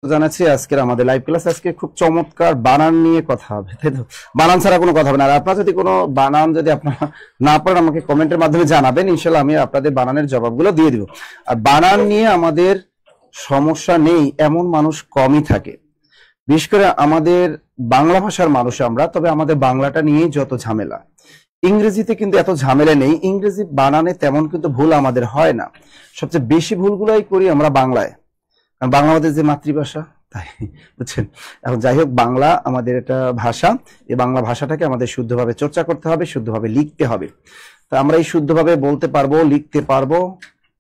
জানাচ্ছি আজকের আমাদের লাইভ ক্লাস আজকে খুব চমৎকার বানান নিয়ে কথা হবে, তাই তো? বানান ছাড়া কোনো কথা হবে না। আর আপনারা যদি কোনো বানান যদি আপনারা না পারেন আমাকে কমেন্টের মাধ্যমে জানাবেন, ইনশাল্লাহ আমি আপনাদের বানানের জবাবগুলো দিয়ে দিব। আর বানান নিয়ে আমাদের সমস্যা নেই এমন মানুষ কমই থাকে, বিশেষ করে আমাদের বাংলা ভাষার মানুষ আমরা, তবে আমাদের বাংলাটা নিয়েই যত ঝামেলা। ইংরেজিতে কিন্তু এত ঝামেলা নেই, ইংরেজি বানানে তেমন কিন্তু ভুল আমাদের হয় না। সবচেয়ে বেশি ভুলগুলাই করি আমরা বাংলায়, কারণ বাংলা আমাদের যে মাতৃভাষা, তাই বুঝছেন। এখন যাই হোক, বাংলা আমাদের একটা ভাষা, এই বাংলা ভাষাটাকে আমাদের শুদ্ধভাবে চর্চা করতে হবে, শুদ্ধভাবে লিখতে হবে। তা আমরা এই শুদ্ধভাবে বলতে পারবো, লিখতে পারবো,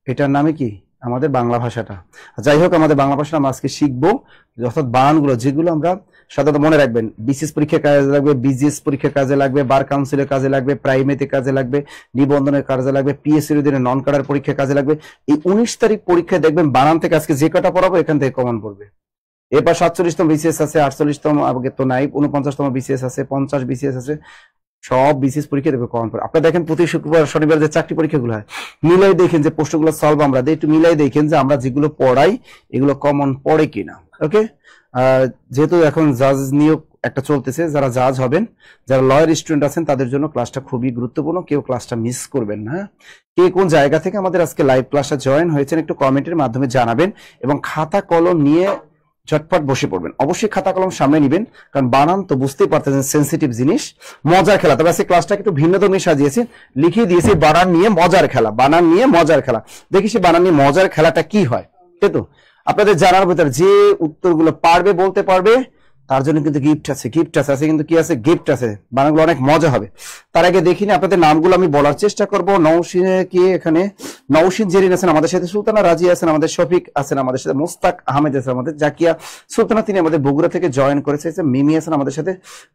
এটার নামে কি আমাদের বাংলা ভাষাটা। যাই হোক, আমাদের বাংলা ভাষা আমরা আজকে শিখবো, অর্থাৎ বানানগুলো যেগুলো আমরা সাধারণত মনে রাখবেন, বিসিএস পরীক্ষার কাজে লাগবে, বিজিএস পরীক্ষার কাজে লাগবে, বার কাউন্সিলের কাজে লাগবে, প্রাইমারিতে কাজে লাগবে, নিবন্ধনের কাজে লাগবে, পিএসসির অধীনে নন কাডার পরীক্ষার কাজে লাগবে। এই 19 তারিখ পরীক্ষায় দেখবেন বানান থেকে আজকে যে কটা পড়াবো এখান থেকে কমন পড়বে। এবার 47তম বিসিএস আছে, 48তম আগে তো নাই, 49তম বিসিএস আছে, 50 বিসিএস আছে, সব বিসিএস পরীক্ষা দেবে কমন পড়ে। আপনারা দেখেন প্রতি শুক্রবার শনিবার যে চাকরি পরীক্ষাগুলো হয়, মিলাই দেখেন যে প্রশ্নগুলো সলভ আমরা দিই, একটু মিলাই দেখেন যে আমরা যেগুলো পড়াই এগুলো কমন পড়ে কিনা। ওকে, যেহেতু এখন জাজ নিয়োগ একটা চলতেছে, যারা জাজ হবেন, যারা লয়ার স্টুডেন্ট আছেন তাদের জন্য ক্লাসটা খুবই গুরুত্বপূর্ণ, কেউ ক্লাসটা মিস করবেন না। কে কোন জায়গা থেকে আমাদের আজকে লাইভ ক্লাসটা জয়েন হয়েছেন একটু কমেন্টের মাধ্যমে জানাবেন, এবং খাতা কলম নিয়ে ঝটপট বসে পড়বেন। অবশ্যই খাতা কলম সামনে নিবেন, কারণ বানান তো বুঝতেই পারতেছেন সেন্সিটিভ জিনিস, মজার খেলা। তবে আজকে ক্লাসটাকে একটু ভিন্ন ধর্মী সাজিয়েছি, লিখিয়ে দিয়েছি বানান নিয়ে মজার খেলা, বানান নিয়ে মজার খেলা। দেখি সে বানান নিয়ে মজার খেলাটা কি হয়, তাই তো? আপনাদের জানার ভিতরে যে উত্তরগুলো পারবে, বলতে পারবে, তার জন্য কিন্তু গিফট আছে, গিফট আছে কিন্তু কি আছে, গিফট আছে। বানানগুলো অনেক মজা হবে। তার আগে দেখিনি আপনাদের নামগুলো আমি বলার চেষ্টা করব। নওশিনে কি এখানে নওশিন জেরিন আছেন আমাদের সাথে, সুলতানা রাজি আছেন আমাদের, শফিক আছেন আমাদের সাথে, মুস্তাক আহমেদ আছেন আমাদের, জাকিয়া সুলতানা তিনি আমাদের বগুড়া থেকে জয়েন করেছে, মিমি আছেন আমাদের সাথে,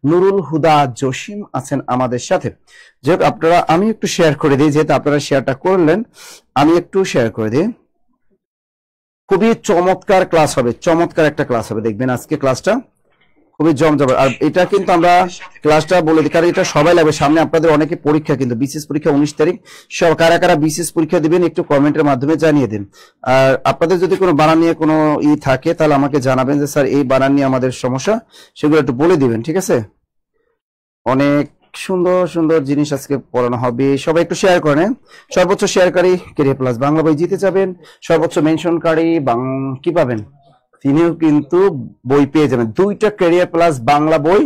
নুরুল হুদা জসিম আছেন আমাদের সাথে। যাই হোক, আপনারা আমি একটু শেয়ার করে দিই, যেহেতু আপনারা শেয়ারটা করলেন আমি একটু শেয়ার করে দিই। খুবই চমৎকার ক্লাস হবে, চমৎকার একটা ক্লাস হবে, দেখবেন আজকে ক্লাসটা খুবই জমজমাট। আর এটা কিন্তু আমরা ক্লাসটা বলে দিই, কারণ এটা সবাই লাগবে। সামনে আপনাদের অনেকে পরীক্ষা, কিন্তু বিসিএস পরীক্ষা 19 তারিখ। সব কারা কারা বিসিএস পরীক্ষা দিবেন একটু কমেন্টের মাধ্যমে জানিয়ে দিন। আর আপনাদের যদি কোনো বানান নিয়ে কোনো থাকে তাহলে আমাকে জানাবেন যে স্যার এই বানান নিয়ে আমাদের সমস্যা, সেগুলো একটু বলে দিবেন, ঠিক আছে? অনেক সুন্দর সুন্দর জিনিস আজকে পড়ানো হবে, সবাই একটু শেয়ার করেন। সর্বোচ্চ শেয়ারকারী কেরিয়ার প্লাস বাংলা বই জিতে যাবেন, সর্বোচ্চ মেনশনকারী কি পাবেন, তিনিও কিন্তু বই পেয়ে যাবেন। 2টা ক্যারিয়ার প্লাস বাংলা বই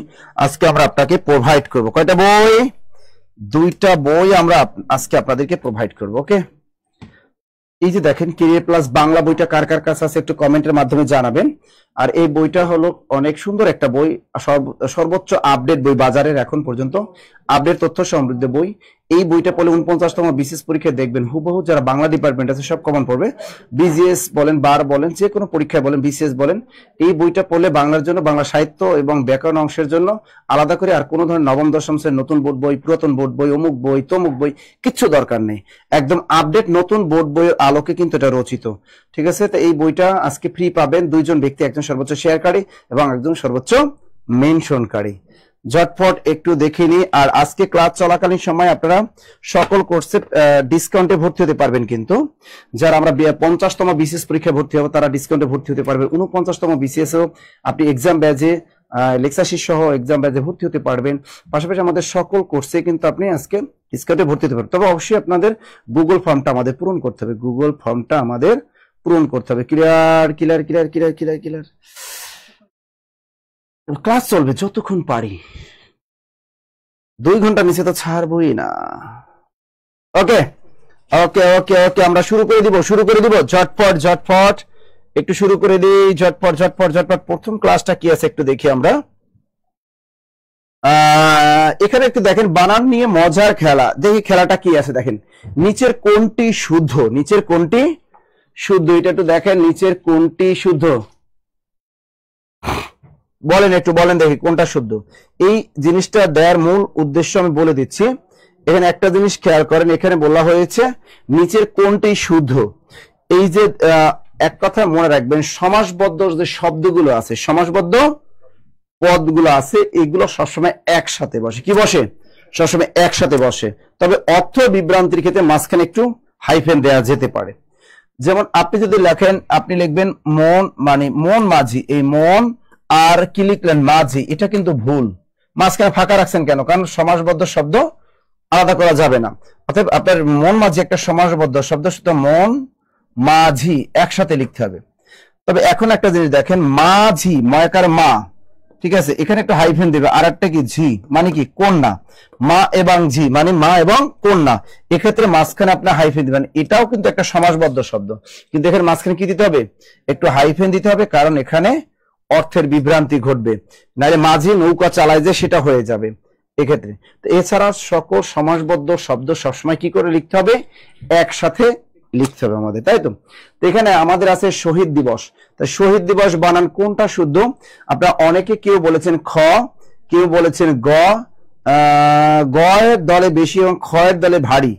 আজকে আমরা আপনাকে প্রোভাইড করব। কয়টা বই? 2টা বই আমরা আজকে আপনাদেরকে প্রোভাইড করব। ওকে, এই যে দেখেন ক্যারিয়ার প্লাস বাংলা বইটা কার কার কাছে আছে একটু কমেন্টের মাধ্যমে জানাবেন। আর এই বইটা হলো অনেক সুন্দর একটা বই, সর্বোচ্চ আপডেট বই বাজারের এখন পর্যন্ত, আপডেট তথ্য সমৃদ্ধ বই। এই বইটা পড়লে 49তম বিসিএস পরীক্ষায় দেখবেন হুবহু যারা বাংলা ডিপার্টমেন্ট আছে সব কমন পড়বে। বিজিএস বলেন, বার বলেন, যে কোনো পরীক্ষায় বলেন, বিসিএস বলেন, এই বইটা পড়লে বাংলার জন্য, বাংলা সাহিত্য এবং ব্যাকরণ অংশের জন্য আলাদা করে আর কোনো ধরনের নবম দশম শ্রেণীর নতুন বোর্ড বই, পুরাতন বোর্ড বই, অমুক বই তমুক বই কিচ্ছু দরকার নেই। একদম আপডেট নতুন বোর্ড বইয়ের আলোকে কিন্তু এটা রচিত, ঠিক আছে? তো এই বইটা আজকে ফ্রি পাবেন 2জন ব্যক্তি, একজন সর্বোচ্চ শেয়ারকারী এবং একজন সর্বোচ্চ মেনশনকারী। ঝটপট একটু দেখে নি। আর আজকে ক্লাস চলাকালীন সময় আপনারা সকল কোর্সে ডিসকাউন্টে ভর্তি হতে পারবেন, কিন্তু যারা আমরা 50তম বিসিএস পরীক্ষা ভর্তি হবে তারা ডিসকাউন্টে ভর্তি হতে পারবে। 49তম বিসিএস এও আপনি এক্সাম ব্যাচে লেকচারশিট সহ এক্সাম ব্যাচে ভর্তি হতে পারবেন। পাশাপাশি আমাদের সকল কোর্সে কিন্তু আপনি আজকে ডিসকাউন্টে ভর্তি হতে পারবেন। তবে অবশ্যই আপনাদের গুগল ফর্মটা আমাদের পূরণ করতে হবে, গুগল ফর্মটা আমাদের পূরণ করতে হবে। Clear clear clear clear clear clear. Class চলবে যতক্ষণ পারি, 2 ঘন্টা নিচে তো ছাড়বই না। ওকে ওকে ওকে ওকে, আমরা শুরু করে দিব, শুরু করে দিব ঝটপট ঝটপট একটু শুরু করে দিই, ঝটপট ঝটপট ঝটপট। প্রথম ক্লাসটা কি আছে একটু দেখি আমরা। এখানে একটু দেখেন বানান নিয়ে মজার খেলা, দেখি খেলাটা কি আছে। দেখেন নিচের কোনটি শুদ্ধ, নিচের কোনটি শুদ্ধ, এটা একটু দেখেন, নিচের কোনটি শুদ্ধ বলেন, একটু বলেন দেখি কোনটা শুদ্ধ। এই জিনিসটা দেওয়ার মূল উদ্দেশ্য আমি বলে দিচ্ছি। এখানে একটা জিনিস খেয়াল করেন, এখানে বলা হয়েছে নিচের কোনটি শুদ্ধ। এই যে এক কথা মনে রাখবেন, সমাসবদ্ধ যে শব্দগুলো আছে, সমাসবদ্ধ পদগুলো আছে, এগুলো সবসময় একসাথে বসে। কি বসে? সবসময় একসাথে বসে। তবে অর্থ বিভ্রান্তির ক্ষেত্রে মাঝখানে একটু হাইফেন দেওয়া যেতে পারে। যেমন আপনি যদি লেখেন, আপনি লিখবেন মন, মানে মন মাঝি, এই মন আর কি লিখলেন মাঝি, এটা কিন্তু ভুল। মাঝখানে ফাঁকা রাখছেন কেন? কারণ সমাসবদ্ধ শব্দ আলাদা করা যাবে না। অতএব আপনার মন মাঝি একটা সমাসবদ্ধ শব্দ, শুধু মন মাঝি একসাথে লিখতে হবে। তবে এখন একটা জিনিস দেখেন, মাঝি ময়কার মা, ঠিক আছে, এখানে একটা হাইফেন দিবে, আর একটা কি ঝি মানে কি কন্যা, মা এবং ঝি মানে মা এবং কন্যা, এক্ষেত্রে মাঝখানে আপনার হাইফেন দিবেন। এটাও কিন্তু একটা সমাসবদ্ধ শব্দ, কিন্তু এখানে মাঝখানে কি দিতে হবে? একটু হাইফেন দিতে হবে, কারণ এখানে অর্থের বিভ্রান্তি ঘটবে, নাহলে মাঝি নৌকা চালায় যে সেটা হয়ে যাবে এক্ষেত্রে। তো এছাড়া সকল সমাসবদ্ধ শব্দ সবসময় কি করে লিখতে হবে? একসাথে লিখতে হবে আমাদের, তাই তো? তো এখানে আমাদের আছে শহীদ দিবস। তাই শহীদ দিবস বানান কোনটা শুদ্ধ? আপনারা অনেকে কেউ বলেছেন খ, কেউ বলেছেন গ, গ এর দলে বেশি এবং খ এর দলে ভারী,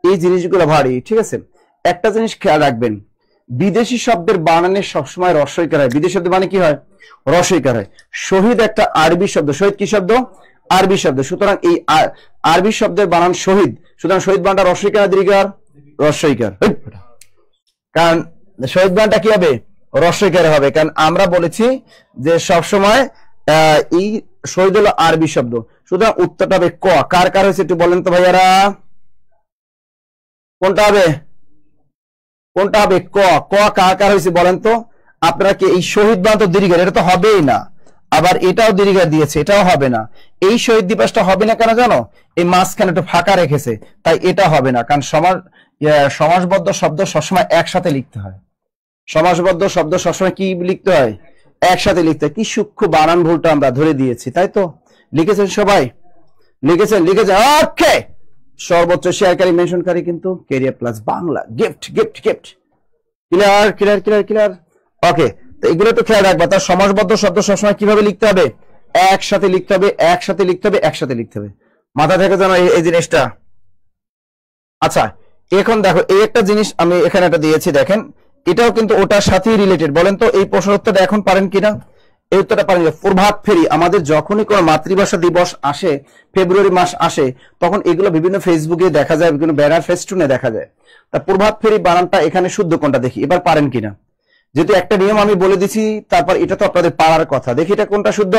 এই জিনিসগুলো ভারী, ঠিক আছে। একটা জিনিস খেয়াল রাখবেন, বিদেশি শব্দের বানানে সবসময় রস্বইকার হয়। বিদেশি শব্দ মানে কি হয়? রস্বইকার হয়। শহীদ একটা আরবি শব্দ, শহীদ কি শব্দ? আরবি শব্দ, সুতরাং এই আরবি শব্দের বানান শহীদ, সুতরাং শহীদ বানানটা রস্বইকার দীর্ঘার? রস্বইকার। কারণ শহীদ বানানটা কি হবে? রস্বইকার হবে, কারণ আমরা বলেছি যে সবসময় এই শহীদ হলো আরবি শব্দ, সুতরাং উত্তরটা হবে ক। কার কার হয়েছে একটু বলেন তো ভাইয়ারা, কোনটা হবে? কোনটা হবে? ক। ক কার কার হয়েছে বলেন তো? আপনারা কি এই শহীদ বানান তো দীর্ঘার, এটা তো হবেই না, আবার এটাও দীর্ঘার দিয়েছে, এটাও হবে না। এই শহীদ দিবসটা হবে না কেন জানো? এই মাঝখানে একটু ফাঁকা রেখেছে, তাই এটা হবে না। কারণ সমাসবদ্ধ শব্দ সবসময় একসাথে লিখতে হয়। সমাসবদ্ধ শব্দ সবসময় কি লিখতে হয়? একসাথে লিখতে হয়। কি সূক্ষ্ম বানান ভুলটা আমরা ধরে দিয়েছি, তাই তো? লিখেছেন সবাই? লিখেছেন? লিখেছেন? ওকে, সর্বোচ্চ শেয়ারকারী মেনশনকারী কিন্তু career plus Bangla gift gift gift. Clear clear clear clear. Okay, তো এগুলো তো খেয়াল রাখবা। তার সমাসবদ্ধ শব্দ সবসময় কিভাবে লিখতে হবে? একসাথে লিখতে হবে, একসাথে লিখতে হবে, একসাথে লিখতে হবে। মাথা থেকে জানো এই জিনিসটা। আচ্ছা, এখন দেখো এই একটা জিনিস আমি এখানে একটা দিয়েছি, দেখেন এটাও কিন্তু ওটার সাথেই রিলেটেড। বলেন তো এই প্রশ্নের উত্তরটা এখন পারেন কিনা? এই উত্তরটা পারেন। প্রভাত ফেরি, আমাদের যখনই কোনো মাতৃভাষা দিবস আসে, ফেব্রুয়ারি মাস আসে, তখন এগুলো বিভিন্ন ফেসবুকে দেখা যায়, বিভিন্ন ব্যানার ফেস্টুনে দেখা যায়। তা প্রভাত ফেরি বানানটা এখানে শুদ্ধ কোনটা দেখি, এবার পারেন কিনা? যেহেতু একটা নিয়ম আমি বলে দিছি, তারপর এটা তো আপনাদের পারার কথা, দেখি এটা কোনটা শুদ্ধ।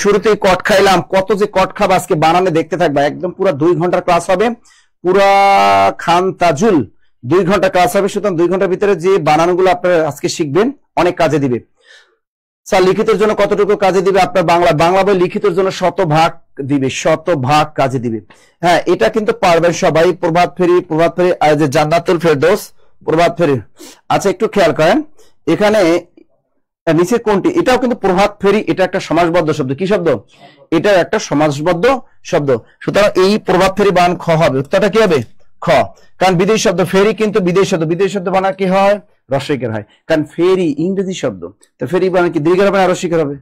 শুরুতেই কট খাইলাম, কত যে কট খাব আজকে বানানে দেখতে থাকবা, একদম পুরো 2 ঘন্টার ক্লাস হবে, পুরা খান তাজুল 2 ঘন্টা ক্লাস হবে। সুতরাং 2 ঘন্টার ভিতরে যে বানানগুলো আপনারা আজকে শিখবেন অনেক কাজে দিবে। স্যার লিখিতের জন্য কতটুকু কাজে দিবে? আপনার বাংলা বই লিখিতের জন্য 100% দিবে, 100% কাজে দিবে। হ্যাঁ, এটা কিন্তু পারবেন সবাই। প্রভাত ফেরি, প্রভাত ফেরি, যে জান্নাতুল ফেরদৌস, প্রভাত ফেরি। আচ্ছা একটু খেয়াল করেন, এখানে নিচে কোনটি? এটাও কিন্তু প্রভাত ফেরি, এটা একটা সমাসবদ্ধ শব্দ। কি শব্দ? এটা একটা সমাসবদ্ধ শব্দ, সুতরাং এই প্রভাত ফেরি বানান খ হবে। উত্তরটা কি হবে? খ। কারণ বিদেশি শব্দ, ফেরি কিন্তু বিদেশি শব্দ, বিদেশি শব্দ বানান কি হয়? রস্বইকার হয়, কারণ ফেরি ইংরেজি শব্দ। তো ফেরি বানান কি দীর্ঘার হবে না রস্বইকার হবে?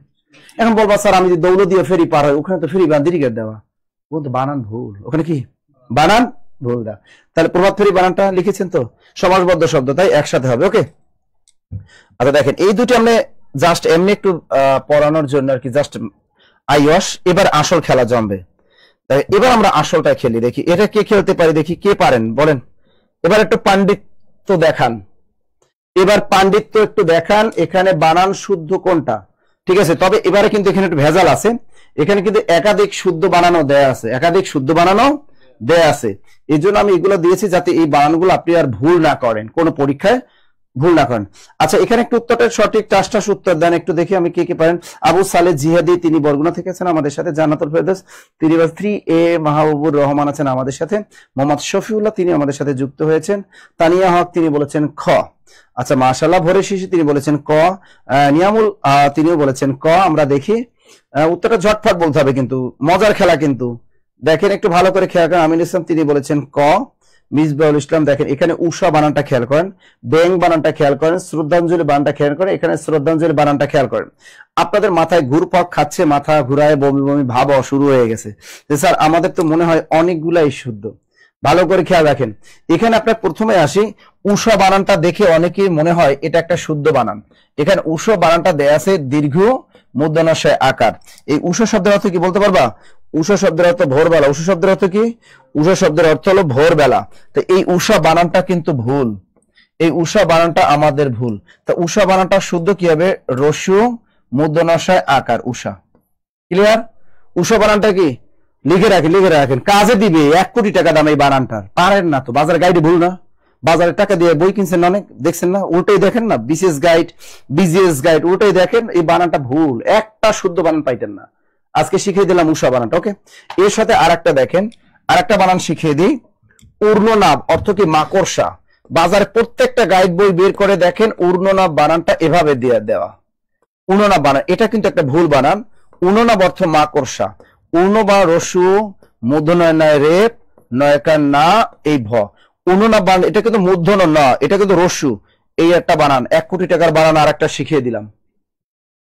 এখন বলবা স্যার আমি যদি দৌলতদিয়া ফেরি পার হয়, ওখানে তো ফেরি বানান দীর্ঘার দেওয়া, কিন্তু বানান ভুল, ওখানে কি বানান ভুল দা। তাহলে প্রভাত ফেরি বানানটা লিখেছেন তো সমাসবদ্ধ শব্দ, তাই একসাথে হবে। ওকে, আচ্ছা দেখেন এই দুটি আমরা জাস্ট এমনি একটু পড়ানোর জন্য আর কি, জাস্ট আইওয়াস। এবার আসল খেলা জমবে। এবার আমরা আসলটা খেলি, দেখি এটা কে খেলতে পারে, দেখি কে পারেন বলেন। এবার একটু পাণ্ডিত্য দেখান, এবার পাণ্ডিত্য একটু দেখান। এখানে বানান শুদ্ধ কোনটা? ঠিক আছে, তবে এবারে কিন্তু এখানে একটু ভেজাল আছে, এখানে কিন্তু একাধিক শুদ্ধ বানানো দেয়া আছে, একাধিক শুদ্ধ বানানো দেয়া আছে। এই জন্য আমি এগুলো দিয়েছি যাতে এই বানানগুলো আপনি আর ভুল না করেন, কোনো পরীক্ষায় ভুল না করেন। আচ্ছা এখানে একটু উত্তরটা সঠিক টাসটা উত্তর দেন, একটু দেখি আমি কে কে পারেন। আবু সালে জিহাদি, তিনি বরগুনা থেকে আছেন আমাদের সাথে। জান্নাতুল ফেরদৌস, তিনি 3A মাহবুবুর রহমান আছেন আমাদের সাথে। মোহাম্মদ শফিউল্লাহ, তিনি আমাদের সাথে যুক্ত হয়েছেন। তানিয়া হক, তিনি বলেছেন খ। আচ্ছা মাশাআল্লাহ, ভোরের শিশু, তিনি বলেছেন ক। নিয়ামুল, তিনিও বলেছেন ক। আমরা দেখি উত্তরটা ঝটফট বলতে হবে, কিন্তু মজার খেলা কিন্তু। দেখেন একটু ভালো করে খেয়াল করেন। আমিনুল ইসলাম, তিনি বলেছেন ক। মিসবাহুল ইসলাম, দেখেন এখানে উষা বানানটা খেয়াল করেন, ব্যাং বানানটা খেয়াল করেন, শ্রদ্ধাঞ্জলি বানানটা খেয়াল করেন, এখানে শ্রদ্ধাঞ্জলি বানানটা খেয়াল করেন। আপনাদের মাথায় ঘুরপাক খাচ্ছে, মাথা ঘুরায় বমি বমি ভাব শুরু হয়ে গেছে যে স্যার আমাদের তো মনে হয় অনেকগুলাই শুদ্ধ। ভালো করে খেয়াল রাখেন, এখানে আপনার প্রথমে আসি, উষা বানানটা দেখে অনেকেই মনে হয় এটা একটা শুদ্ধ বানান। এখানে উষা বানানটা দেয়া আছে দীর্ঘ মূর্ধন্যাশয় আকার। এই উষা শব্দের অর্থ কি বলতে পারবা? উষা শব্দের অর্থ ভোরবেলা। উষা শব্দের অর্থ কি? উষা শব্দের অর্থ হলো ভোরবেলা। তো এই উষা বানানটা কিন্তু ভুল, এই উষা বানানটা আমাদের ভুল। তা উষা বানানটা শুদ্ধ কি হবে? রস্যু মূর্ধন্যয় আকার উষা। ক্লিয়ার? উষা বানানটা কি লিখে রাখেন, কাজে দিবে। 1 কোটি টাকা দাম এই বানানটার। পারেন না তো, বাজার গাইডে ভুল না? বাজারে টাকা দিয়ে বই কিনছেন অনেক, দেখছেন না? উল্টাই দেখেন না, বিসিএস গাইড, বিজিএস গাইড, উল্টাই দেখেন, এই বানানটা ভুল। একটা শুদ্ধ বানান পাইতেন না। আজকে শিখিয়ে দিলাম উষা বানানটা। ওকে, এর সাথে আরেকটা দেখেন, আরেকটা বানান শিখিয়ে দিই। উর্ণনাভ অর্থ কি? মাকড়সা। বাজারে প্রত্যেকটা গাইড বই বের করে দেখেন, উর্ণনাভ বানানটা এভাবে দেওয়া। উর্ণনাভ বানান, এটা কিন্তু একটা ভুল বানান। উর্ণনাভ অর্থ মাকড়সা। উর্ণ বা রস্যু মূর্ধন্য রেপ নয়কার না এই ভ। উর্ণনাভ বানান, এটা কিন্তু মূর্ধন্য না, এটা কিন্তু রস্যু। এই একটা বানান। 1 কোটি টাকার বানান আর একটা শিখিয়ে দিলাম।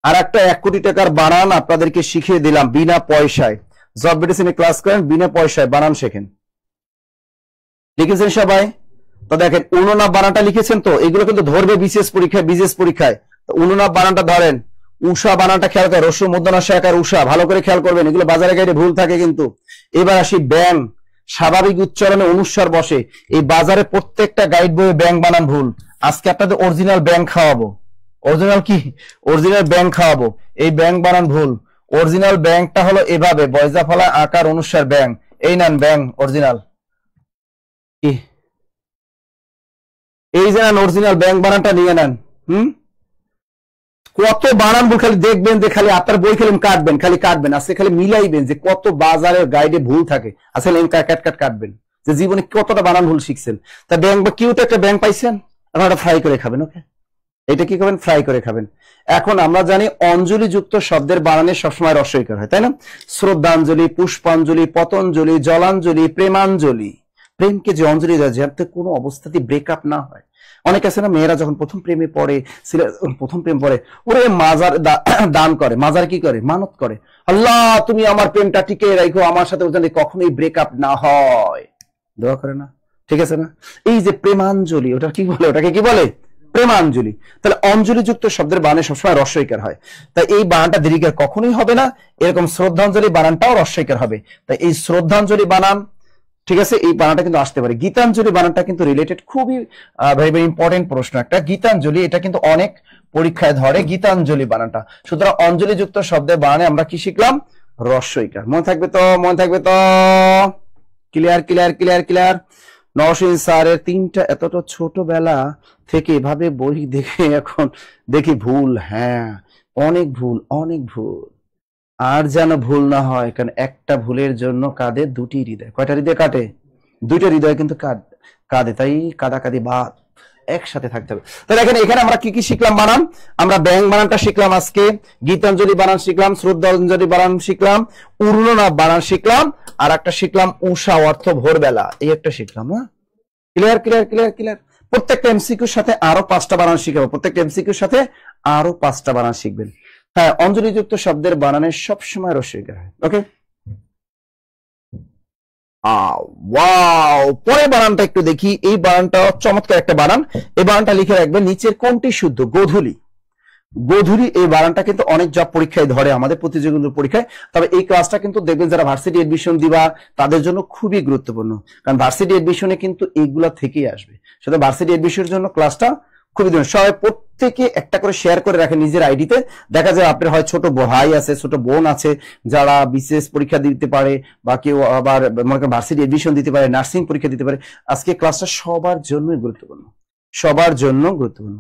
আর একটা 1 কোটি টাকার বানান আপনাদেরকে শিখিয়ে দিলাম বিনা পয়সায়। জব মেডিসিনে ক্লাস করেন, বিনা পয়সায় বানান শেখেন। লিখেছেন সবাই? তো দেখেন উর্ণনাভ বানানটা লিখেছেন তো, এগুলো কিন্তু ধরবে বিশেষ পরীক্ষায়, বিশেষ পরীক্ষায়। উর্ণনাভ বানানটা ধরেন। উষা বানানটা খেয়াল করেন, রস্যু মূর্ধন্যয় আকার উষা, ভালো করে খেয়াল করবেন, এগুলো বাজারে গাইডে ভুল থাকে কিন্তু। এবার আসি ব্যাং। স্বাভাবিক উচ্চারণে অনুস্বার বসে। এই বাজারে প্রত্যেকটা গাইড বইয়ে ব্যাং বানান ভুল। আজকে আপনাদের অরিজিনাল ব্যাং খাওয়াবো। অরিজিনাল কি? অরিজিনাল ব্যাং খাওয়াবো। এই ব্যাং বানান ভুল। অরিজিনাল ব্যাংটা হলো এভাবে, বয়জা ফলা আকার অনুস্বার ব্যাং। এই নেন ব্যাং অরিজিনাল। কি এই যে নেন অরিজিনাল ব্যাং বানানটা নিয়ে নেন। কত বানান ভুল, খালি দেখবেন যে খালি আপনার বই খালি কাটবেন, খালি কাটবেন। আজকে খালি মিলাইবেন যে কত বাজারের গাইডে ভুল থাকে। আসলে কাটবেন যে জীবনে কতটা বানান ভুল শিখছেন। তা ব্যাং বা কিউতে একটা ব্যাং পাইছেন, আপনারা ফ্রাই করে খাবেন। ওকে, এটা কি করবেন? ফ্রাই করে খাবেন। এখন আমরা জানি অঞ্জলি যুক্ত শব্দের বানানে সবসময় রস্বইকার হয়, তাই না? শ্রদ্ধাঞ্জলি, পুষ্পাঞ্জলি, পতঞ্জলি, জলাঞ্জলি, প্রেমাঞ্জলি। প্রেমকে যে অঞ্জলি দেয়, যাতে কোনো অবস্থাতে ব্রেকআপ না হয়। অনেক আছে না, মেয়েরা যখন প্রথম প্রেমে পড়ে, প্রথম প্রেম পড়ে, ওরে মাজার দান করে, মাজার কি করে? মানত করে, আল্লাহ তুমি আমার প্রেমটা টিকে রাখো, আমার সাথে কখনোই ব্রেকআপ না হয়, দোয়া করে না? ঠিক আছে না? এই যে প্রেমাঞ্জলি, ওটা কি বলে? ওটাকে কি বলে? প্রেমাঞ্জলি। তাহলে অঞ্জলি যুক্ত শব্দের বানানে সবসময় রস্বইকার হয়। তাই এই বানানটা দীর্ঘার কখনোই হবে না। এরকম শ্রদ্ধাঞ্জলি বানানটাও রস্বইকার হবে। তাই এই শ্রদ্ধাঞ্জলি বানান, ঠিক আছে, এই বানানটা কিন্তু আসতে পারে। গীতাঞ্জলি বানানটা কিন্তু রিলেটেড, খুবই ভেরি ভেরি ইম্পর্টেন্ট প্রশ্ন একটা। গীতাঞ্জলি, এটা কিন্তু অনেক পরীক্ষায় ধরে গীতাঞ্জলি বানানটা। সুতরাং অঞ্জলি যুক্ত শব্দের বানানে আমরা কি শিখলাম? রস্বইকার। মনে থাকবে তো? মনে থাকবে তো? Clear clear clear clear. Nowshin স্যারের 3টা এতটা ছোটবেলা থেকে এভাবে বই দেখে এখন দেখি ভুল। হ্যাঁ, অনেক ভুল, অনেক ভুল। আর যেন ভুল না হয়, কারণ একটা ভুলের জন্য কাঁদে 2টি হৃদয়। কয়টা হৃদয় কাটে? 2টা হৃদয় কিন্তু কাঁদে। তাই কাদাকাদি বাদ, একসাথে থাকতে হবে। তাহলে এখানে আমরা কি কি শিখলাম বানান? আমরা ব্যাং বানানটা শিখলাম আজকে, গীতাঞ্জলি বানান শিখলাম, শ্রদ্ধাঞ্জলি বানান শিখলাম, উর্ণনাভ বানান শিখলাম, আর একটা শিখলাম উষা অর্থ ভোরবেলা, এই একটা শিখলাম। হ্যাঁ, ক্লিয়ার ক্লিয়ার ক্লিয়ার ক্লিয়ার। প্রত্যেকটা এমসিকিউর সাথে আরো 5টা বানান শিখাবো, প্রত্যেকটা এমসিকিউর সাথে আরো 5টা বানান শিখবেন। হ্যাঁ, অঞ্জলিযুক্ত শব্দের বানানে সবসময় রস্বইকার হয়। ওকে, ওয়াও। পরের বানানটা একটু দেখি। এই বানানটা চমৎকার একটা বানান। এই বানানটা লিখে রাখবেন, নিচের কোনটি শুদ্ধ? গোধূলি। গোধূলি, এই বানানটা কিন্তু অনেক জব পরীক্ষায় ধরে, আমাদের প্রতিযোগিতামূলক পরীক্ষায়। তবে এই ক্লাসটা কিন্তু দেখবেন যারা ভার্সিটি এডমিশন দিবা তাদের জন্য খুবই গুরুত্বপূর্ণ, কারণ ভার্সিটি এডমিশনে কিন্তু এইগুলা থেকেই আসবে। সেটা ভার্সিটি এডমিশনের জন্য ক্লাসটা খুবই দিন। সবাই প্রত্যেকে একটা করে শেয়ার করে রাখেন নিজের আইডিতে। দেখা যায় আপনার হয় ছোট ভাই আছে, ছোট বোন আছে যারা বিসিএস পরীক্ষা দিতে পারে, বা কেউ আবার মনে করেন ভার্সিটি এডমিশন দিতে পারে, নার্সিং পরীক্ষা দিতে পারে। আজকে ক্লাসটা সবার জন্যই গুরুত্বপূর্ণ, সবার জন্য গুরুত্বপূর্ণ।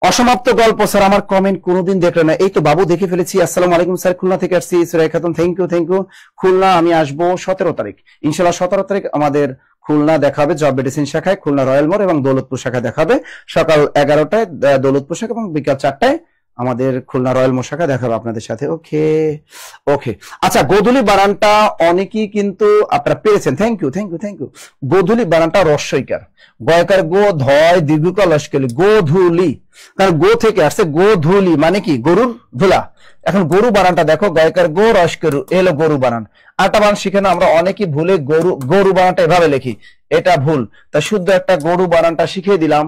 অসমাপ্ত গল্প স্যার, আমার কমেন্ট কোনোদিন দেখলেন না। এই তো বাবু দেখে ফেলেছি। আসসালামু আলাইকুম স্যার, খুলনা থেকে আসছি। Surai Khatun, thank you thank you. Khulna আমি আসবো 17 তারিখ ইনশাল্লাহ। 17 তারিখ আমাদের খুলনা দেখাবে জব মেডিসিন শাখায়, খুলনা রয়্যাল মোড় এবং দৌলতপুর শাখায় দেখাবে। সকাল 11টায় দৌলতপুর শাখা এবং বিকাল 4টায় আমাদের খুলনা রয়্যাল মোড় শাখা দেখাবে আপনাদের সাথে। ওকে ওকে। আচ্ছা, গোধূলি বানানটা অনেকেই কিন্তু আপনারা পেয়েছেন, thank you thank you thank you. গোধূলি বানানটা রস্বইকার, গয়কার গো, ধয় দীর্ঘকাল লস্কলি, গোধূলি। কারণ গো থেকে আসছে, গোধূলি মানে কি? গরুর ধুলা। এখন গরু বানানটা দেখো, গয়কার গো রস্করু, এলো গরু বানান। আরেকটা বানান শিখে না, আমরা অনেকেই ভুলে গরু বানানটা এভাবে লিখি, এটা ভুল। তা শুদ্ধ একটা গরু বানানটা শিখিয়ে দিলাম।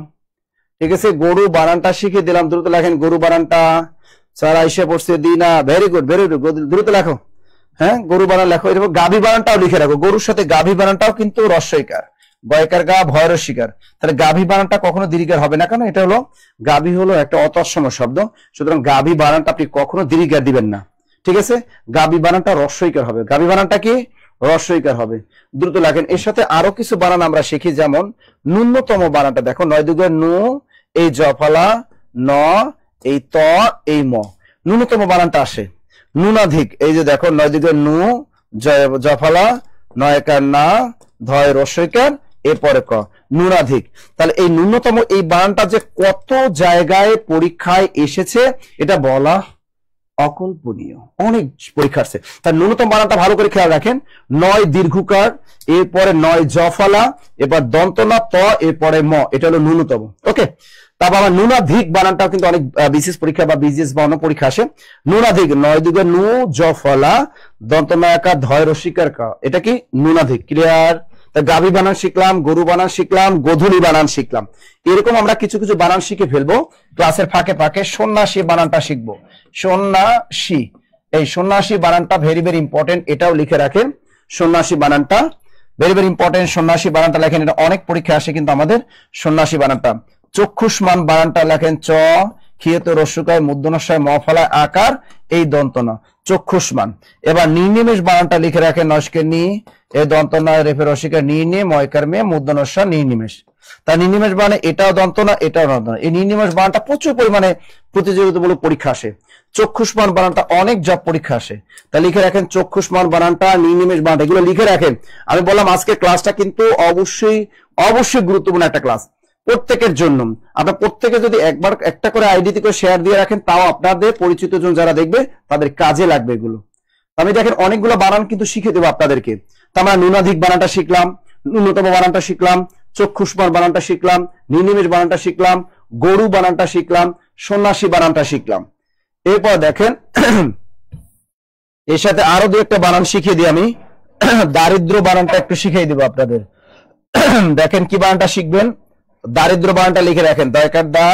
ঠিক আছে, গরু বানানটা শিখিয়ে দিলাম। দ্রুত লেখেন গরু বানানটা। স্যার আইসা পড়ছে দিনা, ভেরি গুড ভেরি গুড, দ্রুত লেখো। হ্যাঁ, গরু বানান লেখো। এরকম গাভী বানানটাও লিখে রাখো, গরুর সাথে গাভী বানানটাও কিন্তু রস্বইকার। গয়কার গা ভয়ের শিকার, তাহলে গাভী বানানটা কখনো দীর্ঘার হবে না, কারণ এটা হলো গাভী হলো একটা অতৎসম শব্দ, সুতরাং গাভী বানানটা আপনি কখনো দীর্ঘার দিবেন না। ঠিক আছে, গাভী বানানটা রস্বইকার হবে, গাভী বানানটা কি রস্বইকার হবে। দ্রুত লেখেন। এর সাথে আরো কিছু বানান আমরা শিখি, যেমন ন্যূনতম বানানটা দেখো, 9 দুগুণে নু, এই জফলা ন, এই ত, এই ম, ন্যূনতম বানানটা আসে। নুনাধিক, এই যে দেখো 9 দুগুণে নু, জফলা, 9 একার না, ধয় রস্বইকার, এরপরে ক, নুনাধিক। তাহলে এই ন্যূনতম এই বানানটা যে কত জায়গায় পরীক্ষায় এসেছে এটা বলা অকল্পনীয়, অনেক পরীক্ষা আসছে। তার ন্যূনতম বানানটা ভালো করে খেয়াল রাখেন। 9 দীর্ঘকার, এরপরে 9 জফলা, এবার দন্তনা ত, এরপরে ম, এটা হলো ন্যূনতম। ওকে, তারপর আমার নুনাধিক বানানটাও কিন্তু অনেক বিশেষ পরীক্ষা বা বিজিএস বা অন্য পরীক্ষা আসে। নুনাধিক, 9 দুগুণে নু, জফলা, দন্তনায়কা, ধয় রস্বইকার ক, এটা কি নুনাধিক। ক্লিয়ার? গাভী বানান শিখলাম, গরু বানান শিখলাম, গোধূলি বানান শিখলাম। এরকম আমরা কিছু কিছু বানান শিখে ফেলবো ক্লাসের ফাঁকে ফাঁকে। সন্ন্যাসী বানানটা শিখবো, সন্ন্যাসী, এই সন্ন্যাসী বানানটা ভেরি ভেরি ইম্পর্টেন্ট, এটাও লিখে রাখেন। সন্ন্যাসী বানানটা ভেরি ভেরি ইম্পর্টেন্ট, সন্ন্যাসী বানানটা লেখেন, এটা অনেক পরীক্ষা আসে কিন্তু আমাদের সন্ন্যাসী বানানটা। চক্ষুষ্মান বানানটা লেখেন চ, খিয়ত রস্যকায় মূর্ধন্যস্বয় ম ফলায় আকার, এই দন্তনা, চক্ষুষ্মান। এবার নির্নিমেষ বানানটা লিখে রাখেন, নস্কে নি, এই দন্তনা, রেফে রসিকা নি, নে, ময়কার মে, মূর্ধন্যস্বয় নির্নিমেষ। তার নির্নিমেষ বানানে এটাও দন্তনা, এটাও দন্তনা। এই নির্নিমেষ বানানটা প্রচুর পরিমাণে প্রতিযোগিতামূলক পরীক্ষা আসে। চক্ষুষ্মান বানানটা অনেক জব পরীক্ষা আসে, তা লিখে রাখেন চক্ষুষ্মান বানানটা, নির্নিমেষ বানানটা, এগুলো লিখে রাখেন। আমি বললাম আজকে ক্লাসটা কিন্তু অবশ্যই অবশ্যই গুরুত্বপূর্ণ একটা ক্লাস প্রত্যেকের জন্য। আপনার প্রত্যেকে যদি একবার একটা করে আইডিতে করে শেয়ার দিয়ে রাখেন, তাও আপনাদের পরিচিত জন যারা দেখবে তাদের কাজে লাগবে এগুলো। আমি দেখেন অনেকগুলো বানান কিন্তু শিখে দেবো আপনাদেরকে। তা আমরা নুনাধিক বানানটা শিখলাম, ন্যূনতম বানানটা শিখলাম, চক্ষুষ্মান বানানটা শিখলাম, নির্নিমেষ বানানটা শিখলাম, গরু বানানটা শিখলাম, সন্ন্যাসী বানানটা শিখলাম। এরপর দেখেন এর সাথে আরো দু একটা বানান শিখিয়ে দিই আমি। দারিদ্র বানানটা একটু শিখিয়ে দিব আপনাদের। দেখেন কি বানানটা শিখবেন, দারিদ্র বানানটা লিখে রাখেন, দয়কার দা,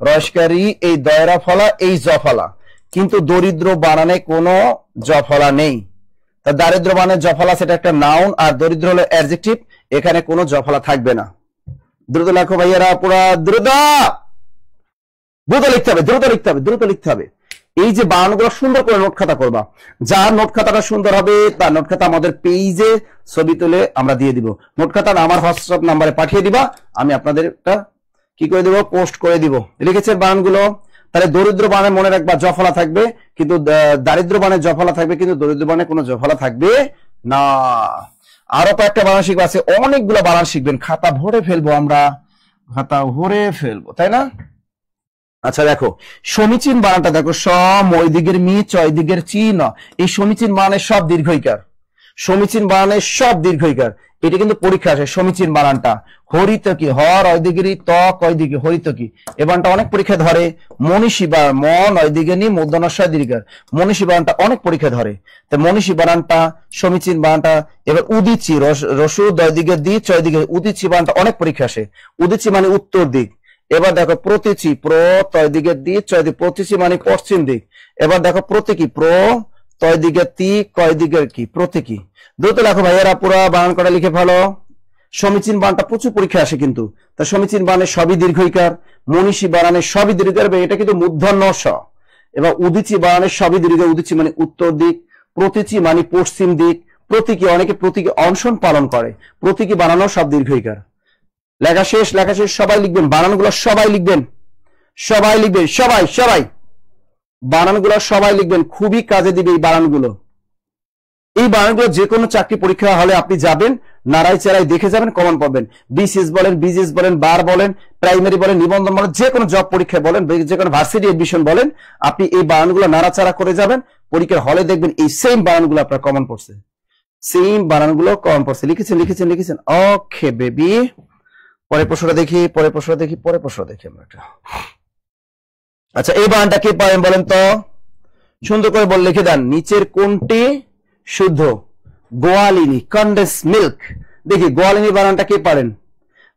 রসকারি, এই দয়রা ফলা, এই জফলা, কিন্তু দরিদ্র বানানে কোনো জফলা নেই। তা দারিদ্র বানানে জফলা সেটা একটা নাউন, আর দরিদ্র হলো অ্যাডজেক্টিভ, এখানে কোনো জফলা থাকবে না। দ্রুত লেখো ভাইয়েরা, পুরা দ্রুত দ্রুত লিখতে হবে, দ্রুত লিখতে হবে, দ্রুত লিখতে হবে। এই যে বানানগুলো সুন্দর করে নোট খাতা করবা, যার নোট খাতাটা সুন্দর হবে তার নোট খাতা আমাদের পেজে ছবি তুলে আমরা দিয়ে দিব। নোট খাতাটা আমার হোয়াটসঅ্যাপ নাম্বারে পাঠিয়ে দিবা, আমি আপনাদের কি করে দিব, পোস্ট করে দিব। লিখেছেন বানানগুলো? তাহলে দরিদ্র বানানে মনে রাখবা জফলা থাকবে, কিন্তু দারিদ্র বানানে জফলা থাকবে, কিন্তু দরিদ্র বানানে কোনো জফলা থাকবে না। আরো কয়েকটা বানান শিখবো আছে, অনেকগুলো বানান শিখবেন, খাতা ভরে ফেলবো আমরা, খাতা ভরে ফেলবো, তাই না? আচ্ছা দেখো সমীচীন বানানটা দেখো, ওই দিকের মি, চয় দিকের চি, ন, এই সমীচীন বানানের সব দীর্ঘইকার, সমীচীন বানানের সব দীর্ঘইকার, এটা কিন্তু পরীক্ষা আসে। সমীচীন বানানটা হরিত কি, হর ওই দিকেরই, ত কয় দিকে, হরিত কি, এ বানানটা অনেক পরীক্ষা ধরে। মনীষী বা মন ওই দিকে নি, মূর্ধন্যস্বয় দীর্ঘার, মনীষী বানানটা অনেক পরীক্ষা ধরে। তো মনীষী বানানটা, সমীচীন বানানটা। এবার উদিচি, রসু দয় দিকে দি, চয় দিকে, উদিচি বানানটা অনেক পরীক্ষা আসে। উদিচি মানে উত্তর দিক। এবার দেখো প্রতীচি, প্র তয় দিকে দি, চয় দিক, প্রতীচি মানে পশ্চিম দিক। এবার দেখো প্রতীকী, প্র তয় দিকে তি, কয় দিকের কি, প্রতীকী। দ্রুত লেখো ভাইয়েরা, পুরা বানান করা লিখে ফেলো। সমীচীন বানানটা প্রচুর পরীক্ষা আসে কিন্তু, তা সমীচীন বানানের সবই দীর্ঘইকার, মনীষী বানানের সবই দীর্ঘইকার, এটা কিন্তু মূর্ধন্য স। এবার উদিচি বানানের সবই দীর্ঘ, উদিচি মানে উত্তর দিক, প্রতীচি মানে পশ্চিম দিক, প্রতীকী, অনেকে প্রতীকী অনশন পালন করে, প্রতীকী বানানো সব দীর্ঘইকার। লেখা শেষ, লেখা শেষ, সবাই লিখবেন বানানগুলো, সবাই লিখবেন, সবাই লিখবেন, সবাই সবাই বানানগুলো সবাই লিখবেন, খুবই কাজে দিবে এই বানানগুলো। এই বানানগুলো যে কোনো চাকরি পরীক্ষা হলে আপনি যাবেন, নাড়াই চাড়াই দেখে যাবেন, কমন পাবেন। বিসিএস বলেন, বিজিএস বলেন, বার বলেন, প্রাইমারি বলেন, নিবন্ধন বলেন, যে কোনো জব পরীক্ষা বলেন, যে কোনো ভার্সিটি এডমিশন বলেন, আপনি এই বানানগুলো নাড়াচাড়া করে যাবেন, পরীক্ষার হলে দেখবেন এই সেম বানানগুলো আপনার কমন পড়ছে, সেম বানানগুলো কমন পড়ছে। লিখেছেন লিখেছেন লিখেছেন, ওকে বেবি। পরের প্রশ্নটা দেখি, পরের প্রশ্নটা দেখি, পরের প্রশ্নটা দেখি আমরা একটা। আচ্ছা এই বানানটা কে পারেন বলেন তো, সুন্দর করে বল, লিখে দেন। নিচের কোনটি শুদ্ধ? গোয়ালিনী, কন্ডেন্স মিল্ক। দেখি গোয়ালিনী বানানটা কে পারেন,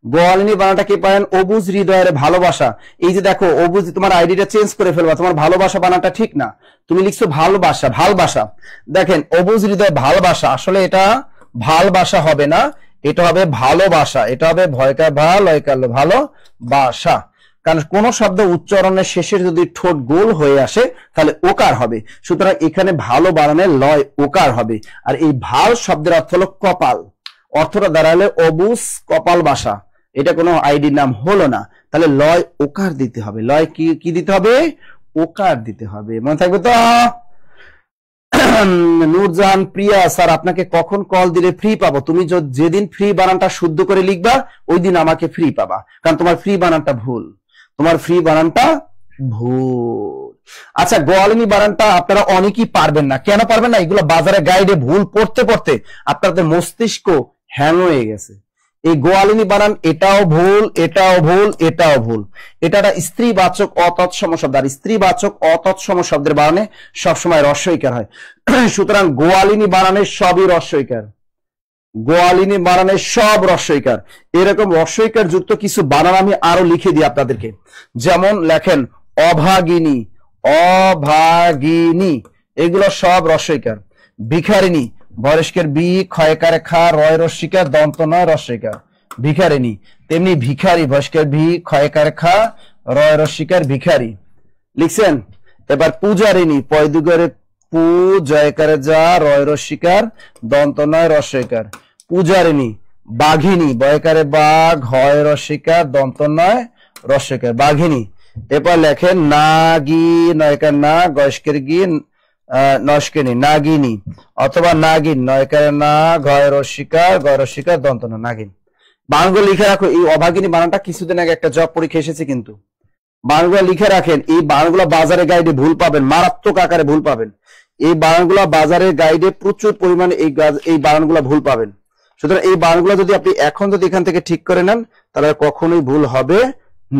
গোয়ালিনী বানানটা কে পারেন? অবুজ হৃদয়ের ভালোবাসা। এই যে দেখো অবুজ, তোমার আইডিটা চেঞ্জ করে ফেলবা, তোমার ভালোবাসা বানানটা ঠিক না, তুমি লিখছো ভালোবাসা, ভালোবাসা। দেখেন অবুজ হৃদয় ভালোবাসা, আসলে এটা ভালোবাসা হবে না, এটা হবে ভালোবাসা, এটা হবে ভয়কার ভা লয়কার লো, ভালোবাসা। কারণ কোন শব্দ উচ্চারণের শেষে যদি ঠোঁট গোল হয়ে আসে তাহলে ওকার হবে, সুতরাং এখানে ভালো বানানে লয় ওকার হবে। আর এই ভাল শব্দের অর্থ হলো কপাল, অর্থটা দাঁড়ালে অবুজ কপাল বাসা, এটা কোনো আইডির নাম হলো না, তাহলে লয় ওকার দিতে হবে। লয় কি দিতে হবে? ওকার দিতে হবে, মনে থাকবে তো? নূরজাহান প্রিয়া, স্যার আপনাকে কখন কল দিলে ফ্রি পাবো? তুমি যেদিন ফ্রি বানানটা শুদ্ধ করে লিখবা ওই দিন আমাকে ফ্রি পাবা, কারণ তোমার ফ্রি বানানটা ভুল, তোমার ফ্রি বানানটা ভুল। আচ্ছা, গোয়ালিনী বানানটা আপনারা অনেকেই পারবেন না। কেন পারবেন না? এগুলো বাজারে গাইডে ভুল পড়তে পড়তে আপনাদের মস্তিষ্ক হ্যাং হয়ে গেছে। এই গোয়ালিনী বানান এটাও ভুল, এটাও ভুল, এটাও ভুল। এটা একটা স্ত্রীবাচক অতৎসম শব্দ, আর স্ত্রীবাচক অতৎসম শব্দের বানানে সবসময় রস্বইকার হয়। সুতরাং গোয়ালিনী বানানের সবই রস্বইকার, গোয়ালিনী বানানের সব রস্বইকার। এরকম রস্বইকার যুক্ত কিছু বানান আমি আরো লিখে দিই আপনাদেরকে। যেমন লেখেন অভাগিনী, অভাগিনী, এগুলো সব রস্বইকার। ভিখারিণী, বয়স্কের বি, ক্ষয়কার খা, রয় রস্বইকার, দন্ত নয় রস্বইকার, ভিখারিণী। তেমনি ভিখারি, বয়স্কের ভি, ক্ষয়কার খা, রয় রস্বইকার, ভিখারি। লিখছেন? এবার পূজারিণী, পয়দুগরে পু, জয়কারে যা, রয় রস্বইকার, দন্ত নয় রস্বইকার, পূজারিণী। বাঘিনী, বয়কারে বাঘ, হয় রস্বইকার, দন্ত নয় রস্বইকার, বাঘিনী। এরপর লেখেন নাগি, নয়কার না, গয়স্কের গি, নস্কেনি, নাগিনী, অথবা নাগিন, নয়কারে না, ঘয় রস্বইকার, গয় রস্বইকার, দন্ত না, নাগিন। বানানগুলো লিখে রাখো। এই অভাগিনী বানানটা কিছুদিন আগে একটা জব পরীক্ষা এসেছে, কিন্তু বানানগুলো লিখে রাখেন। এই বানানগুলো বাজারে গাইডে ভুল পাবেন, মারাত্মক আকারে ভুল পাবেন। এই বানানগুলো বাজারের গাইডে প্রচুর পরিমাণে এই বানানগুলো ভুল পাবেন। সুতরাং এই বানানগুলো যদি আপনি এখন যদি এখান থেকে ঠিক করে নেন তাহলে কখনোই ভুল হবে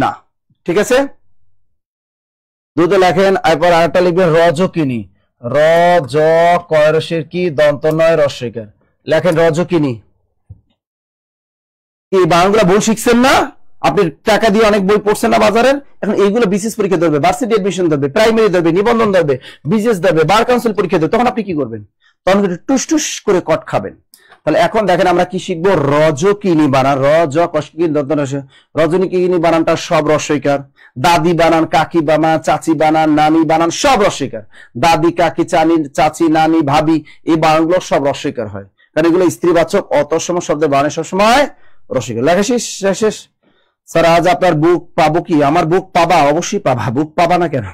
না, ঠিক আছে? দুটো লেখেন। এরপর আরেকটা লিখবেন রজকিনী, র জ কয়রসের কি, দন্ত নয় রস্বইকার, লেখেন রজকিনী। এই বানানগুলো ভুল শিখছেন না? আপনি টাকা দিয়ে অনেক বই পড়ছেন না বাজারের, এখন এইগুলো বিসিএস পরীক্ষা ধরবে, ভার্সিটি এডমিশন ধরবে, প্রাইমারি ধরবে, নিবন্ধন ধরবে, বিসিএস ধরবে, বার কাউন্সিল পরীক্ষা ধরবে, তখন আপনি কি করবেন? তখন টুস টুস করে কট খাবেন। তাহলে এখন দেখেন আমরা কি শিখবো? রজকিনী বানান, র জ কষ্টিন দন্ত নয়, রজনীকিনী বানানটা সব রস্বইকার। দাদি বানান, কাকি বানান, চাচি বানান, নানি বানান সব রস্বইকার। দাদি, কাকি, চাচি, নানি, ভাবি, এই বানানগুলো সব রস্বইকার হয়, কারণ এগুলো স্ত্রীবাচক অতঃসম শব্দের বানানে সবসময় রস্বইকার। লেখা শেষ। স্যার আজ আপনার বুক পাবো কি? আমার বুক পাবা, অবশ্যই পাবা। বুক পাবা না কেন?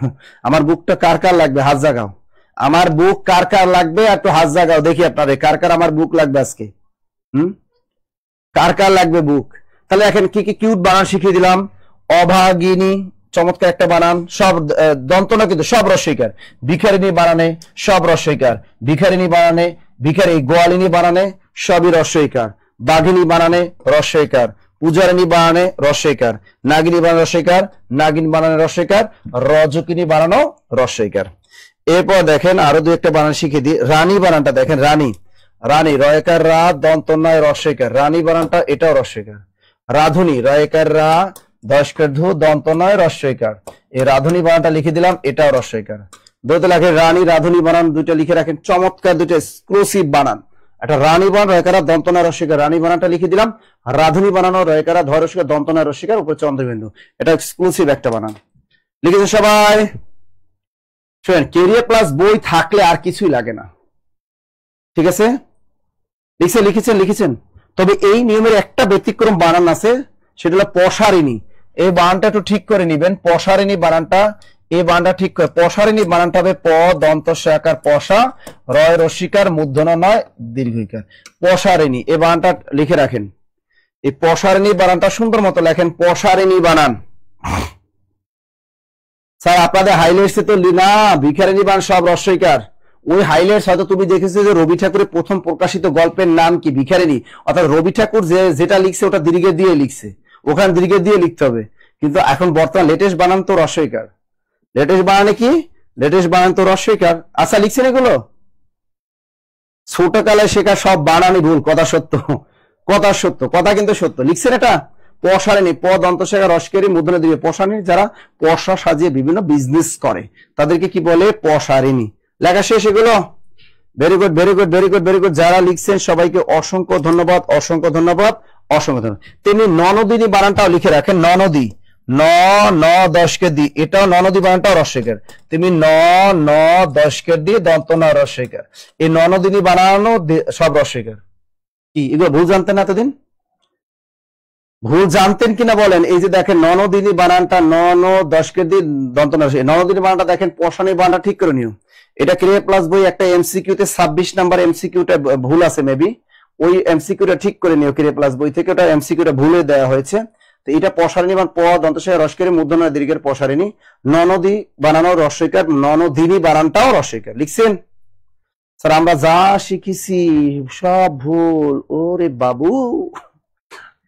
আমার বুকটা কার কার লাগবে? হাত জাগাও। আমার বুক কার কার লাগবে? একটু হাত জাগাও দেখি আপনাদের কার কার আমার বুক লাগবে আজকে। কার কার লাগবে বুক? তাহলে এখন কি কি কিউট বানান শিখিয়ে দিলাম। অভাগিনী, চমৎকার একটা বানান, সব দন্ত না কিন্তু সব রস্বইকার। ভিখারিণী বানানে সব রস্বইকার, ভিখারিণী বানানে, ভিখারি গোয়ালিনী বানানে সবই রস্বইকার, বাঘিনী বানানে রস্বইকার, পূজারিণী বানানে রস্বইকার, নাগিনী বানানে রস্বইকার, নাগিন বানানে রস্বইকার, রজকিনী বানানো রস্বইকার। এরপর দেখেন আরো দু একটা বানান শিখিয়ে দিই। রানী বানানটা দেখেন, রানী, রানী রয়কার রা, দন্ত নয় রস্বইকার, রানী বানানটা এটাও রস্বইকার। রাধুনী, রয়কার রা, দশকার ধু, দন্ত নয় রস্বইকার, এই রাধুনী বানানটা লিখে দিলাম, এটাও রস্বইকার। দুটো লেখেন রানী, রাধুনী বানান দুইটা লিখে রাখেন, চমৎকার দুটো এক্সক্লুসিভ বানান। একটা রানী বানান, রয়কারা, দন্ত নয় রস্বইকার, রানী বানানটা লিখে দিলাম। রাধুনী বানানো, রয়কারা, ধয় রস্বইকার, দন্ত নয় রস্বইকার, উপরে চন্দ্রবিন্দু, এটা এক্সক্লুসিভ একটা বানান। লিখেছে সবাই? শুনেন, কেরিয়ার প্লাস বই থাকলে আর কিছুই লাগে না, ঠিক আছে? লিখেছেন। তবে এই নিয়মের একটা ব্যতিক্রম বানান আছে, সেটা হলো পসারিণী। এই বানানটা একটু ঠিক করে নিবেন। পসারিণী বানানটা, এই বানানটা ঠিক করে, পসারিণী বানানটা হবে প, দন্ত আকার পসা, রয় রস্বইকার, মূর্ধন্য নয় দীর্ঘইকার, পসারিণী। এই বানানটা লিখে রাখেন। এই পসারিণী বানানটা সুন্দর মতো লেখেন, পসারিণী বানান। স্যার আপনাদের হাইলাইটসে তো না, ভিখারিণী বানান সব রস্বইকার। ওই হাইলাইটস হয়তো তুমি দেখেছো যে রবি ঠাকুরের প্রথম প্রকাশিত গল্পের নাম কি? ভিখারিণী। অর্থাৎ রবি ঠাকুর যেটা লিখছে ওটা দীর্ঘে দিয়ে লিখছে, ওখানে দীর্ঘে দিয়ে লিখতে হবে। কিন্তু এখন বর্তমান লেটেস্ট বানান তো রস্বইকার। লেটেস্ট বানানে কি? লেটেস্ট বানান তো রস্বইকার। আচ্ছা, লিখছেন এগুলো? ছোটকালে শেখা সব বানানই ভুল, কথা সত্য, কথা কিন্তু সত্য। লিখছেন এটা? পসারিণী, প দন্ত শেখা রস্বইকারী, মূর্ধন্য দিবে। পসারিণী যারা পসা সাজিয়ে বিভিন্ন বিজনেস করে তাদেরকে কি বলে? পসারিণী। লেখা শেষ এগুলো? Very good very good very good very good. যারা লিখছেন সবাইকে অসংখ্য ধন্যবাদ, অসংখ্য ধন্যবাদ, অসংখ্য ধন্যবাদ। তেমনি ননদিনী বানানটাও লিখে রাখেন, ননদী, ন ন দশকে দি, এটাও ননদী বানানটাও রস্বইকার। তুমি ন ন দশকে দি দন্ত ন রস্বইকার, এই ননদিনী বানানো সব রস্বইকার। কি এগুলো ভুল জানতেন এতদিন? ভুল জানতেন কিনা বলেন? এই যে দেখেন ননদিনী বানানটা ন ন দশকে দি দন্ত ন, ননদিনী বানানটা দেখেন পশানি বানানটা ঠিক করে নিও। এটা ক্রিয়া প্লাস বই একটা এমসিকিউ তে 26 নাম্বার এমসিকিউটা ভুল আছে মেবি, ওই এমসিকিউটা ঠিক করে নিও ক্রিয়া প্লাস বই থেকে, ওটা এমসিকিউটা ভুলে দেওয়া হয়েছে। তো এটা পশারিণী মান প দন্তস্বয় রস্বইকার মূর্ধন্য দীর্ঘের পশারিণী, ননদী বানানো রস্বইকার, ননদিনী বানানটাও রস্বইকার। লিখছেন? স্যার আমরা যা শিখেছি সব ভুল। ওরে বাবু,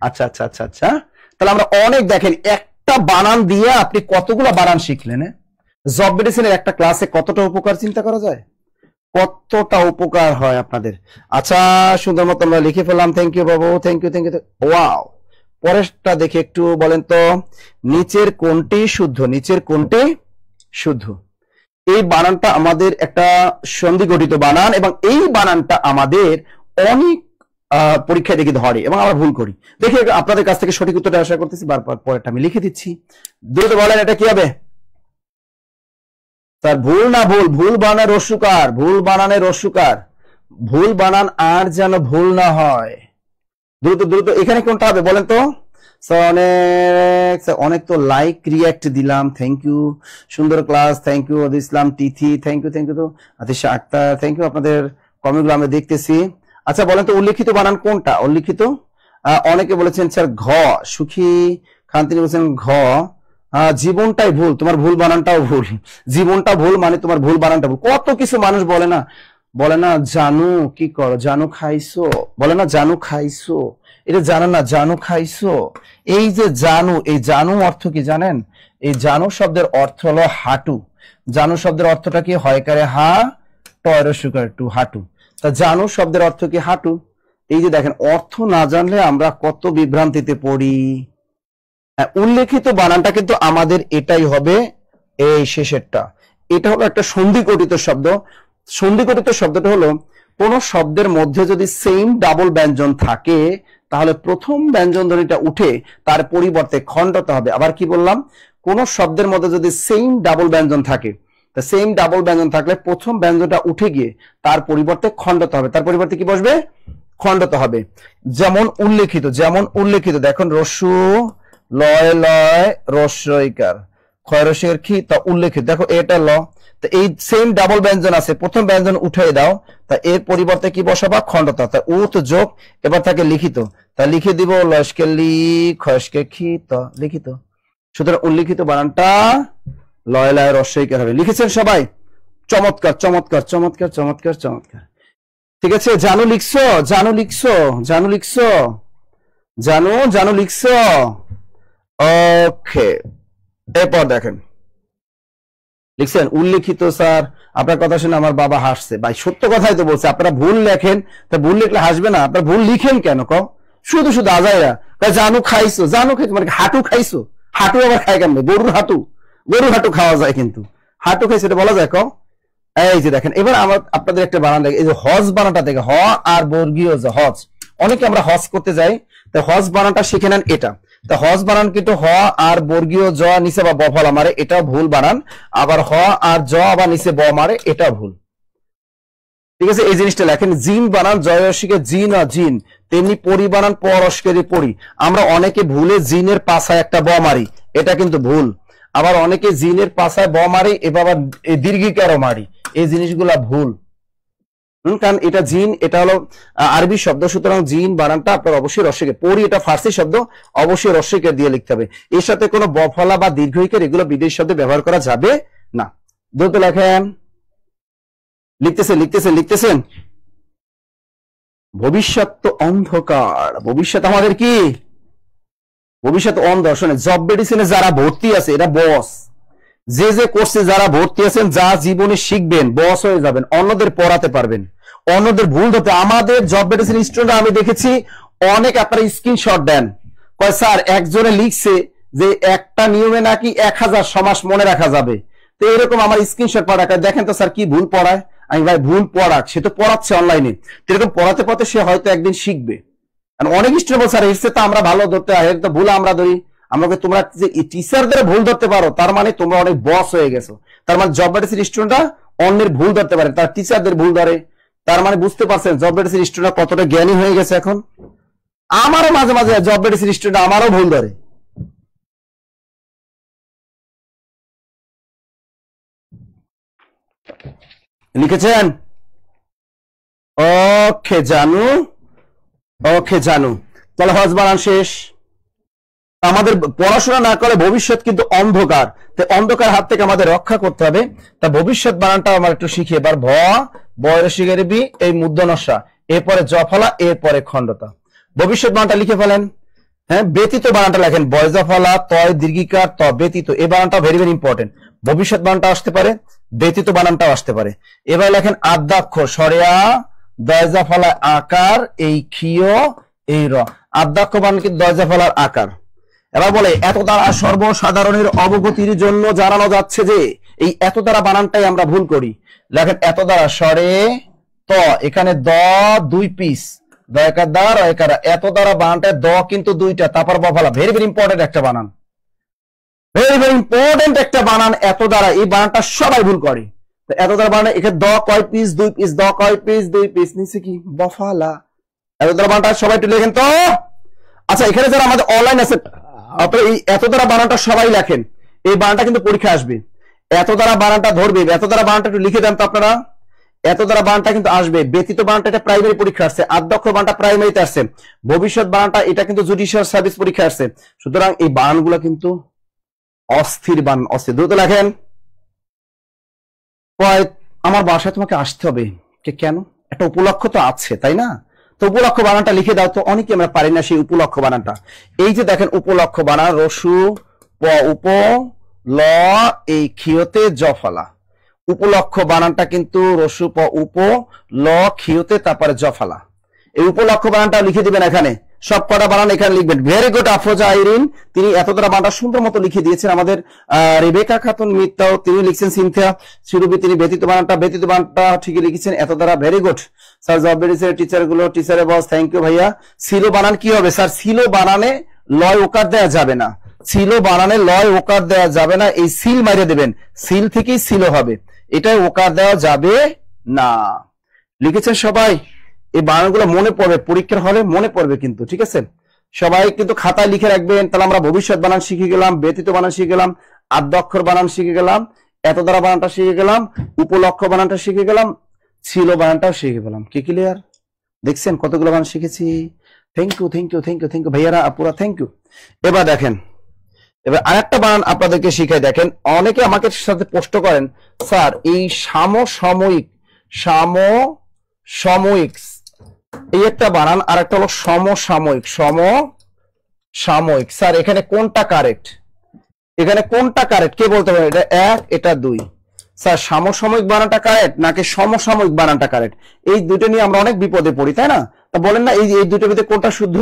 আচ্ছা আচ্ছা আচ্ছা আচ্ছা। তাহলে আমরা অনেক, দেখেন একটা বানান দিয়ে আপনি কতগুলো বানান শিখলেন। জব মেডিসিনের একটা ক্লাসে কতটা উপকার চিন্তা করা যায়, কতটা উপকার হয় আপনাদের। আচ্ছা সুন্দর মতো আমরা লিখে ফেললাম। থ্যাংক ইউ বাবু, thank you thank you. Wow, পরেরটা দেখে একটু বলেন তো, নিচের কোনটি শুদ্ধ? নিচের কোনটি শুদ্ধ? এই বানানটা আমাদের একটা সন্ধি গঠিত বানান, এবং এই বানানটা আমাদের অনেক পরীক্ষায় দেখি ধরে এবং আমরা ভুল করি। দেখি আপনাদের কাছ থেকে সঠিক উত্তরটা আশা করতেছি। বারবার পরেরটা আমি লিখে দিচ্ছি, দ্রুত বলেন এটা কি হবে? তার ভুল না ভুল? ভুল বানানের রস্যকার, ভুল বানানের রস্যকার, ভুল বানান আর যেন ভুল না হয়। দ্রুত দ্রুত, এখানে কোনটা হবে বলেন তো? অনেক অনেক তো লাইক রিয়াক্ট দিলাম, থ্যাংক ইউ। সুন্দর class, thank you. Islam Tithi, thank you thank you. তো আতিশা আক্তার, থ্যাংক ইউ। আপনাদের কমেন্টগুলো আমি দেখতেছি। আচ্ছা বলেন তো উল্লেখিত বানান কোনটা? উল্লেখিত অনেকে বলেছেন স্যার ঘ, সুখী খান তিনি বলেছেন ঘ। জীবনটাই ভুল, তোমার ভুল বানানটাও ভুল। জীবনটা ভুল মানে তোমার ভুল বানানটা ভুল। কত কিছু মানুষ বলে না, বলে না জানু কি করো, জানু খাইছো, বলে না জানু খাইছো, এটা জানো না জানু খাইছো। এই যে জানু, এই জানু অর্থ কি জানেন? এই জানু শব্দের অর্থ হলো হাঁটু। জানু শব্দের অর্থটা কি? হয়কারে হা, টয়র সুকার টু, হাঁটু। তা জানু শব্দের অর্থ কি? হাঁটু। এই যে দেখেন, অর্থ না জানলে আমরা কত বিভ্রান্তিতে পড়ি। উল্লেখিত বানানটা কিন্তু আমাদের এটাই হবে, এই শেষেরটা। এটা হলো একটা সন্ধিগঠিত শব্দ। সন্ধিগঠিত শব্দটা হলো কোন শব্দের মধ্যে যদি সেম ডাবল ব্যঞ্জন থাকে, তাহলে প্রথম ব্যঞ্জন ধ্বনিটা উঠে তার পরিবর্তে খণ্ডতে হবে। আবার কি বললাম? কোন শব্দের মধ্যে যদি সেম ডাবল ব্যঞ্জন থাকে, তা সেম ডাবল ব্যঞ্জন থাকলে প্রথম ব্যঞ্জনটা উঠে গিয়ে তার পরিবর্তে খণ্ডতে হবে। তার পরিবর্তে কি বসবে? খণ্ডতে হবে। যেমন উল্লেখিত, যেমন উল্লেখিত দেখুন, রস্যু লয় লয় রস্যইকার, ক্ষয় রস্যের কি, তা উল্লেখিত। দেখো এটা ল, তো এই সেম ডাবল ব্যঞ্জন আছে, প্রথম ব্যঞ্জন উঠিয়ে দাও, তা এর পরিবর্তে কি বসাবা? খণ্ডতা। তা উত যোগ, এবার থাকে লিখিত, তা লিখে দিব লস্কে লি খয়স্কে খি, ত লিখিত। সুতরাং উল্লেখিত বানানটা লয় লয় রস্যইকার হবে। লিখেছেন সবাই? চমৎকার চমৎকার চমৎকার চমৎকার চমৎকার। ঠিক আছে, জানু লিখছো, জানু লিখছো, জানু লিখছো, জানু জানু লিখছো। ওকে, এরপর দেখেন লিখছেন উল্লেখিত। স্যার আপনার কথা শুনে আমার বাবা হাসছে। ভাই সত্য কথাই তো বলছে, আপনারা ভুল লেখেন, তা ভুল লিখলে হাসবে না? আপনারা ভুল লিখেন কেন কও? শুধু শুধু আজাইরা জানু খাইছো, জানু খাইছো মানে হাঁটু খাইছো। হাঁটু আবার খায় কেমন? গরুর হাঁটু, গরুর হাঁটু খাওয়া যায়, কিন্তু হাঁটু খাইছো এটা বলা যায় কও? এই যে দেখেন, এবার আমার আপনাদের একটা বানান দেখে, এই যে হজ বানানটা দেখে, হ আর বর্গীয় জ, হজ। অনেকে আমরা হজ করতে যাই, তো হজ বানানটা শিখে নেন এটা। তো হজ বানান কিন্তু হ আর বর্গীয় জ নিচে বা ব ফলা মারে, এটা ভুল বানান। আবার হ আর জ আবার নিচে ব মারে, এটা ভুল। ঠিক আছে, এই জিনিসটা লেখেন। জিন বানান জয়সিকে জিন আর জিন, তেমনি পরি বানান পরস্কেরই পরি। আমরা অনেকে ভুলে জিনের পাশায় একটা ব মারি, এটা কিন্তু ভুল। আবার অনেকে জিনের পাশায় ব মারি, এবার আবার দীর্ঘিকারও মারি, এই জিনিসগুলা ভুল। কারণ এটা জিন, এটা হলো আরবি শব্দ, সুতরাং জিন বানানটা আপনার অবশ্যই রস্যকে, পরি এটা ফার্সি শব্দ, অবশ্যই রস্যকে দিয়ে লিখতে হবে। এর সাথে কোনো বফলা বা দীর্ঘইকার এগুলো বিদেশি শব্দে ব্যবহার করা যাবে না। দ্রুত লেখেন। লিখতেছেন লিখতেছেন লিখতেছেন। ভবিষ্যৎ তো অন্ধকার, ভবিষ্যৎ আমাদের কি? ভবিষ্যৎ অন্ধ। জব মেডিসিনে যারা ভর্তি আছে এরা বস, যে যে কোর্সে যারা ভর্তি আছেন, যা জীবনে শিখবেন, বস হয়ে যাবেন, অন্যদের পড়াতে পারবেন, অন্যদের ভুল ধরতে। আমাদের জব মেডিসিন স্টুডেন্ট আমি দেখেছি অনেক আপনারা স্ক্রিনশট দেন, কয় স্যার একজনে লিখছে যে একটা নিয়মে নাকি 1000 সমাস মনে রাখা যাবে। তো এরকম আমার স্ক্রিনশট পাঠায়, দেখেন তো স্যার কি ভুল পড়ায়। আমি ভাই ভুল পড়াক, সে তো পড়াচ্ছে অনলাইনে, এরকম পড়াতে পড়াতে সে হয়তো একদিন শিখবে। অনেক স্টুডেন্ট স্যার এসে তো আমরা ভালো ধরতে হয়, তো ভুল আমরা ধরি। আমাকে তোমরা যে টিচারদের ভুল ধরতে পারো তার মানে তোমরা অনেক বস হয়ে গেছো। তার মানে জব ভ্যাকেন্সির স্টুডেন্টরা অন্যের ভুল ধরতে পারে, তার টিচারদের ভুল ধরে। তার মানে বুঝতে পারছেন জব ভ্যাকেন্সির স্টুডেন্টরা কতটা জ্ঞানী হয়ে গেছে এখন। আমারও মাঝে মাঝে জব ভ্যাকেন্সির স্টুডেন্ট আমারও ভুল ধরে। লিখেছেন? ওকে জানু, ওকে জানু। তাহলে হজ বানান শেষ। আমাদের পড়াশোনা না করে ভবিষ্যৎ কিন্তু অন্ধকার, তাই অন্ধকার হাত থেকে আমাদের রক্ষা করতে হবে। তা ভবিষ্যৎ বানানটা আমার একটু শিখিয়ে এবার। ভ বয়রে শিখে বি, এই মূর্ধন্যসা, এরপরে জফলা, এরপরে খণ্ডতা। ভবিষ্যৎ বানানটা লিখে ফেলেন। হ্যাঁ, ব্যতীত বানানটা লেখেন, বয় জফলা তয় দীর্ঘিকার ত ব্যতীত। এই বানানটা ভেরি ভেরি ইম্পর্টেন্ট। ভবিষ্যৎ বানানটা আসতে পারে, ব্যতীত বানানটাও আসতে পারে। এবার লেখেন আদ্যাক্ষর, সরেয়া দয় জফলা আকার, এই ক্ষীয় এই র। আদ্যাক্ষ বানান কিন্তু দয় জফলার আকার। এবার বলে এত দ্বারা সর্বসাধারণের অবগতির জন্য জানানো যাচ্ছে যে, এই এত দ্বারা বানানটাই আমরা ভুল করি। লেখেন এত দ্বারা সরে ত, এখানে দ দুই পিস, দয়কার দা রয়কার। এত দ্বারা বানানটা দ কিন্তু দুইটা, তারপর বফলা। ভেরি ভেরি ইম্পর্টেন্ট একটা বানান, ভেরি ভেরি ইম্পর্টেন্ট একটা বানান এত দ্বারা। এই বানানটা সবাই ভুল করে। এত দ্বারা বানান, এখানে দ কয় পিস, দুই পিস, দ কয় পিস, দুই পিস, নিচে কি বফলা। এত দ্বারা বানানটা সবাই একটু লেখেন তো। আচ্ছা, এখানে যারা আমাদের অনলাইন আছে আপনারা এই এত দ্বারা বানানটা সবাই লেখেন। এই বানানটা কিন্তু পরীক্ষা আসবে। এত দ্বারা বানানটা ধরবে, এত দ্বারা বানানটা একটু লিখে দেন তো আপনারা। এত দ্বারা বানানটা কিন্তু আসবে। ব্যতীত বানানটা এটা প্রাইমারি পরীক্ষা আসছে, আদ্যক্ষর বানানটা প্রাইমারিতে আসছে, ভবিষ্যৎ বানানটা এটা কিন্তু জুডিশিয়াল সার্ভিস পরীক্ষা আসছে। সুতরাং এই বানানগুলো কিন্তু অস্থির বানান, অস্থির। দ্রুত লেখেন। আমার বাসায় তোমাকে আসতে হবে, কেন? একটা উপলক্ষ তো আছে, তাই না? তো উপলক্ষ বানানটা লিখে দাও তো। অনেকে আমরা পারি না সেই উপলক্ষ বানানটা। এই যে দেখেন উপলক্ষ বানান, রসু প উপ ল, এই ক্ষিয়তে জফলা। উপলক্ষ বানানটা কিন্তু রসু প উপ ল ক্ষিয়তে, তারপরে জফলা। এই উপলক্ষ বানানটা লিখে দিবেন এখানে, সব কটা বানান এখানে লিখবেন। ভেরি গুড আফরোজা আইরিন, তিনি এত দ্বারা বানানটা সুন্দর মতো লিখে দিয়েছেন। আমাদের রেবেকা খাতুন মিত্তাও তিনি লিখছেন, সিনথিয়া সুরভি তিনি ব্যতীত বানানটা ঠিকই লিখেছেন। এত দ্বারা ভেরি গুড স্যার। জব বেরিয়েছে টিচার গুলো, টিচারের বস, থ্যাংক ইউ ভাইয়া। সিলো বানান কি হবে স্যার? সিলো বানানে লয় ওকার দেওয়া যাবে না, সিলো বানানে লয় ওকার দেওয়া যাবে না। এই সিল মাইরে দেবেন, সিল থেকেই সিলো হবে, এটাই ওকার দেওয়া যাবে না। লিখেছেন সবাই? এই বানানগুলো মনে পড়বে, পরীক্ষার হলে মনে পড়বে কিন্তু, ঠিক আছে? সবাই কিন্তু খাতায় লিখে রাখবেন। তাহলে আমরা ভবিষ্যৎ বানান শিখে গেলাম, ব্যতীত বানান শিখে গেলাম, আদ্যক্ষর বানান শিখে গেলাম, এত দ্বারা বানানটা শিখে গেলাম, উপলক্ষ বানানটা শিখে গেলাম, ছিল বানানটাও শিখে গেলাম। কি ক্লিয়ার? দেখছেন কতগুলো বানান শিখেছি? Thank you, thank you, thank you, thank you ভাইয়ারা, আপুরা, থ্যাংক ইউ। এবার দেখেন, এবার আরেকটা বানান আপনাদেরকে শিখাই। দেখেন অনেকে আমাকে সাথে প্রশ্ন করেন, স্যার এই সমসাময়িক, সমসাময়িক এই একটা বানান, আর একটা হলো সমসাময়িক, সমসাময়িক। স্যার এখানে কোনটা কারেক্ট? এখানে কোনটা কারেক্ট কে বলতে পারেন? এটা এক, এটা দুই। স্যার সমসাময়িক বানানটা কারেক্ট নাকি সমসাময়িক বানানটা কারেক্ট? এই দুটো নিয়ে আমরা অনেক বিপদে পড়ি, তাই না? তা বলেন না, এই দুটোর ভিতরে কোনটা শুদ্ধ?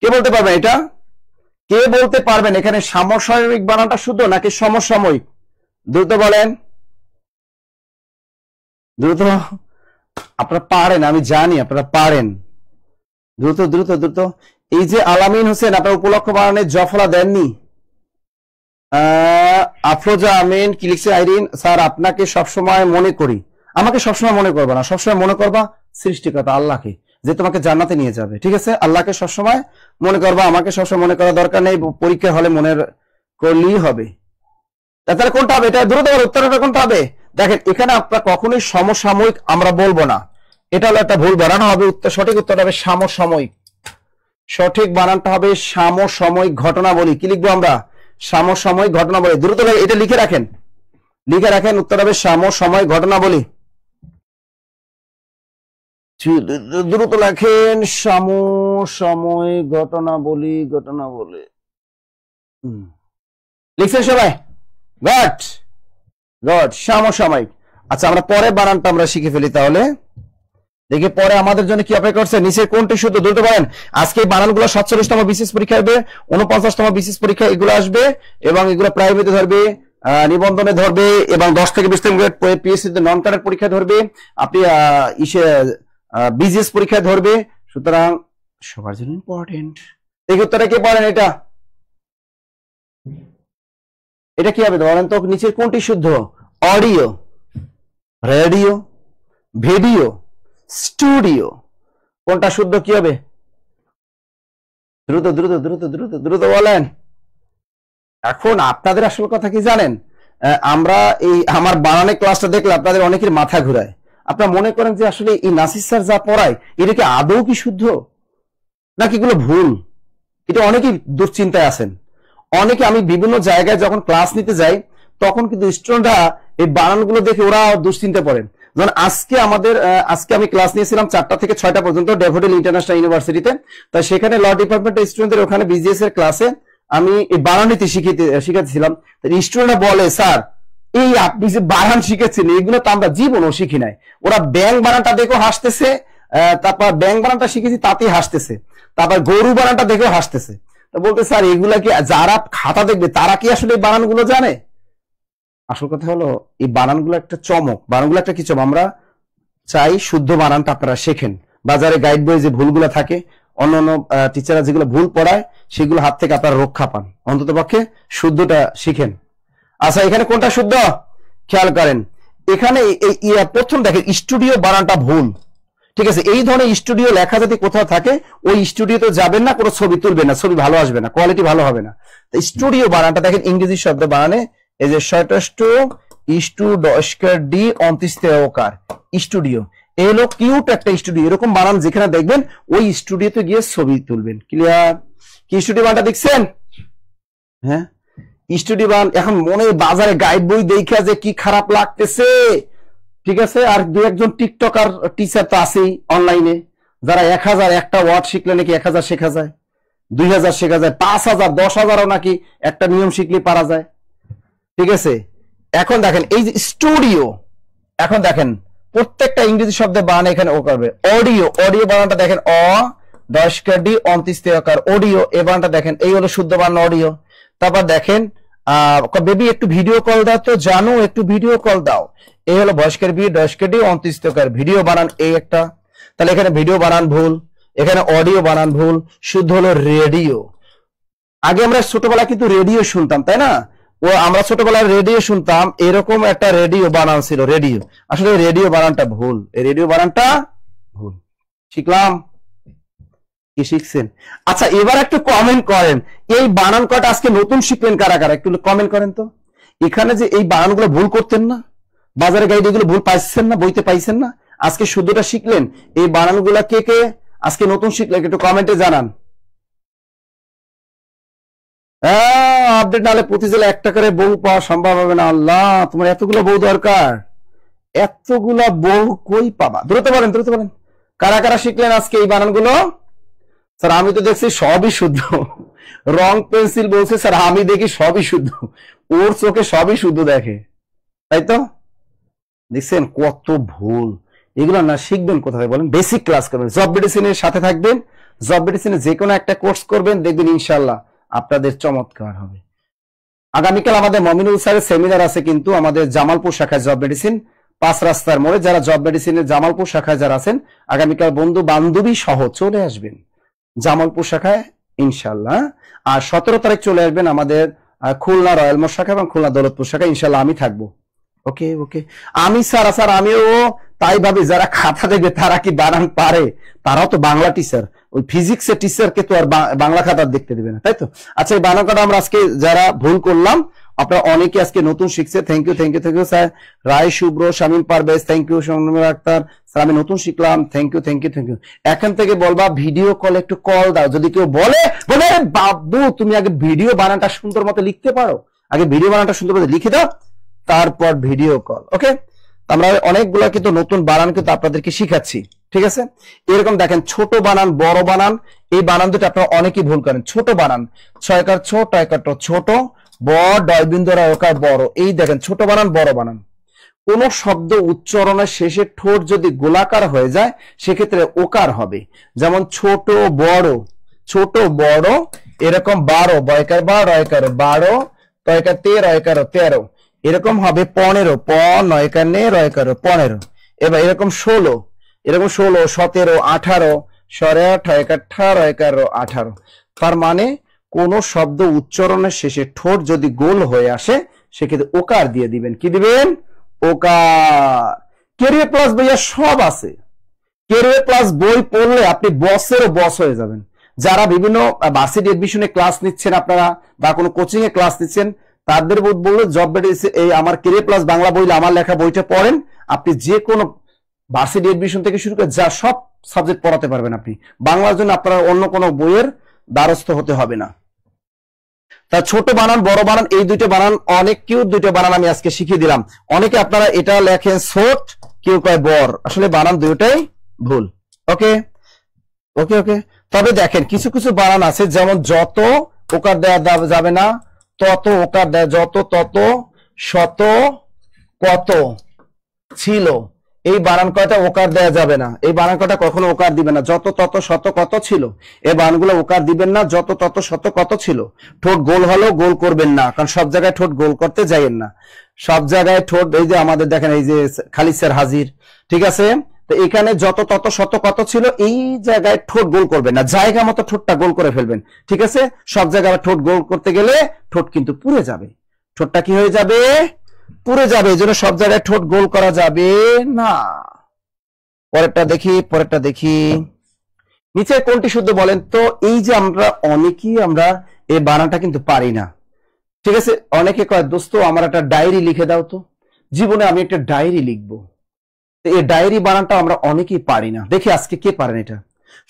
কে বলতে পারবেন এটা? কে বলতে পারবেন এখানে সমসাময়িক বানানটা শুদ্ধ নাকি সমসাময়িক? দ্রুত বলেন, দ্রুত। আপনারা পারেন, আমি জানি আপনারা পারেন, দ্রুত দ্রুত দ্রুত। এই যে আলামিন হোসেন, আপনার উপলক্ষ বানানের জফলা দেননি। আফরোজা আমিন কি লিখছে? আইরিন, স্যার আপনাকে সবসময় মনে করি। আমাকে সবসময় মনে করবা না, সবসময় মনে করবা সৃষ্টিকর্তা আল্লাহকে, যে তোমাকে জান্নাতে নিয়ে যাবে, ঠিক আছে? আল্লাহকে সবসময় মনে করবা, আমাকে সবসময় মনে করার দরকার নেই, পরীক্ষা হলে মনে করলেই হবে। তাহলে কোনটা হবে? এটা দ্রুত উত্তরটা কোনটা হবে? দেখেন এখানে আপনার কখনোই সমসাময়িক আমরা বলবো না, এটা হলো একটা ভুল বানানো হবে। সঠিক উত্তরটা হবে সমসাময়িক। সঠিক বানানটা হবে সমসাময়িক ঘটনা বলি। কি লিখবো আমরা? সমসাময়িক ঘটনা বলি। দ্রুত এটা লিখে রাখেন, লিখে রাখেন। উত্তর হবে সমসাময়িক ঘটনা বলি। দ্রুত লেখেন, সমসাময়িক ঘটনা বলি, ঘটনা বলি। লিখছেন সবাই? গড গড, সমসাময়িক। আচ্ছা আমরা পরে বানানটা আমরা শিখে ফেলি তাহলে। দেখে পরে আমাদের জন্য কি অপেক্ষা করছে? নিচে কোনটি শুদ্ধ? দ্রুত বলেন। আজকে এই বানানগুলো 47তম বিশেষ পরীক্ষা হবে, 49তম বিশেষ পরীক্ষা এগুলো আসবে, এবং এগুলো প্রাইভেটে ধরবে নিবন্ধনে ধরবে এবং 10 থেকে 20 মিনিট পিএসসি নন কারেন্ট পরীক্ষায় ধরবে, আপনি বিজিএস পরীক্ষায় ধরবে। সুতরাং সবার জন্য ইম্পর্টেন্ট। এই উত্তরটা কে পারেন? এটা কি হবে বলেন তো? নিচের কোনটি শুদ্ধ? অডিও, রেডিও, ভিডিও, স্টুডিও, কোনটা শুদ্ধ? কি হবে? দ্রুত দ্রুত দ্রুত দ্রুত দ্রুত বলেন। এখন আপনাদের আসল কথা কি জানেন? আমরা এই আমার বানানে ক্লাসটা দেখলে আপনাদের অনেকের মাথা ঘুরায়। আপনারা মনে করেন যে আসলে এই নাসির স্যার যা পড়ায় এটা কি আদৌ কি শুদ্ধ নাকি এগুলো ভুল? এটা অনেকেই দুশ্চিন্তায় আছেন। অনেকে, আমি বিভিন্ন জায়গায় যখন ক্লাস নিতে যাই তখন কিন্তু স্টুডেন্টরা এই বানানগুলো দেখে ওরা দুশ্চিন্তায় পড়েন। যেমন আজকে আমি ক্লাস নিয়েছিলাম 4টা থেকে 6টা পর্যন্ত ড্যাফোডিল ইন্টারন্যাশনাল ইউনিভার্সিটিতে। তাই সেখানে ল ডিপার্টমেন্টের স্টুডেন্টদের ওখানে বিজিএস এর ক্লাসে আমি এই বানান নীতি শিখাতেছিলাম। স্টুডেন্টরা বলে, স্যার এই আপনি যে বানান শিখেছেন এগুলো তো আমরা জীবনও শিখি নাই। ওরা ব্যাং বানানটা দেখেও হাসতেছে, তারপর ব্যাং বানানটা শিখেছি তাতেই হাসতেছে, তারপর গরু বানানটা দেখেও হাসতেছে। তো বলতে, স্যার এগুলা কি যারা খাতা দেখবে তারা কি আসলে এই বানানগুলো জানে? আসল কথা হলো এই বানানগুলো একটা চমক। বানানগুলো একটা কি চমক? আমরা চাই শুদ্ধ বানানটা আপনারা শেখেন। বাজারে গাইড বই যে ভুলগুলো থাকে, অন্যান্য টিচাররা যেগুলো ভুল পড়ায় সেগুলো হাত থেকে আপনারা রক্ষা পান। অন্তত পক্ষে শুদ্ধটা শিখেন। আচ্ছা, এখানে কোনটা শুদ্ধ খেয়াল করেন। এখানে প্রথম দেখেন স্টুডিও বানানটা ভুল। ঠিক আছে, এই ধরনের স্টুডিও লেখা যদি কোথাও থাকে ওই স্টুডিওতে যাবেন না, কোনো ছবি তুলবেন না, ছবি ভালো আসবে না, কোয়ালিটি ভালো হবে না। স্টুডিও বানানটা দেখেন ইংরেজি শব্দ বানানে এই যে স্টুডিও, এই হলো কিউট একটা স্টুডিও। এরকম বানান যেখানে দেখবেন ওই স্টুডিওতে গিয়ে ছবি তুলবেন। ক্লিয়ার? কি স্টুডিও বানানটা দেখছেন? হ্যাঁ, স্টুডিও বানান। এখন মনে বাজারে গাইড বই দেখা যে কি খারাপ লাগতেছে। ঠিক আছে, আর দু একজন টিকটকার টিচার তো আছেই অনলাইনে, যারা 1000 একটা ওয়ার্ড শিখলে নাকি 1000 শেখা যায়, 2000 শেখা যায়, 5000 10,000ও নাকি একটা নিয়ম শিখলে পারা যায়। ঠিক আছে, এখন দেখেন এই যে স্টুডিও, এখন দেখেন প্রত্যেকটা ইংরেজি শব্দে বানান এখানে ও করবে। অডিও, অডিও বানানটা দেখেন অ-ডি অন্ত্যেষ্টিয়কার অডিও, এ বানানটা দেখেন, এই হলো শুদ্ধ বানান অডিও। তারপর দেখেন বেবি একটু ভিডিও কল দাও তো, জানো একটু ভিডিও কল দাও, এই হলো বয়স্কের বি ডয়স্কের ডি অন্ত্যেষ্টিয়কার ভিডিও বানান, এই একটা। তাহলে এখানে ভিডিও বানান ভুল, এখানে অডিও বানান ভুল, শুদ্ধ হলো রেডিও। আগে আমরা ছোটবেলায় কিন্তু রেডিও শুনতাম, তাই না? আমরা ছোটবেলায় রেডিও শুনতাম, এরকম একটা রেডিও বানান ছিল রেডিও। আসলে রেডিও বানানটা ভুল, এই রেডিও বানানটা ভুল। শিখলাম? কি শিখছেন? আচ্ছা, এবার একটু কমেন্ট করেন এই বানান কটা আজকে নতুন শিখলেন কারা কারা, একটু কমেন্ট করেন তো। এখানে যে এই বানানগুলো ভুল করতেন না, বাজারে গাইড এগুলো ভুল পাইছেন না, বইতে পাইছেন না, আজকে শুদ্ধটা শিখলেন। এই বানানগুলা কে কে আজকে নতুন শিখলেন একটু কমেন্টে জানান। আপডেট নাহলে প্রতি জেলা একটা করে বউ পাওয়া সম্ভব হবে না। আল্লাহ, তোমার এতগুলো বউ দরকার, এতগুলা বউ কই পাবা? দ্রুত বলেন, দ্রুত বলেন, কারা কারা শিখলেন আজকে এই বানানগুলো? স্যার আমি তো দেখছি সবই শুদ্ধ। রং পেন্সিল বলছে, স্যার আমি দেখি সবই শুদ্ধ, ওর চোখে সবই শুদ্ধ দেখে, তাই তো? দেখছেন কত ভুল। এগুলো না শিখবেন কোথায় বলেন? বেসিক ক্লাস করবেন, জব মেডিসিনের সাথে থাকবেন, জব মেডিসিনে যে কোনো একটা কোর্স করবেন, দেখবেন ইনশাল্লাহ আপনাদের চমৎকার হবে। আগামীকাল আমাদের মমিনুল স্যারের সেমিনার আছে কিন্তু আমাদের জামালপুর শাখায় জব মেডিসিন 5 রাস্তার মোড়ে। যারা জব মেডিসিনের জামালপুর শাখায় যারা আছেন আগামীকাল বন্ধু বান্ধবী সহ চলে আসবেন জামালপুর শাখায় ইনশাল্লাহ। আর 17 তারিখ চলে আসবেন আমাদের খুলনা রয়্যাল মোড় শাখা এবং খুলনা দৌলতপুর শাখায়, ইনশাল্লাহ আমি থাকবো। ওকে ওকে, আমি স্যার আমিও তাই ভাবি যারা খাতা দেখবে তারা কি বানান পারে? তারাও তো বাংলা টিচার, ওই ফিজিক্সের টিচারকে তো আর বাংলা খাতা দেখতে দেবে না, তাই তো? আচ্ছা, এই বানান কাটা আমরা আজকে যারা ভুল করলাম আপনারা অনেকে আজকে নতুন শিখছে, thank you thank you thank you sir. Roy Shubhro, Shamim Parvez, thank you. Sangrami Akter, sir আমি নতুন শিখলাম, thank you thank you thank you. এখন থেকে বলবা ভিডিও কল একটু কল দাও। যদি কেউ বলে বাবু তুমি আগে ভিডিও বানানটা সুন্দর মতো লিখতে পারো, আগে ভিডিও বানানটা সুন্দর মতো লিখে দাও, তারপর ভিডিও কল। ওকে, আমরা অনেকগুলো কিন্তু নতুন বানান কিন্তু আপনাদেরকে শিখাচ্ছি। ঠিক আছে, এরকম দেখেন ছোট বানান বড় বানান, এই বানান দুটো আপনারা অনেকেই ভুল করেন। ছোট বানান ছয়কার ছোট টয়কার ছোট, বড় ডয়বিন্দুরা ওকার বড়, এই দেখেন ছোট বানান বড় বানান। কোন শব্দ উচ্চারণের শেষে ঠোঁট যদি গোলাকার হয়ে যায় সেক্ষেত্রে ওকার হবে। যেমন ছোট বড়, ছোট বড়, এরকম 12 বয়কার বা রয়কার 12, টয়কার তে রয়কার 13, এরকম হবে 15, প নয়কানে রয়কার 15, এবার এরকম 16, এরকম 16, 17, 18, সরে ঠয়কার ঠা রয়কার 18। তার মানে কোন শব্দ উচ্চারণের শেষে ঠোঁট যদি গোল হয়ে আসে সেক্ষেত্রে ওকার দিয়ে দিবেন। কি দিবেন? ওকার। ক্যারিয়ার প্লাস বইয়া সব আছে। ক্যারিয়ার প্লাস বই পড়লে আপনি বসেরও বস হয়ে যাবেন। যারা বিভিন্ন ভার্সিটি এডমিশনে ক্লাস নিচ্ছেন আপনারা বা কোনো কোচিং এ ক্লাস নিচ্ছেন, তাদের বললো জব বেরিয়েছে এই আমার ক্যারিয়ার প্লাস বাংলা বই, আমার লেখা বইটা পড়েন, আপনি যে কোনো ভার্সিটি এডমিশন থেকে শুরু করে যা সব সাবজেক্ট পড়াতে পারবেন আপনি। বাংলার জন্য আপনার অন্য কোনো বইয়ের দ্বারস্থ হতে হবে না। তা ছোট বানান বড় বানান এই দুইটা বানান অনেক কিউট দুইটা বানান আমি আজকে শিখিয়ে দিলাম। অনেকে আপনারা এটা লেখেন ছোট, কেউ কয় বর, আসলে বানান দুইটাই ভুল। ওকে ওকে ওকে। তবে দেখেন কিছু কিছু বানান আছে, যেমন যত ওকার দেওয়া যাবে না, তত ওকার দেয়, যত তত, শত কত ছিল, এই বানান কয়টা ওকার দেওয়া যাবে না, এই বানান কয়টা কখনো ওকার দিবে না। যত তত শত কত ছিল, এই বানানগুলো ওকার দিবেন না। যত তত শত কত ছিল, ঠোঁট গোল হলেও গোল করবেন না, কারণ সব জায়গায় ঠোঁট গোল করতে যাইয়েন না। সব জায়গায় ঠোঁট, এই যে আমাদের দেখেন এই যে খালিদ স্যার হাজির, ঠিক আছে, তো এখানে যত তত শত কত ছিল, এই জায়গায় ঠোঁট গোল করবেন না, জায়গা মতো ঠোঁটটা গোল করে ফেলবেন, ঠিক আছে। সব জায়গায় ঠোঁট গোল করতে গেলে ঠোঁট কিন্তু পুড়ে যাবে, ঠোঁটটা কি হয়ে যাবে? পুড়ে যাবে। এই জন্য সব জায়গায় ঠোঁট গোল করা যাবে না। পরেরটা দেখি, পরেরটা দেখি, নিচে কোনটি শুদ্ধ বলেন তো? এই যে আমরা অনেকেই আমরা এই বানানটা কিন্তু পারি না, ঠিক আছে। অনেকে কয় দোস্ত আমার একটা ডায়েরি লিখে দাও তো, জীবনে আমি একটা ডায়েরি লিখবো। এই ডায়েরি বানানটা আমরা অনেকেই পারি না। দেখি আজকে কে পারেন এটা,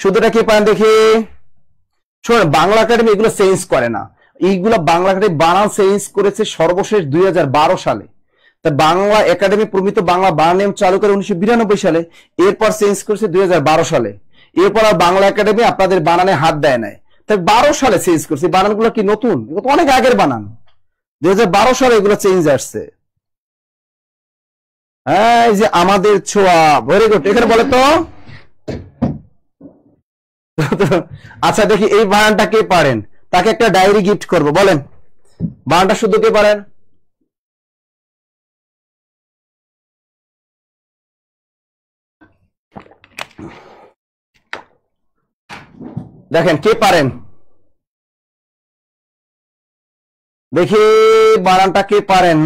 শুদ্ধটা কে পারেন দেখি। শোনেন, বাংলা একাডেমি এগুলো চেঞ্জ করে না, এইগুলো বাংলা একাডেমি বানান চেঞ্জ করেছে সর্বশেষ 2012 সালে। তা বাংলা একাডেমি প্রমিত বাংলা বানান নিয়ম চালু করে 1992 সালে, এরপর চেঞ্জ করেছে 2012 সালে। এরপর আর বাংলা একাডেমি আপনাদের বানানে হাত দেয় নাই, তাই 12 সালে চেঞ্জ করছে। বানানগুলো কি নতুন? এগুলো তো অনেক আগের বানান, 2012 সালে এগুলো চেঞ্জ আসছে। হ্যাঁ, এই যে আমাদের ছোঁয়া, ভেরি গুড। এখানে বলে তো আচ্ছা দেখি এই বানানটা কে পারেন, তাকে একটা ডায়েরি গিফট করব। বলেন বানানটা শুদ্ধ কে পারেন? দেখেন কে পারেন, দেখি বানানটা কে পারেন।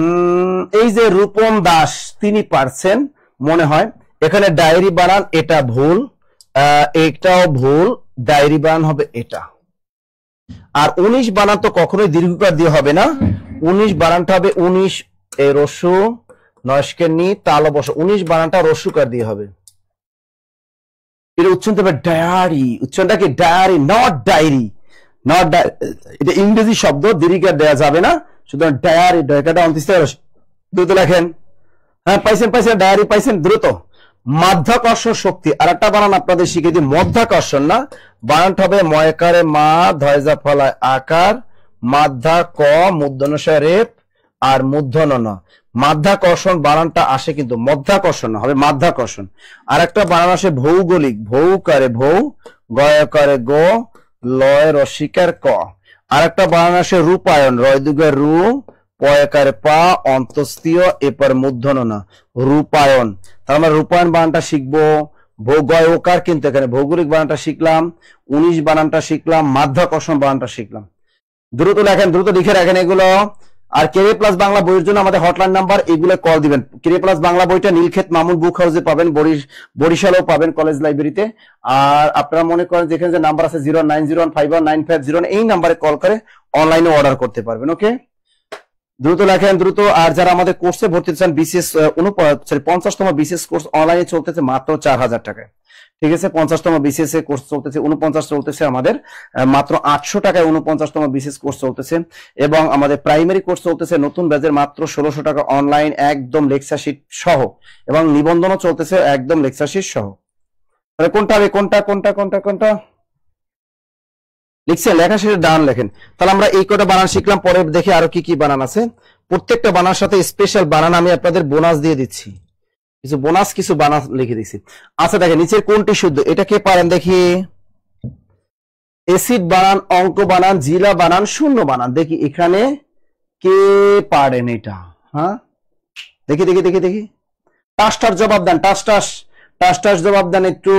এই যে রূপম দাস, তিনি পারছেন মনে হয়। এখানে ডায়েরি বানান এটা ভুল, এটাও ভুল, ডায়েরি বানান হবে এটা। আর 19 বানান তো কখনোই দীর্ঘকার দিয়ে হবে না, 19 বানানটা হবে 19 এ রসু নস্কের নি তাল বস, 19 বানানটা রসুকার দিয়ে হবে। এটা উচ্চারণ হবে ডায়ারি, উচ্চারণটা কি ডায়ারি, নট ডায়েরি, নট এটা ইংরেজি শব্দ, দীর্ঘকার দেওয়া যাবে না, সুতরাং ডায়ারি, ডায়ারিটা 29 দ্রুত লেখেন। হ্যাঁ পাইছেন পাইছেন, ডায়ারি পাইছেন, দ্রুত। মাধ্যাকর্ষণ শক্তি, আর একটা বানান আপনাদের শিখিয়ে দিই, মধ্যাকর্ষণ না, বানানটা হবে ময়কারে মা ধয়জা ফলায় আকার, মাধ্যা ক মূর্ধন্য রেপ আর মূর্ধন্য ন। মাধ্যাকর্ষণ বানানটা আসে কিন্তু মধ্যাকর্ষণ না, হবে মাধ্যাকর্ষণ। আর একটা বানান আসে ভৌগোলিক, ভৌকারে ভৌ, গয়কারে গো, লয় রসিকার ক। আর একটা বানান আসে রূপায়ণ, রয় দুগে রু, পয়কারে পা, অন্তস্তীয় এরপর মূর্ধন্য না, রূপায়ণ। তাহলে আমরা রূপায়ণ বানানটা শিখবো। গয় ওকার কিন্তু এখানে ভৌগোলিক বানানটা শিখলাম, 19 বানানটা শিখলাম, মাধ্যাকর্ষণ বানানটা শিখলাম। দ্রুত লেখেন, দ্রুত লিখে রাখেন এগুলো। আর কেরিয়ার প্লাস বাংলা বইয়ের জন্য আমাদের হটলাইন নাম্বার, এগুলো কল দিবেন। কেরিয়ার প্লাস বাংলা বইটা নীলক্ষেত মামুন বুক হাউসে পাবেন, বরিশালেও পাবেন কলেজ লাইব্রেরিতে। আর আপনারা মনে করেন যেখানে যে নাম্বার আছে 090151950, এই নাম্বারে কল করে অনলাইনে অর্ডার করতে পারবেন। ওকে, দ্রুত লেখেন, দ্রুত। আর যারা আমাদের কোর্সে ভর্তি চান, বিসিএস 50তম বিসিএস কোর্স অনলাইনে চলতেছে মাত্র 4000 টাকায়, ঠিক আছে। 50তম বিসিএস এর কোর্স চলতেছে, 49 চলতেছে আমাদের মাত্র 800 টাকায় 49তম বিসিএস কোর্স চলতেছে। এবং আমাদের প্রাইমারি কোর্স চলতেছে নতুন ব্যাচের মাত্র 1600 টাকা অনলাইন, একদম লেকচার শিট সহ, এবং নিবন্ধনও চলতেছে একদম লেকচার শিট সহ। তাহলে কোনটা হবে, কোনটা কোনটা কোনটা কোনটা লিখছেন? লেখা শেষে ডান লেখেন। তাহলে আমরা এই কটা বানান শিখলাম, পরে দেখি আরো কি কি বানান আছে। প্রত্যেকটা বানার সাথে স্পেশাল বানান আমি আপনাদের বোনাস দিয়ে দিচ্ছি, কিছু বোনাস কিছু বানান লিখে দিচ্ছি। আচ্ছা দেখেন নিচের কোনটি শুদ্ধ, এটা কে পারেন দেখি। এসিড বানান, অঙ্ক বানান, জিলা বানান, শূন্য বানান, দেখি এখানে কে পারেন এটা? হ্যাঁ, দেখি দেখি দেখি দেখি, টাস টাস জবাব দেন, টাস টাস টাস টাস জবাব দেন একটু।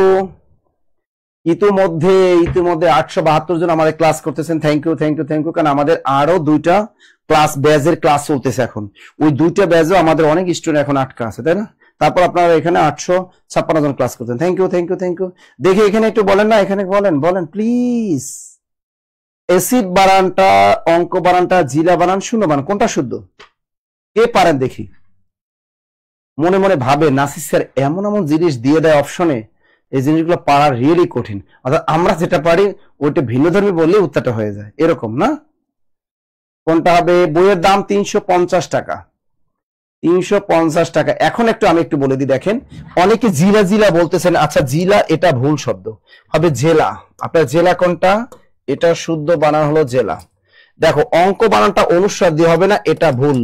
ইতিমধ্যে 872 জন আমাদের ক্লাস করতেছেন, thank you thank you thank you. কারণ আমাদের আরো 2টা ক্লাস ব্যাচের ক্লাস চলতেছে এখন, ওই 2টা ব্যাচও আমাদের অনেক স্টুডেন্ট এখন আটকা আছে, তাই না? তারপর আপনারা এখানে 856 জন ক্লাস করতেন, thank you thank you thank you. দেখি এখানে একটু বলেন না, এখানে বলেন বলেন প্লিজ। অ্যাসিড বানানটা, অঙ্ক বানানটা, জিলা বানান, শূন্য বানান কোনটা শুদ্ধ? কে পারেন দেখি? মনে মনে ভাবে নাসির স্যার এমন এমন জিনিস দিয়ে দেয় অপশনে, এই জিনিসগুলো পারা রিয়েলি কঠিন। অর্থাৎ আমরা যেটা পারি ওইটা ভিন্ন ধর্মী বললে উত্তরটা হয়ে যায়, এরকম না? কোনটা হবে? বইয়ের দাম 350 টাকা, 350 টাকা। এখন আমি একটু বলে দিই, দেখেন অনেকে জিলা জিলা বলতেছেন, আচ্ছা জিলা এটা ভুল শব্দ, হবে জেলা। আপনার জেলা কোনটা? এটা শুদ্ধ বানান হলো জেলা। দেখো অঙ্ক বানানটা অনুস্বার দিয়ে হবে না, এটা ভুল।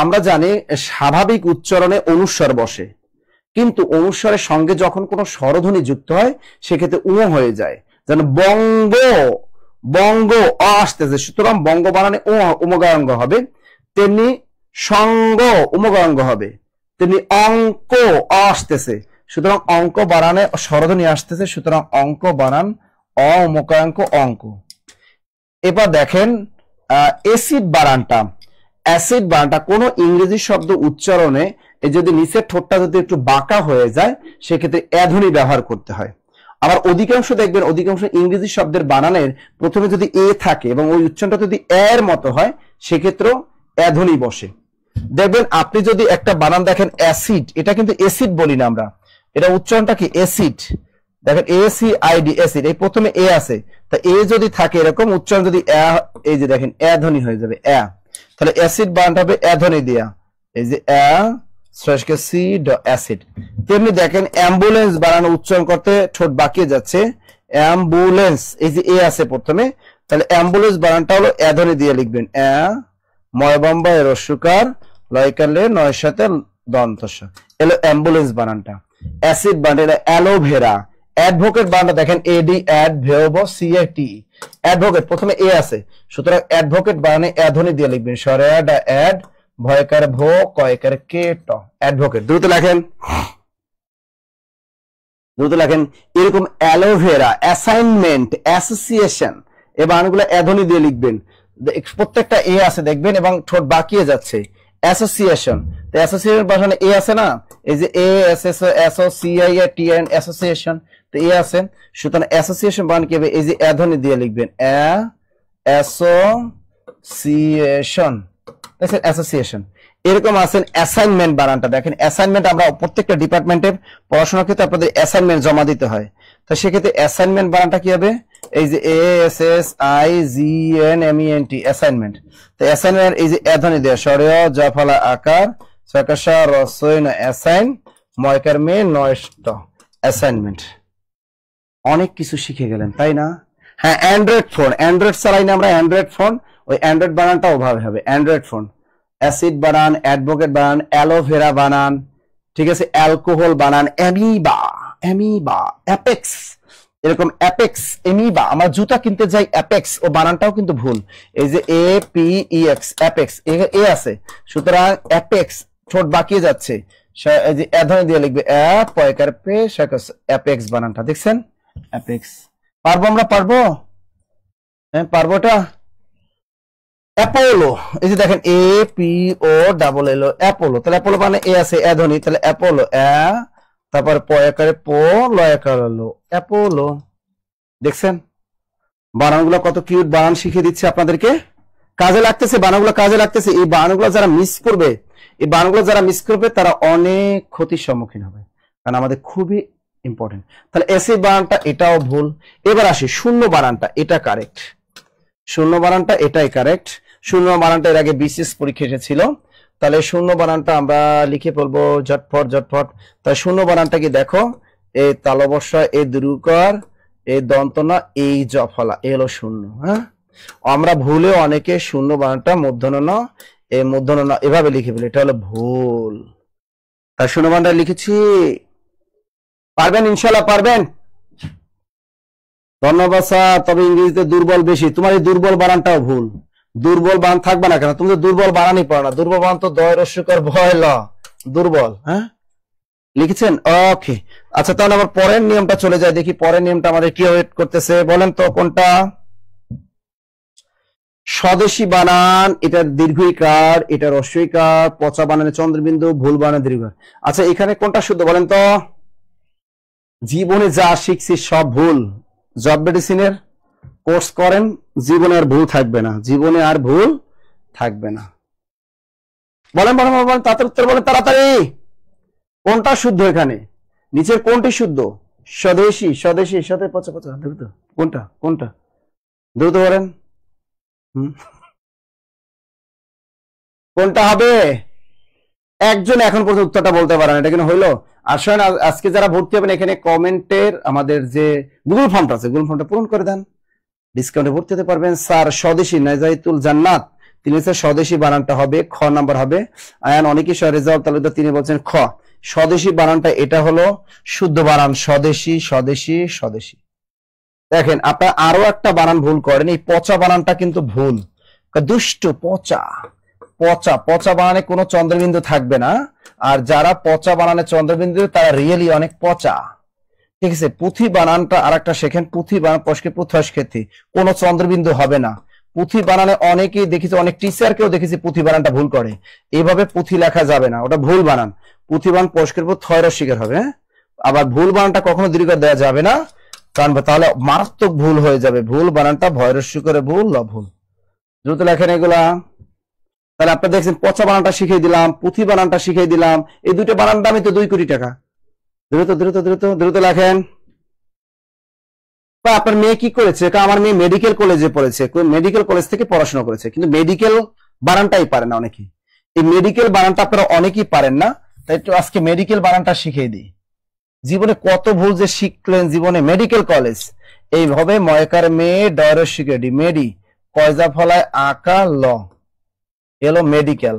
আমরা জানি স্বাভাবিক উচ্চারণে অনুস্বার বসে, কিন্তু অনুস্বারের সঙ্গে যখন কোনো স্বরধ্বনি যুক্ত হয় সেক্ষেত্রে উম হয়ে যায়। যেন বঙ্গ, বঙ্গ অ আসতেছে, সুতরাং বঙ্গ বানানে ও উমগাঙ্গ হবে, তেমনি সঙ্গ উমগাঙ্গ হবে, তেমনি অঙ্ক অ আসতেছে, সুতরাং অঙ্ক বানানে স্বরধ্বনি আসতেছে, সুতরাং অঙ্ক বানান অ উমকাঙ্ক অঙ্ক। এবার দেখেন অ্যাসিড বানানটা, অ্যাসিড বানানটা কোন ইংরেজি শব্দ উচ্চারণে যদি নিচের ঠোঁটটা যদি একটু বাঁকা হয়ে যায় সেক্ষেত্রে অ্যাধ্বনি ব্যবহার করতে হয়। আবার অধিকাংশ দেখবেন, অধিকাংশ ইংরেজি শব্দের বানানের প্রথমে যদি এ থাকে এবং ওই উচ্চারণটা যদি এর মতো হয় সেক্ষেত্রেও অ্যাধ্বনি বসে। দেখবেন আপনি যদি একটা বানান দেখেন অ্যাসিড, এটা কিন্তু অ্যাসিড বলি না আমরা, এটা উচ্চারণটা কি অ্যাসিড। দেখেন ACID অ্যাসিড, এই প্রথমে এ আছে, তা এ যদি থাকে এরকম উচ্চারণ যদি এই যে দেখেন অ্যাধ্বনি হয়ে যাবে অ্যা, তাহলে অ্যাসিড বানানটা হবে অ্যাধ্বনি দিয়া, এই যে অ্যাসিড। তেমনি দেখেন অ্যাম্বুলেন্স বানানো উচ্চারণ করতে ঠোঁট বাঁকিয়ে যাচ্ছে, অ্যাম্বুলেন্স, এই যে এ আছে প্রথমে, তাহলে অ্যাম্বুলেন্স বানানটা হলো অ্যাধ্বনি দিয়ে লিখবেন, ময়বম্বা রস্যকার লয়কালে নয়ের সাথে দন্তস্ব, এলো অ্যাম্বুলেন্স বানানটা। অ্যাসিড বানান অ্যালোভেরা, অ্যাডভোকেট বানানটা দেখেন এডি CAT, অ্যাডভোকেট প্রথমে এ আছে, সুতরাং অ্যাডভোকেট বানানে অ্যাধ্বনি দিয়ে লিখবেন, সরেডা অ্যাড ভয়কার ভো কয়কার কে ট, অ্যাডভোকেট। দ্রুত লেখেন, দ্রুত লেখেন। এরকম অ্যালোভেরা, অ্যাসাইনমেন্ট, অ্যাসোসিয়েশন, এই বানানগুলো অ্যাধ্বনি দিয়ে লিখবেন, প্রত্যেকটা এ আছে দেখবেন এবং ঠোঁট বাঁকিয়ে যাচ্ছে। অ্যাসোসিয়েশন, তো অ্যাসোসিয়েশন বানানে এ আছে না, এই যে ASSOCIATN অ্যাসোসিয়েশন, তো এ আছে, সুতরাং অ্যাসোসিয়েশন বানান কি হবে, এই যে অ্যাধ্বনি দিয়ে লিখবেন অ্যাসোসিয়েশন, অ্যাসোসিয়েশন। এরকম আছেন অ্যাসাইনমেন্ট বানানটা, দেখেন অ্যাসাইনমেন্ট আমরা প্রত্যেকটা ডিপার্টমেন্টের পড়াশোনার ক্ষেত্রে আপনাদের অ্যাসাইনমেন্ট জমা দিতে হয়, তো সেক্ষেত্রে অ্যাসাইনমেন্ট বানানটা কি হবে, এই যে ASSIGNMENT অ্যাসাইনমেন্ট। তো অ্যাসাইনমেন্ট এই যে অ্যাধ্বনি দেয়া, সরেয় জফলা আকার সকাশা রসইন অ্যাসাইন ময়কার মে নষ্ট, অ্যাসাইনমেন্ট। অনেক কিছু শিখে গেলেন তাই না? হ্যাঁ, অ্যান্ড্রয়েড ফোন, অ্যান্ড্রয়েড চালাই না আমরা, অ্যান্ড্রয়েড ফোন, ওই অ্যান্ড্রয়েড বানানটা ওভাবে হবে, অ্যান্ড্রয়েড ফোন। অ্যাসিড বানান, অ্যাডভোকেট বানান, অ্যালোভেরা বানান, ঠিক আছে, অ্যালকোহল বানান, অ্যামিবা, অ্যামিবা, অ্যাপেক্স, এরকম অ্যাপেক্স, এমিবা। আমরা জুতা কিনতে যাই অ্যাপেক্স, ও বানানটাও কিন্তু ভুল, এই যে APEX অ্যাপেক্স, এ আছে, সুতরাং অ্যাপেক্স ঠোঁট বাঁকিয়ে যাচ্ছে, এই যে অ্যাধ্বনি দিয়ে লিখবে অ্যাপেক্স বানানটা, দেখছেন অ্যাপেক্স। পারবো আমরা, পারবো, হ্যাঁ পারবোটা। অ্যাপোলো, এই যে দেখেন APOLL অ্যাপোলো, তাহলে অ্যাপোলো মানে এ আছে অ্যাধ্বনি, তাহলে অ্যাপোলো তারপর পয়াকারে পো লয়াকার লো, অ্যাপোলো। দেখছেন বানানগুলো কত কিউট, বানান শিখিয়ে দিচ্ছে আপনাদেরকে, কাজে লাগতেছে, বানানগুলো কাজে লাগতেছে। এই বানানগুলো যারা মিস করবে, এই বানানগুলো যারা মিস করবে তারা অনেক ক্ষতির সম্মুখীন হবে, কারণ আমাদের খুবই ইম্পর্টেন্ট। তাহলে অ্যাসিড বানানটা এটাও ভুল। এবার আসি শূন্য বানানটা, এটা কারেক্ট, শূন্য বানানটা এটাই কারেক্ট। শূন্য বানানটা এর আগে বিশেষ পরীক্ষা এসেছিল, তাহলে শূন্য বানানটা আমরা লিখে ফেলবো ঝটফট ঝটফট। তাহলে শূন্য বানানটা কি দেখো, এই তালবস্যা, এই দুরুকার, এই দন্তনা, এই জফলা, এ হলো শূন্য। হ্যাঁ, আমরা ভুলে অনেকে শূন্য বানানটা মূর্ধন্য ন, এই মূর্ধন্য ন এভাবে লিখে ফেলি, এটা হলো ভুল। তাই শূন্য বানানটা লিখেছি, পারবেন ইনশাল্লাহ পারবেন। ধন্যবাদ স্যার, তবে ইংরেজিতে দুর্বল বেশি, তোমার এই দুর্বল বানানটাও ভুল, দুর্বল বানান থাকবে না কেন? তুমি তো দুর্বল বানানই পারো না। দুর্বল বানান তো দয় রস্যকার ভয় ল, দুর্বল। হ্যাঁ লিখেছেন, ওকে। আচ্ছা তাহলে আবার পরের নিয়মটা চলে যায়, দেখি পরের নিয়মটা আমাদের কি ওয়েট করতেছে, বলেন তো কোনটা? স্বদেশী বানান, এটা দীর্ঘইকার, এটা রস্যইকার, পচা বানানে চন্দ্রবিন্দু, ভুল বানানে দীর্ঘ। আচ্ছা এখানে কোনটা শুদ্ধ বলেন তো? জীবনে যা শিখছি সব ভুল। জব মেডিসিনের কোর্স করেন, জীবনে আর ভুল থাকবে না, জীবনে আর ভুল থাকবে না। বলেন বলেন বলেন, তাড়াতাড়ি উত্তর বলেন, তাড়াতাড়ি। কোনটা শুদ্ধ এখানে? নিচের কোনটি শুদ্ধ? স্বদেশী, স্বদেশী, সাথে পচা পচা, দ্রুত কোনটা কোনটা দ্রুত বলেন। কোনটা হবে? একজন এখন পর্যন্ত উত্তরটা বলতে পারেন, এটা কিন্তু হইলো? আসলে আজকে যারা ভর্তি হবেন এখানে কমেন্টের আমাদের যে গুগল ফর্মটা আছে, গুগল ফর্মটা পূরণ করে দেন, ডিসকাউন্টে ভর্তি হতে পারবেন। স্যার স্বদেশী, নাজাইতুল জান্নাত, তিনি হচ্ছে স্বদেশী বানানটা হবে খ নাম্বার হবে। আয়ান অনেকেই রেজাল্ট তাহলে তিনি বলছেন খ, স্বদেশী বানানটা এটা হলো শুদ্ধ বানান, স্বদেশী স্বদেশী স্বদেশী। দেখেন আপনার আরো একটা বানান ভুল করেন, এই পচা বানানটা কিন্তু ভুল, দুষ্ট পচা, পচা পচা বানানে কোনো চন্দ্রবিন্দু থাকবে না। আর যারা পচা বানানে চন্দ্রবিন্দু তারা রিয়েলি অনেক পচা, ঠিক আছে। পুঁথি বানানটা আর একটা শেখেন, পুঁথি বানান পশকে পুথস ক্ষেত্রে কোনো চন্দ্রবিন্দু হবে না। পুঁথি বানানে অনেকেই দেখেছি, অনেক টিচারকেও দেখেছি পুঁথি বানানটা ভুল করে, এইভাবে পুঁথি লেখা যাবে না, ওটা ভুল বানান। পুঁথি বানান পশকের পর থয়ের শিকার হবে। আবার ভুল বানানটা কখনো দীর্ঘ দেওয়া যাবে না, কারণ তাহলে মারাত্মক ভুল হয়ে যাবে। ভুল বানানটা ভয়ের শিকারে ভুল ভুল, দ্রুত লেখেন এগুলা। তাহলে আপনারা দেখছেন পচা বানানটা শিখিয়ে দিলাম, পুঁথি বানানটা শিখিয়ে দিলাম, এই দুটো বানান দামই তো 2 কোটি টাকা। দ্রুত দ্রুত দ্রুত দ্রুত লেখেন। আপনার মেয়ে কি করেছে? আমার মেয়ে মেডিকেল কলেজে পড়েছে, মেডিকেল কলেজ থেকে পড়াশোনা করেছে, কিন্তু মেডিকেল বানানটাই পারে না অনেকে। এই মেডিকেল বানানটা আপনারা অনেকেই পারেন না, তাই একটু আজকে মেডিকেল বানানটা শিখিয়ে দিই। জীবনে কত ভুল যে শিখলেন জীবনে। মেডিকেল কলেজ এইভাবে ময়কার মেয়ে ডয়ের শিখেডি, মেডি কয়জা ফলায় আকা ল, এলো মেডিকেল।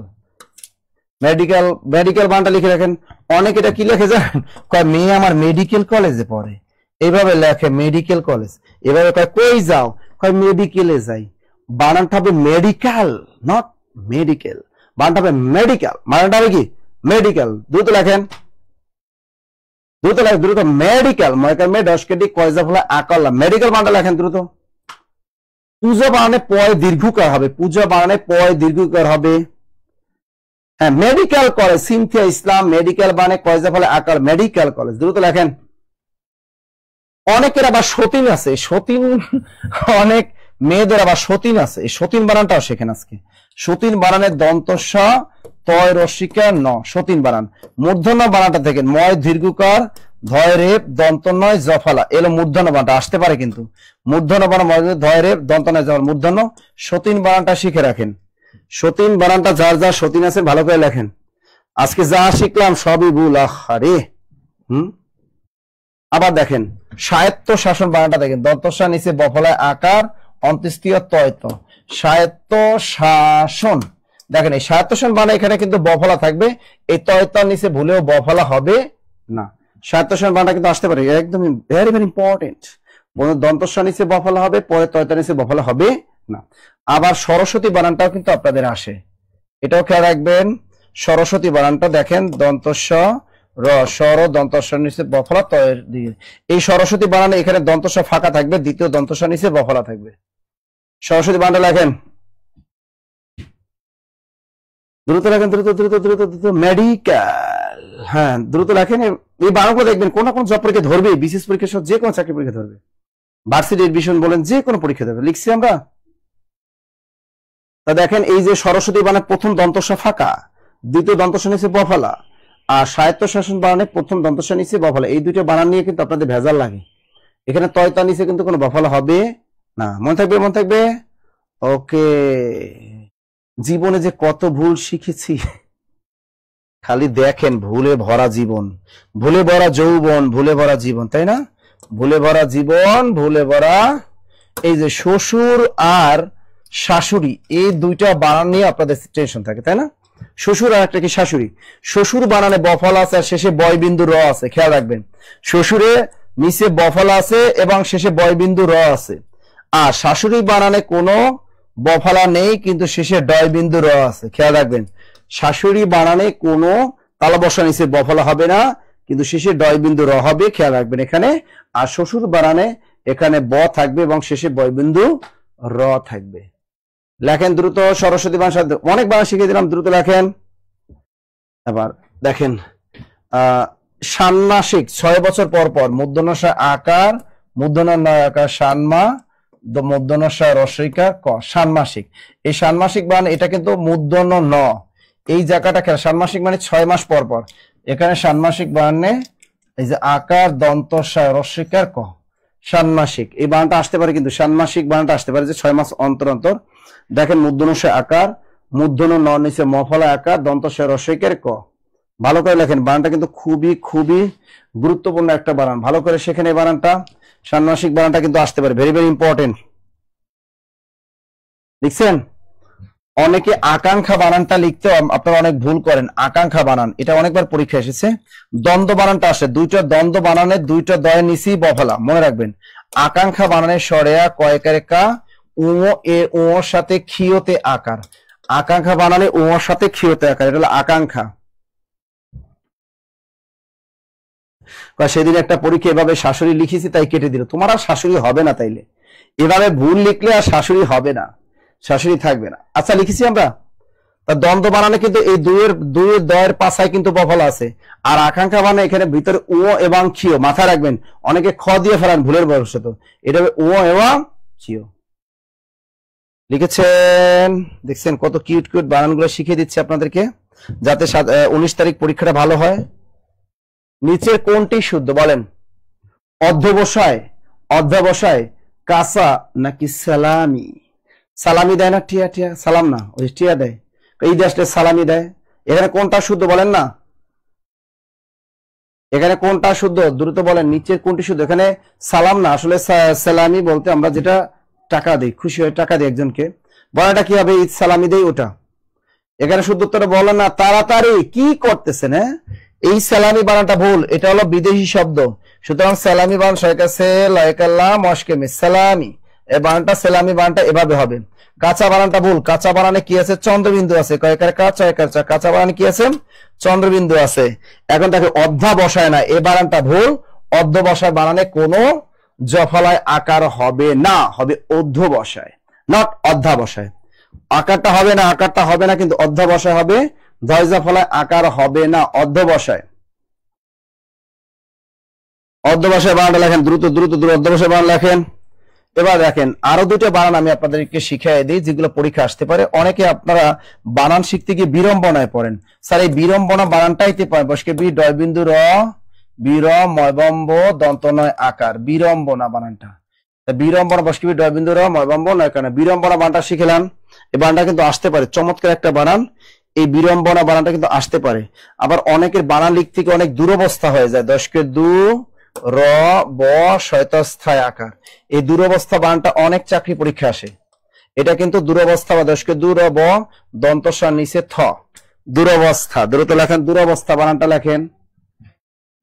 মেডিকেল মেডিকেল বানানটা লিখে রাখেন। অনেক এটা কি লিখে জানেন, কয় মেয়ে আমার মেডিকেল কলেজে পড়ে, এইভাবে লেখে মেডিকেল কলেজ। এভাবে কয় কই যাও, কয় মেডিকেলে যাই। বানানটা হবে মেডিকেল, নট মেডিকেল, বানানটা হবে মেডিকেল, বানানটা হবে কি মেডিকেল। দ্রুত লেখেন, দ্রুত লেখেন, দ্রুত। মেডিকেল ময়কার মেয়ে ডসকেডি কয়জা ফলায় আকাল্লা, মেডিকেল বানানটা লেখেন দ্রুত। পূজা বানানে পয় দীর্ঘকার হবে, পূজা বানানে পয় দীর্ঘকার হবে। হ্যাঁ মেডিকেল কলেজ, সিনথিয়া ইসলাম মেডিকেল বানে কয়জা ফলে আকার, মেডিকেল কলেজ। দ্রুত লেখেন। অনেকের আবার সতীন আছে, সতীন, অনেক মেয়েদের আবার সতীন আছে, এই সতীন বানানটাও শেখেন আজকে। সতীন বানানের দন্তস্ব তয় রসিকা ন, সতীন বানান। মূর্ধন্য বানানটা থেকে ময় দীর্ঘকার ধয় রেপ দন্ত নয় জফালা, এলো মূর্ধন্য বানানটা আসতে পারে, কিন্তু মূর্ধন্য বানান ধয় রেপ দন্ত নয় জফালা, মূর্ধন্য। সতীন বানানটা শিখে রাখেন, সতীন বানানটা যার যার সতীন আছেন ভালো করে লেখেন। আজকে যা শিখলাম সবই ভুল, আরে আবার দেখেন স্বায়ত্ত শাসন বানানটা দেখেন, দন্তস্ব নিচে বফলায় আকার, অন্ত্যেষ্টিয় তয়ত, স্বায়ত্ত শাসন। দেখেন এই স্বায়ত্ত শাসন বানান এখানে কিন্তু বফলা থাকবে, এই তয়তার নিচে ভুলেও বফলা হবে না। স্বায়ত্ত শাসন বানানটা কিন্তু আসতে পারে, একদমই ভেরি ভেরি ইম্পর্টেন্ট। দন্তস্ব নিচে বফলা হবে, পরে তয়তার নিচে বফলা হবে না। আবার সরস্বতী বানানটাও কিন্তু আপনাদের আসে, এটাও খেয়াল রাখবেন। সরস্বতী বানানটা দেখেন দন্তস্ব র, সর দন্তস্ব নিচে বফলা তয়ের দিকে। এই সরস্বতী বানানে এখানে দন্তস্ব ফাঁকা থাকবে, দ্বিতীয় দন্তস্ব নিচে বফলা থাকবে। সরস্বতী বানানটা লেখেন, দ্রুত লেখেন, দ্রুত দ্রুত দ্রুত দ্রুত। মেডিকেল, হ্যাঁ দ্রুত লেখেন। এই বানানগুলো দেখবেন কোন না কোন জব পরীক্ষা ধরবে, বিশেষ পরীক্ষা সহ যে কোনো চাকরি পরীক্ষা ধরবে, ভার্সিটি এডমিশন বলেন যে কোনো পরীক্ষা ধরবে, লিখছি আমরা। তা দেখেন এই যে সরস্বতী বানান প্রথম দন্তস্ব ফাঁকা, দ্বিতীয় দন্তস্ব নিচে বফলা, আর স্বায়ত্ত শাসন বানানে প্রথম দন্তস্ব নিচে বফলা, এই দুটো বানান নিয়ে কিন্তু আপনাদের ভেজাল লাগে। এখানে তয়তা নিচে কিন্তু কোনো বফলা হবে না, মনে থাকবে, মনে থাকবে। ওকে, জীবনে যে কত ভুল শিখেছি, খালি দেখেন ভুলে ভরা জীবন, ভুলে ভরা যৌবন, ভুলে ভরা জীবন, তাই না? ভুলে ভরা জীবন, ভুলে ভরা। এই যে শ্বশুর আর শাশুড়ি, এই দুইটা বানান নিয়ে আপনাদের টেনশন থাকে, তাই না? শ্বশুর আর একটা কি শাশুড়ি। শ্বশুর বানানে বফলা আছে আর শেষে বয়বিন্দু র আছে, খেয়াল রাখবেন। শ্বশুরে নিচে বফলা আছে এবং শেষে বয়বিন্দু র আছে। আর শাশুড়ি বানানে কোনো বফলা নেই কিন্তু শেষে ডয় বিন্দু র আছে, খেয়াল রাখবেন। শাশুড়ি বানানে কোনো তালা বসা নিচে বফলা হবে না, কিন্তু শেষে ডয় বিন্দু র হবে, খেয়াল রাখবেন এখানে। আর শ্বশুর বানানে এখানে ব থাকবে এবং শেষে বয় বিন্দু র থাকবে। লেখেন দ্রুত, সরস্বতী বানান, অনেক বানান শিখিয়ে দিলাম, দ্রুত লেখেন। এবার দেখেন ষান্মাসিক 6 বছর পর পর মূর্ধন্য আকার, মূর্ধন্য আকার ষান্মা, মূর্ধন্য রসইকার ক, ষান্মাসিক। এই ষান্মাসিক বান এটা কিন্তু মূর্ধন্য ন, এই জায়গাটা খেয়াল। ষান্মাসিক মানে 6 মাস পর পর, এখানে ষান্মাসিক বানে এই যে আকার দন্ত রসইকার ক, ষান্মাসিক এই বানানটা আসতে পারে, কিন্তু ষান্মাসিক বানানটা আসতে পারে যে 6 মাস অন্তর অন্তর। দেখেন মূর্ধন্য আকার, মূর্ধন্য ন নিচে মফলা আকার দন্ত রসইকার ক। ভালো করে লেখেন, বানানটা কিন্তু খুবই খুবই গুরুত্বপূর্ণ একটা বানান, ভালো করে শেখেন এই বানানটা। ষান্মাসিক বানানটা কিন্তু আসতে পারে, ভেরি ভেরি ইম্পর্টেন্ট। লিখছেন? অনেকে আকাঙ্ক্ষা বানানটা লিখতে আপনারা অনেক ভুল করেন। আকাঙ্ক্ষা বানান এটা অনেকবার পরীক্ষা এসেছে, দ্বন্দ্ব বানানটা আসে, দুইটা দ্বন্দ্ব বানানের দুইটা দয়ের নিচি বফলা, মনে রাখবেন। আকাঙ্ক্ষা বানানের সরেয়া কয়কারে কা, উঁ এ উঁর সাথে খিয়তে আকার। আকাঙ্ক্ষা বানানে উঁর সাথে খিয়তে আকার, এটা হলো আকাঙ্ক্ষা। সেদিন একটা পরীক্ষা এভাবে শাশুড়ি লিখেছি তাই কেটে দিল, তোমার আর শাশুড়ি হবে না, তাইলে এভাবে ভুল লিখলে আর শাশুড়ি হবে না, শাশুড়ি থাকবে না। আচ্ছা লিখেছি আমরা, তা দ্বন্দ্ব বানানে কিন্তু এই দুইয়ের দয়ের পাশায় কিন্তু বফলা আছে, আর আকাঙ্ক্ষা বানানে এখানে ভিতরে ও এবং খিও, মাথায় রাখবেন। অনেকে খ দিয়ে ফেলান ভুলের বশত, এটা হবে ও এবং খিও। লিখেছেন? দেখছেন কত কিউট কিউট বানানগুলো শিখিয়ে দিচ্ছে আপনাদেরকে, যাতে 19 তারিখ পরীক্ষাটা ভালো হয়। নিচের কোনটি শুদ্ধ বলেন? অধ্যবসায়, অধ্যবসায় কাঁচা নাকি সালামি? সালামি দেয় না, টিয়া টিয়া, সালাম না, ওই টিয়া দেয়, এই দেশে সালামি দেয়। এখানে কোনটা শুদ্ধ বলেন না, এখানে কোনটা শুদ্ধ দ্রুত বলেন, নিচের কোনটি শুদ্ধ? এখানে সালাম না, আসলে সালামি বলতে আমরা যেটা টাকা দিই, খুশি হয়ে টাকা দিই একজনকে, বলাটা কি হবে? ঈদ সালামি দেই, ওটা। এখানে শুদ্ধ উত্তরটা বলেন না, তাড়াতাড়ি কি করতেছেন? হ্যাঁ, এই সালামি বানানটা ভুল, এটা হলো বিদেশি শব্দ। সুতরাং সালামি বানান সয়কাছে লায়কাল্লাহ মশকেমি সালামি, এই বানানটা সালামি বানানটা এভাবে হবে। কাঁচা বানানটা ভুল, কাঁচা বানানে কি আছে? চন্দ্রবিন্দু আছে, কয়কার কা চয়কার চা, কাঁচা বানানে কি আছে? চন্দ্রবিন্দু আছে। এখন দেখো অধ্যাবসায় না, এই বানানটা ভুল। অধ্যবসায় বানানে কোনো জফলায় আকার হবে না, হবে অধ্যবসায়, নট অধ্যাবসায়। আকারটা হবে না, আকারটা হবে না, কিন্তু অধ্যবসায় হবে। জয়জা ফলায় আকার হবে না, অধ্যবসায়। অধ্যবসায় বানানটা লেখেন, দ্রুত দ্রুত দ্রুত অধ্যবসায় বানান লেখেন। এবার দেখেন আরো দুটো বানান আমি আপনাদেরকে শিখিয়ে দিই, যেগুলো পরীক্ষা আসতে পারে। অনেকে আপনারা বানান শিখতে গিয়ে বিড়ম্বনায় পড়েন, স্যার এই বিড়ম্বনা বানানটাইতে পায় বসকে বি ডয় বিন্দু র বির ময়বম্ব দন্ত নয় আকার, বিড়ম্বনা বানানটা। বিড়ম্বনা বসকে বি ডয় বিন্দু র ময়বম্ব নয় কারণ বিড়ম্বনা বানানটা শিখলাম। এই বানানটা কিন্তু আসতে পারে, চমৎকার একটা বানান। এই বিড়ম্বনা বানানটা কিন্তু আসতে পারে। আবার অনেকের বানান লিখতে গিয়ে অনেক দুরবস্থা হয়ে যায়, দশকে দু র ব শয়তস্থায় আকার। এই দুরবস্থা বানানটা অনেক চাকরি পরীক্ষা আসে। এটা কিন্তু দুরবস্থা বা দশকে দু র ব দন্তস্বর নিচে থ, দুরবস্থা। দ্রুত লেখেন, দুরবস্থা বানানটা লেখেন।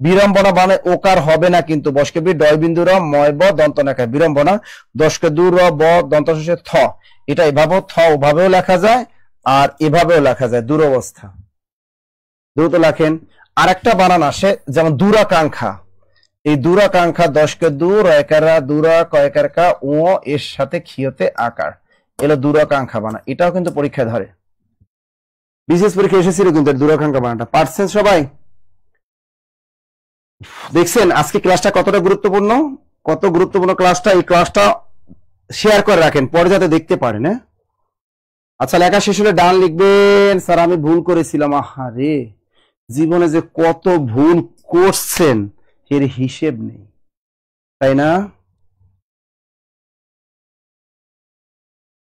বিড়ম্বনা বানানে ওকার হবে না, কিন্তু বসকে বি ডয় বিন্দু র ময় ব দন্ত লেখা বিড়ম্বনা, দশকে দু র ব দন্ত শেষে থ। এটা এভাবেও থ ওভাবেও লেখা যায়, আর এভাবেও লেখা যায়, দুরবস্থা। দ্রুত লেখেন। আরেকটা বানান আসে যেমন দুরাকাঙ্ক্ষা, এই দুরাকাঙ্ক্ষা দশকে দু রয়কারা দুরা কয়কার কা ও এর সাথে খিয়তে আকার, এলো দুরাকাঙ্ক্ষা বানা। এটাও কিন্তু পরীক্ষায় ধরে, বিশেষ পরীক্ষা এসেছিল কিন্তু দুরাকাঙ্ক্ষা বানাটা। পারছেন সবাই? দেখছেন আজকে ক্লাসটা কতটা গুরুত্বপূর্ণ, কত গুরুত্বপূর্ণ ক্লাসটা। এই ক্লাসটা শেয়ার করে রাখেন, পরে যাতে দেখতে পারেন। হ্যাঁ, আচ্ছা লেখা শেষ হলে ডান লিখবেন, স্যার আমি ভুল করেছিলাম। আহারে, জীবনে যে কত ভুল করছেন এর হিসেব নেই, তাই না?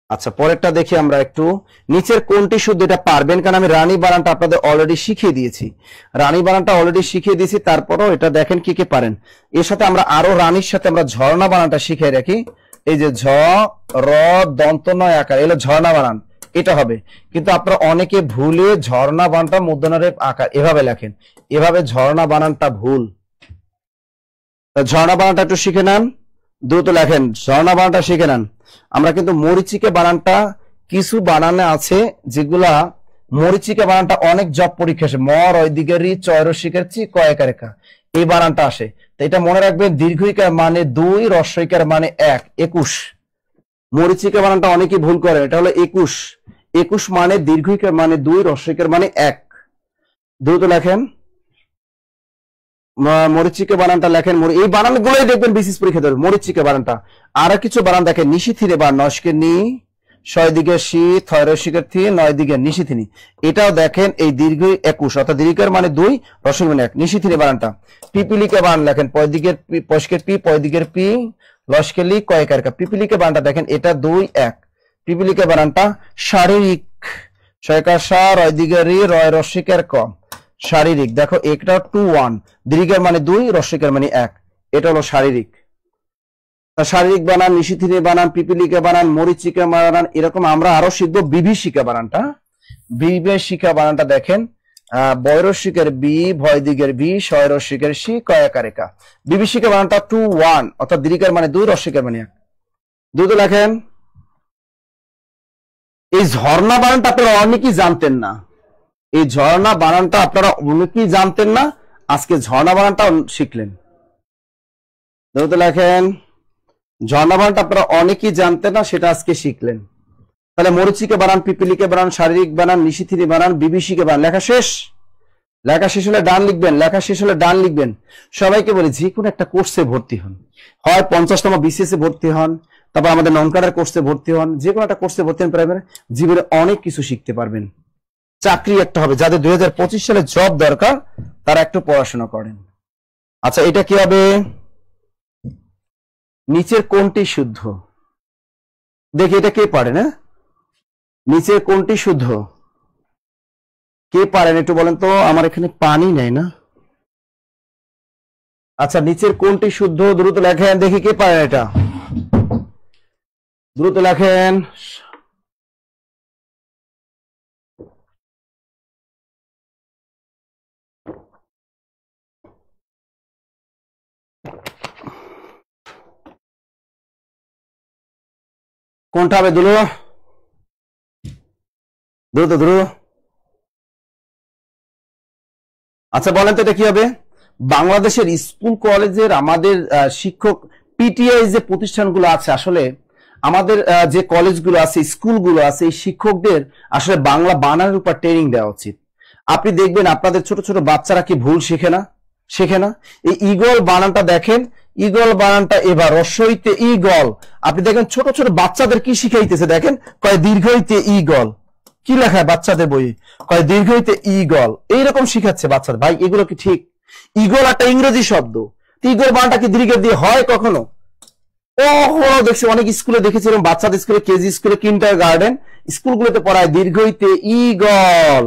আচ্ছা পরেরটা দেখি আমরা একটু। নিচের কোনটি শুদ্ধ? এটা পারবেন কারণ আমি রানী বানানটা আপনাদের অলরেডি শিখিয়ে দিয়েছি, রানী বানানটা অলরেডি শিখিয়ে দিয়েছি। তারপরও এটা দেখেন কি কি পারেন। এর সাথে আমরা আরো রানীর সাথে আমরা ঝর্ণা বানানটা শিখিয়ে রাখি। এই যে ঝ র দন্ত নয় আকার, এলো ঝর্ণা বানান, এটা হবে। কিন্তু আপনারা অনেকে ভুলে ঝর্ণা বানানটা মূর্ধন্যের আকার এভাবে লেখেন, এভাবে ঝর্ণা বানানটা ভুল। ঝর্ণা বানানটা একটু শিখে নেন। দ্রুত লেখেন, ঝর্ণা বানানটা শিখে নেন। আমরা কিন্তু মরিচিকা বানানটা কিছু বানানে আছে যেগুলা মরিচিকা বানানটা অনেক জব পরীক্ষা আসে, মর ওইদিকে রি চয়র শিখের চি কয়েকার কা, এই বানানটা আসে। তো এটা মনে রাখবেন, দীর্ঘইকার মানে 2, হ্রস্বইকার মানে 1, 21। মরিচিকা বানানটা অনেকেই ভুল করে, এটা হলো 21। 21 মানে দীর্ঘইকার মানে 2, হ্রস্বইকার মানে 1। দ্রুত লেখেন, মরিচিকা বানানটা লেখেন। এই বানানগুলোই দেখবেন বিসিএস পরীক্ষা দেবে, মরিচিকা বানানটা। আর কিছু বানান দেখেন, নিশিথিরে বা নস্কে নি, 6 দিকে শি, থয়রসিকের থি, 9 দিকে নিশিথিনি। এটাও দেখেন এই দীর্ঘ 21, অর্থাৎ দীর্ঘের মানে 2, হ্রস্বের মানে 1, নিশিথিনি বানানটা। পিপিলিকা বানান লেখেন, পয় দিকের পি, পস্কের পি, পয় দিকের পি, লস্কেলি কয়েকার কা। পিপিলিকা বানানটা দেখেন, এটা 2, 1। পিপিলিকা বানানটা শারীরিক, ছয়কার সা, রয় দিকে রি, রয় রসিকের ক, শারীরিক। দেখো একটা 2, 1, দীর্ঘের মানে 2, হ্রস্বের মানে 1, এটা হলো শারীরিক। শারীরিক বানান, নিশিথিনী বানান, পিপিলিকা বানান, মরিচিকা বানান, এরকম আমরা আরো শিখবো। বিভীষিকা বানানটা, বিভীষিকা বানানটা দেখেন, বয়রসিকের বি, ভয় দিকের বি, শয়রসিকের সি, কয়াকারেকা। বিভীষিকা বানানটা 2, 1, অর্থাৎ দীর্ঘের মানে 2, হ্রস্বের মানে 1। দ্রুত লেখেন। এই ঝর্ণা বানানটা আপনারা অনেকেই জানতেন না, এই ঝর্ণা বানানটা আপনারা অনেকেই জানতেন না, আজকে ঝর্ণা বানানটা শিখলেন। দ্রুত লেখেন, ঝর্ণা বানানটা আপনারা অনেকেই জানতেন না, সেটা আজকে শিখলেন। তাহলে মরিচিকা বানান, পিপিলিকা বানান, শারীরিক বানান, নিশিথিনী বানান, বিভীষিকা বানান। লেখা শেষ? লেখা শেষ হলে ডান লিখবেন, লেখা শেষ হলে ডান লিখবেন। সবাইকে বলি, যে কোনো একটা কোর্সে ভর্তি হন, হয় 50তম বিসিএস এ ভর্তি হন, তারপর আমাদের ননকাডার কোর্সে ভর্তি হন, যে কোনো একটা কোর্সে ভর্তি হন, প্রাইমারি জীবনে অনেক কিছু শিখতে পারবেন। চাকরি একটা হবে, যাদের 2025 সালে জব দরকার তারা একটু পড়াশোনা করেন। আচ্ছা, এটা কি হবে? নিচের কোনটি শুদ্ধ? দেখি এটা কে পারে না, নিচের কোনটি শুদ্ধ? কে পারেন একটু বলেন তো, আমার এখানে পানি নেই না। আচ্ছা, নিচের কোনটি শুদ্ধ? দ্রুত লেখেন, দেখি কে পারেন এটা, দ্রুত লেখেন। কোনটা হবে? দ্রুত দ্রুত দ্রুত। আচ্ছা বলেন তো, এটা কি হবে? বাংলাদেশের স্কুল কলেজের আমাদের শিক্ষক পিটিআই যে প্রতিষ্ঠানগুলো আছে, আসলে আমাদের যে কলেজগুলো আছে, স্কুলগুলো আছে, এই শিক্ষকদের আসলে বাংলা বানানের উপর ট্রেনিং দেওয়া উচিত। আপনি দেখবেন আপনাদের ছোট ছোট বাচ্চারা কি ভুল শেখে না, শেখে না? এই ইগল বানানটা দেখেন, ইগল বানানটা এবার রস্বইতে ইগল। আপনি দেখেন ছোট ছোট বাচ্চাদের কি শিখাইতেছে, দেখেন কয় দীর্ঘইতে ইগল, কি লেখা বাচ্চাদের বই, কয় দীর্ঘইতে ইগল, এইরকম শিখাচ্ছে বাচ্চাদের। ভাই এগুলো কি ঠিক? ইগল একটা ইংরেজি শব্দ, ইগল বানানটা কি দীর্ঘ দিয়ে হয় কখনো? দেখছি অনেক স্কুলে দেখেছিলাম, বাচ্চাদের স্কুলে, কেজি স্কুলে, কিন্ডার গার্ডেন স্কুলগুলোতে পড়ায় দীর্ঘইতে ইগল,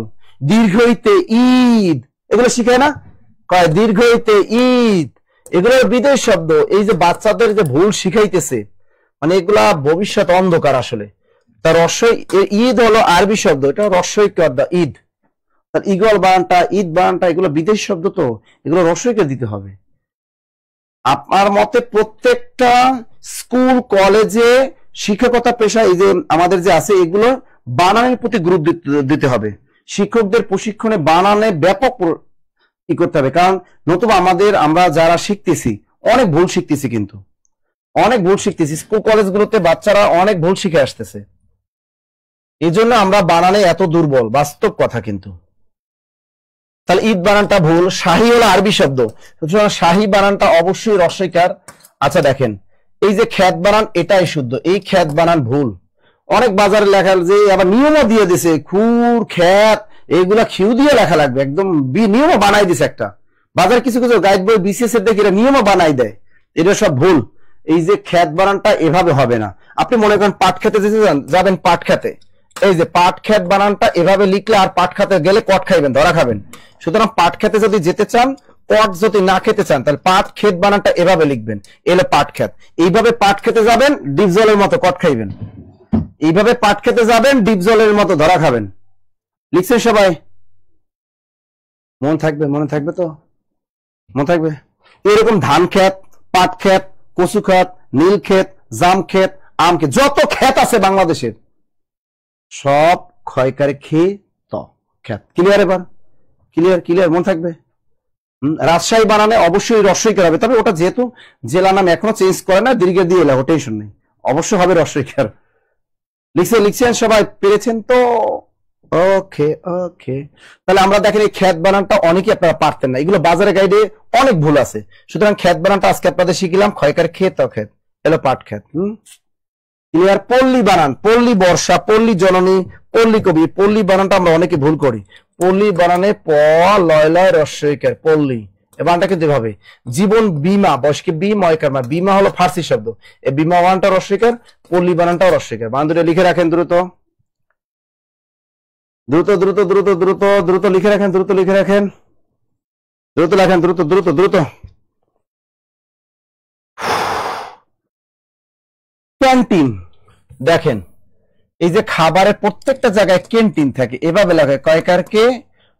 দীর্ঘইতে ঈদ, এগুলো শিখায় না? কয় দীর্ঘইতে ঈদ, এগুলো বিদেশ শব্দ। এই যে বাচ্চাদের যে ভুল শিখাইতেছে, মানে এগুলা ভবিষ্যৎ অন্ধকার আসলে। তার রস্বই, ঈদ হলো আরবি শব্দ, এটা রস্বই কর্দা ঈদ। তার ইগল বানানটা, ঈদ বানানটা, এগুলো বিদেশ শব্দ, তো এগুলো রস্বইকে দিতে হবে। আপনার মতে প্রত্যেকটা স্কুল কলেজে শিক্ষকতা পেশা এই যে আমাদের যে আছে, এগুলো বানানের প্রতি গুরুত্ব দিতে হবে। শিক্ষকদের প্রশিক্ষণে বানানে ব্যাপক ই করতে হবে, কারণ নতুবা আমরা যারা শিখতেছি অনেক ভুল শিখতেছি, কিন্তু অনেক ভুল শিখতেছি। স্কুল কলেজগুলোতে বাচ্চারা অনেক ভুল শিখে আসতেছে, এই জন্য আমরা বানানে এত দুর্বল, বাস্তব কথা। কিন্তু তাহলে ঈদ বানানটা ভুল, শাহী হলো আরবি শব্দ, সুতরাং শাহী বানানটা অবশ্যই রস্বইকার। আচ্ছা দেখেন, এই যে খ্যাত বানান, এটাই শুদ্ধ, এই খ্যাত বানান ভুল। অনেক বাজারে লেখা যে আবার নিয়মও দিয়ে দিছে, খুর খ্যাত এইগুলা খিউ দিয়ে লেখা লাগবে, একদম নিয়মও বানাই দিছে একটা বাজার, কিছু কিছু গাইড বই বিসিএস এর দেখে নিয়মও বানাই দেয়, এটা সব ভুল। এই যে খ্যাত বানানটা এভাবে হবে না। আপনি মনে করেন পাট খেতে যাবেন, পাট খেতে, এই যে পাট খেত বানানটা এভাবে লিখলে, আর পাট খেতে গেলে কট খাইবেন, ধরা খাবেন। সুতরাং পাট খেতে যদি যেতে চান, কট যদি না খেতে চান, তাহলে পাট খেত বানানটা এভাবে লিখবেন, এলে পাট খেত। এইভাবে পাট খেতে যাবেন, ডিপ জলের মতো কট খাইবেন, এইভাবে পাট খেতে যাবেন, ডিপ জলের মতো ধরা খাবেন। লিখছেন সবাই? মনে থাকবে? মনে থাকবে তো? মনে থাকবে? এরকম ধান খেত, পাট খেত, কচু ক্ষেত, নীল ক্ষেত, জাম ক্ষেত, আম ক্ষেত, যত ক্ষেত আছে বাংলাদেশের সব ক্ষয়কারী ক্ষেত ক্ষেত। ক্লিয়ার? এবার ক্লিয়ার মনে থাকবে। রাজশাহী বানানে অবশ্যই রস্বইকার হবে, তবে ওটা যেহেতু জেলা নাম এখনো চেঞ্জ করে না, দীর্ঘ দিয়ে এলাম, টেনশন নেই, অবশ্যই হবে রস্বইকার। লিখছেন সবাই, পেরেছেন তো? ওকে। তাহলে আমরা দেখেন এই খ্যাত বানানটা অনেকেই আপনারা পারতেন না, এগুলো বাজারে গাইডে অনেক ভুল আছে। সুতরাং খ্যাত বানানটা আজকে আপনাদের শিখিলাম, ক্ষয়কার ক্ষেত অক্ষেত, এলো পাট ক্ষেত। ক্লিয়ার? পল্লী বানান, পল্লী বর্ষা, পল্লী জননী, পল্লী কবি, পল্লী বানানটা আমরা অনেকে ভুল করি। পল্লী বানানে প লয় লয় রস্বইকার, পল্লী। এ বানানটা কিন্তু এভাবে। জীবন বীমা, বয়সকে বিময়কার, বীমা হলো ফার্সি শব্দ, এই বীমা বানানটা রস্বইকার, পল্লী বানানটাও রস্বইকার। বানান দুটো লিখে রাখেন দ্রুত লিখে রাখেন, দ্রুত। ক্যান্টিন, দেখেন এই যে খাবারের প্রত্যেকটা জায়গায় ক্যান্টিন থাকে, এভাবে লেখে, কয়কার কে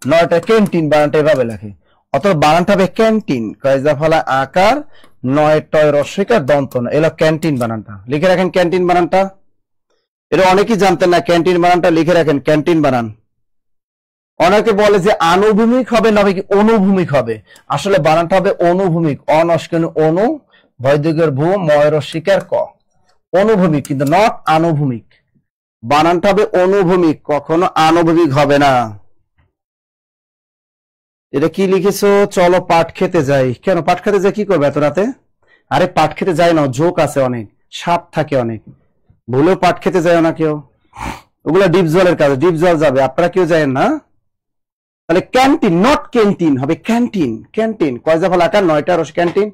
নয়টা ক্যান্টিন, বানানটা এভাবে লেখে। অথবা বানানটা হবে ক্যান্টিন, কয়জা ফলা আকার, নয় টয় রস্বইকার, দন্ত না, এলো ক্যান্টিন বানানটা। লিখে রাখেন ক্যান্টিন বানানটা, এটা অনেকেই জানতেন না, ক্যান্টিন বানানটা লিখে রাখেন, ক্যান্টিন বানান। অনেকে বলে যে আনুভূমিক হবে না কি অনুভূমিক হবে, আসলে বানানটা হবে অনুভূমিক, অনস্কেন অনু, ভয়দিগের ভূ, ময় রস্বইকার ক, অনুভূমিক, কিন্তু নট আনুভূমিক। বানানটা হবে অনুভূমিক, কখনো আনুভূমিক হবে না। এটা কি লিখেছো? চলো পাট খেতে যাই। কেন পাট খেতে যাই? কি করবে এত রাতে? আরে পাট খেতে যায় না, জোক আছে অনেক, সাপ থাকে অনেক, ভুলেও পাট খেতে যায় না কেউ, ওগুলো ডিপ জলের কাজ, ডিপ জল যাবে, আপনারা কেউ যায় না। তাহলে ক্যান্টিন, নট ক্যান্টিন, হবে ক্যান্টিন, ক্যান্টিন, কয়জা ফল আকার, নয়টা রস, ক্যান্টিন।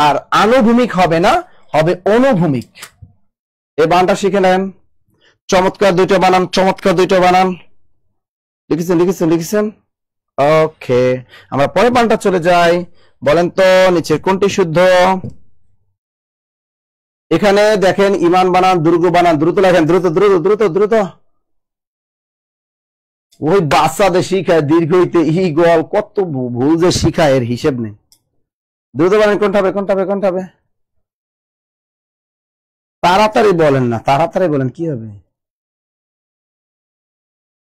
আর আনুভূমিক হবে না, হবে অনুভূমিক। এই বানানটা শিখে নেন। চমৎকার দুইটা বানান, লিখেছেন। ওকে, আমরা পরের বানানটা চলে যাই। বলেন তো নিচের কোনটি শুদ্ধ? এখানে দেখেন ইমান বানান, দুর্গ বানান, দ্রুত লেখেন, দ্রুত। ওই বাচ্চাদের শিখায় দীর্ঘ হইতে ই গল, কত ভুল যে শিখায় এর হিসেব নেই। দ্রুত বানান, কোনটা হবে? তাড়াতাড়ি বলেন না, তাড়াতাড়ি বলেন, কি হবে?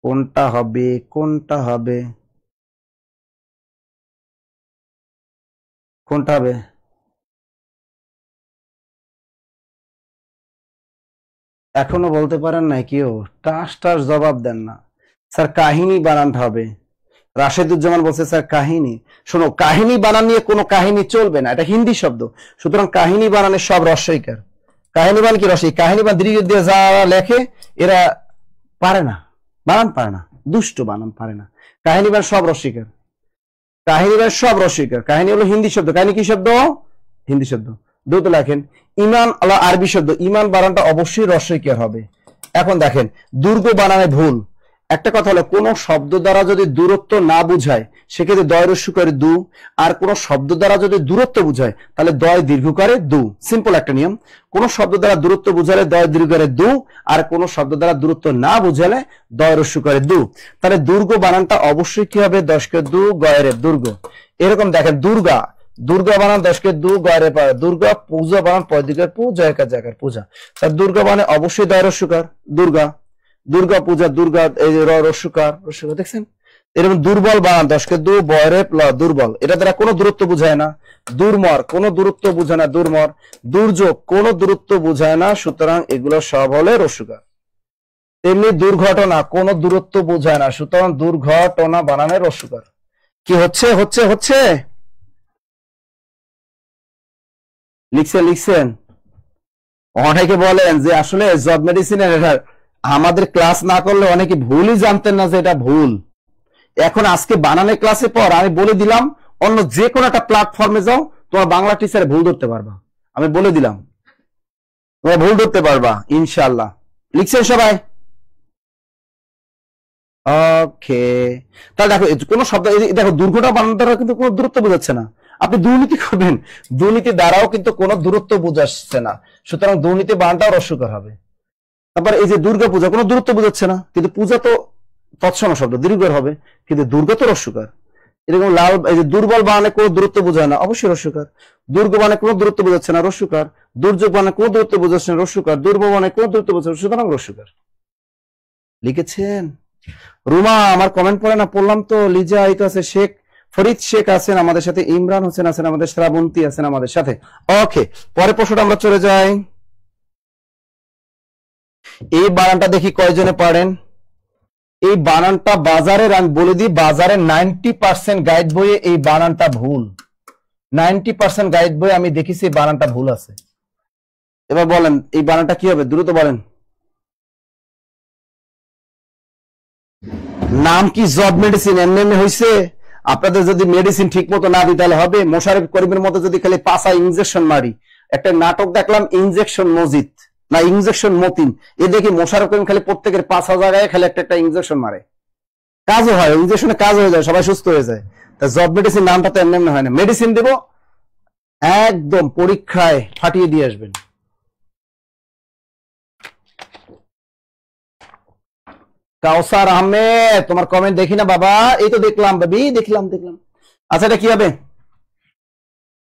কোনটা হবে? এখনো বলতে পারেন না কেউ? টাস জবাব দেন না। স্যার কাহিনী বানানটা হবে। রাশেদুজ্জামান বলছে স্যার কাহিনী। শোনো, কাহিনী বানান নিয়ে কোনো কাহিনী চলবে না, এটা হিন্দি শব্দ, সুতরাং কাহিনী বানানে সব রস্বইকার। কাহিনী বানান কি রস্বই? কাহিনী বা দীর্ঘ দিয়ে যারা লেখে এরা পারে না, বানান পারে না, দুষ্ট বানান পারে না। কাহিনী বানান সব রস্বইকার, কাহিনী হলো হিন্দি শব্দ। কাহিনী কি শব্দ? হিন্দি শব্দ। দ্রুত লেখেন। ইমান আল্লাহ আরবি শব্দ, ইমান বানানটা অবশ্যই রস্বইকার হবে। এখন দেখেন দুর্গ বানানে ভুল। একটা কথা হলো, কোন শব্দ দ্বারা যদি দূরত্ব না বুঝায় সেক্ষেত্রে দয় রস্যকারে দু, আর কোন শব্দ দ্বারা যদি দূরত্ব বুঝায় তাহলে দয় দীর্ঘকারে দু। সিম্পল একটা নিয়ম, কোন শব্দ দ্বারা দূরত্ব বুঝালে দয় দীর্ঘকারে দু, আর কোন শব্দ দ্বারা দূরত্ব না বুঝালে দয় রস্যকারে দু। তাহলে দুর্গ বানানটা অবশ্যই কি হবে? দশকে দু, গয়ের দুর্গ। এরকম দেখেন, দুর্গা বানান দশকে দু, গয়ের পায়, দুর্গা পূজা বানান পয়দিকের পু, জয়কার জায়গার পূজা। তার দুর্গা মানে অবশ্যই দয় রস্যকার, দুর্গা পূজা, দুর্গা এই রস্যকার, দেখছেন? এরকম দুর্বল বানান দশকে দু, বয়রে দুর্বল, এটা দ্বারা কোনো দূরত্ব বুঝায় না। দুর্মর, কোনো দূরত্ব বুঝায় না, দুর্মর। দুর্যোগ, কোনো দূরত্ব বুঝায় না, সুতরাং এগুলো সব হলে রস্যকার। তেমনি দুর্ঘটনা, কোনো দূরত্ব বোঝায় না, সুতরাং দুর্ঘটনা বানানের রস্যকার। কি হচ্ছে? লিখছেন। অনেকে বলেন যে আসলে জব মেডিসিনের আমাদের ক্লাস না করলে অনেকে ভুলই জানতেন না যে এটা ভুল। এখন আজকে বানানের ক্লাসে পর আমি বলে দিলাম, অন্য যে কোনো একটা প্ল্যাটফর্মে যাও, তোমার বাংলা টিচারে ভুল ধরতে পারবা, আমি বলে দিলাম, তোমরা ভুল ধরতে পারবা ইনশাআল্লাহ। লিখছেন সবাই? ওকে, তাহলে দেখো কোন শব্দ, দেখো দুর্ঘটনা বানান দ্বারা কিন্তু কোনো দূরত্ব বোঝাচ্ছে না। আপনি দুর্নীতি করবেন, দুর্নীতি দ্বারাও কিন্তু কোনো দূরত্ব বোঝাচ্ছে না, সুতরাং দুর্নীতি বানানটাও রস্যকার হবে। তারপর এই যে দুর্গা পূজা, কোনো দূরত্ব বোঝাচ্ছে না, কিন্তু পূজা তো তৎসম শব্দ, দীর্ঘর হবে, কিন্তু দুর্গা তো রস্যকার। এরকম লাল, এই যে দুর্বল বানানে কোনো দূরত্ব বোঝায় না, অবশ্যই রস্যকার। দুর্গ বানানে কোনো দূরত্ব বোঝাচ্ছে না, রস্যকার। দুর্যোগ বানানে কোনো দূরত্ব বোঝাচ্ছে না, রস্যকার। দুর্বল বানানে কোনো দূরত্ব বোঝাচ্ছে, সুতরাং রস্যকার। লিখেছেন? রুমা আমার কমেন্ট পড়ে না, পড়লাম তো। লিজা এই তো আছে, শেখ ফরিদ শেখ আছেন আমাদের সাথে, ইমরান হোসেন আছেন আমাদের, শ্রাবন্তী আছেন আমাদের সাথে। ওকে, পরের প্রশ্নটা আমরা চলে যাই। এই বানানটা দেখি কয়জনে পারেন। এই বানানটা বাজারের, আমি বলে দিই, বাজারের 90% গাইড বইয়ে এই বানানটা ভুল। 90% গাইড বইয়ে আমি দেখেছি এই বানানটা ভুল আছে। এবার বলেন এই বানানটা কি হবে, দ্রুত বলেন। নাম কি জব মেডিসিন? এমনি এমনি হয়েছে? আপনাদের যদি মেডিসিন ঠিক মতো না দিই তাহলে হবে? মোশাররফ করিমের মতো যদি খালি পাশা ইনজেকশন মারি। একটা নাটক দেখলাম ইনজেকশন মজিদ না ইনজেকশন মতিন, এ দেখি মোশাররফ করিম খালি প্রত্যেকের 5 জায়গায় খালি একটা ইনজেকশন মারে, কাজও হয়, ইনজেকশনে কাজ হয়ে যায়, সবাই সুস্থ হয়ে যায়। তা জব মেডিসিন নামটা তো এমনি এমনি হয় না। মেডিসিন দেব, একদম পরীক্ষায় ফাটিয়ে দিয়ে আসবেন। কাউসার আহমেদ তোমার কমেন্ট দেখি না বাবা, এই তো দেখলাম বাবি, দেখলাম। আচ্ছা এটা কি হবে?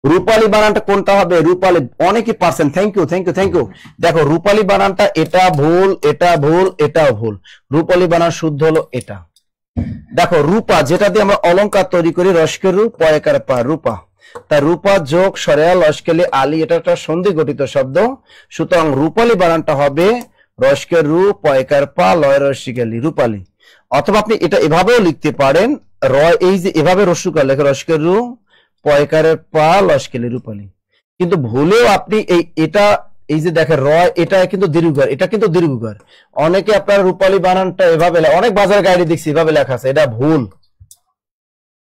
রূপালী বানানটা কোনটা হবে? রূপালী, অনেকে পারছেন, থ্যাংক ইউ। দেখো রূপালী বানানটা এটা ভুল, এটা ভুল, এটাও ভুল। রূপালী বানান শুদ্ধ হলো এটা। দেখো রূপা, যেটা দিয়ে আমরা অলংকার তৈরি করি, রস্কের রূপ পয়কার পা, রূপা। তা রূপা যোগ সরেয়া লস্কেলি আলী, এটা একটা সন্ধি গঠিত শব্দ। সুতরাং রূপালী বানানটা হবে রস্কের রূপ পয়কার পা লয় রস্যিকালি, রূপালী। অথবা আপনি এটা এভাবেও লিখতে পারেন, এই যে এভাবে রস্যকার লেখে, রস্কের রূপ পয়কারের পা লস্কেলি, রূপালী। কিন্তু ভুলেও আপনি এটা এই যে দেখেন এটা কিন্তু দীর্ঘকার, এটা কিন্তু দীর্ঘকার। অনেকে আপনার রূপালী বানানটা এভাবে, অনেক বাজার গাইডে দেখছি এভাবে লেখা আছে, এটা ভুল।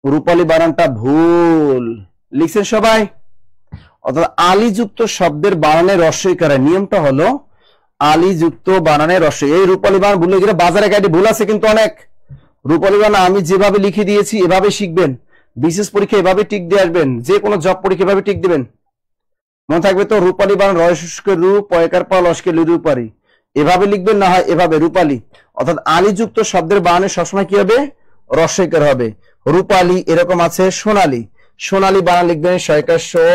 রূপালী বানানটা ভুল লিখছেন সবাই। অর্থাৎ আলীযুক্ত শব্দের বানানের রস্যইকারের নিয়মটা হলো আলীযুক্ত বানানের রস্যই। এই রূপালী বানান ভুলে গেলে বাজারে গাইডে ভুল আছে কিন্তু অনেক। রূপালী বানান আমি যেভাবে লিখে দিয়েছি এভাবে শিখবেন, বিশেষ পরীক্ষা এভাবে টিক দিয়ে আসবেন, যে কোনো জব পরীক্ষা এভাবে টিক দিবেন, মনে থাকবে তো। রূপালী বানান রস্কের রূপ পয়কার পা লস্কের রূপালী, এভাবে লিখবেন, না হয় এভাবে রূপালী। অর্থাৎ আলীযুক্ত শব্দের বানানে সবসময় কি হবে? রস্যইকার হবে। রূপালী এরকম আছে সোনালী, সোনালী বানান লিখবেন শয়কার শো,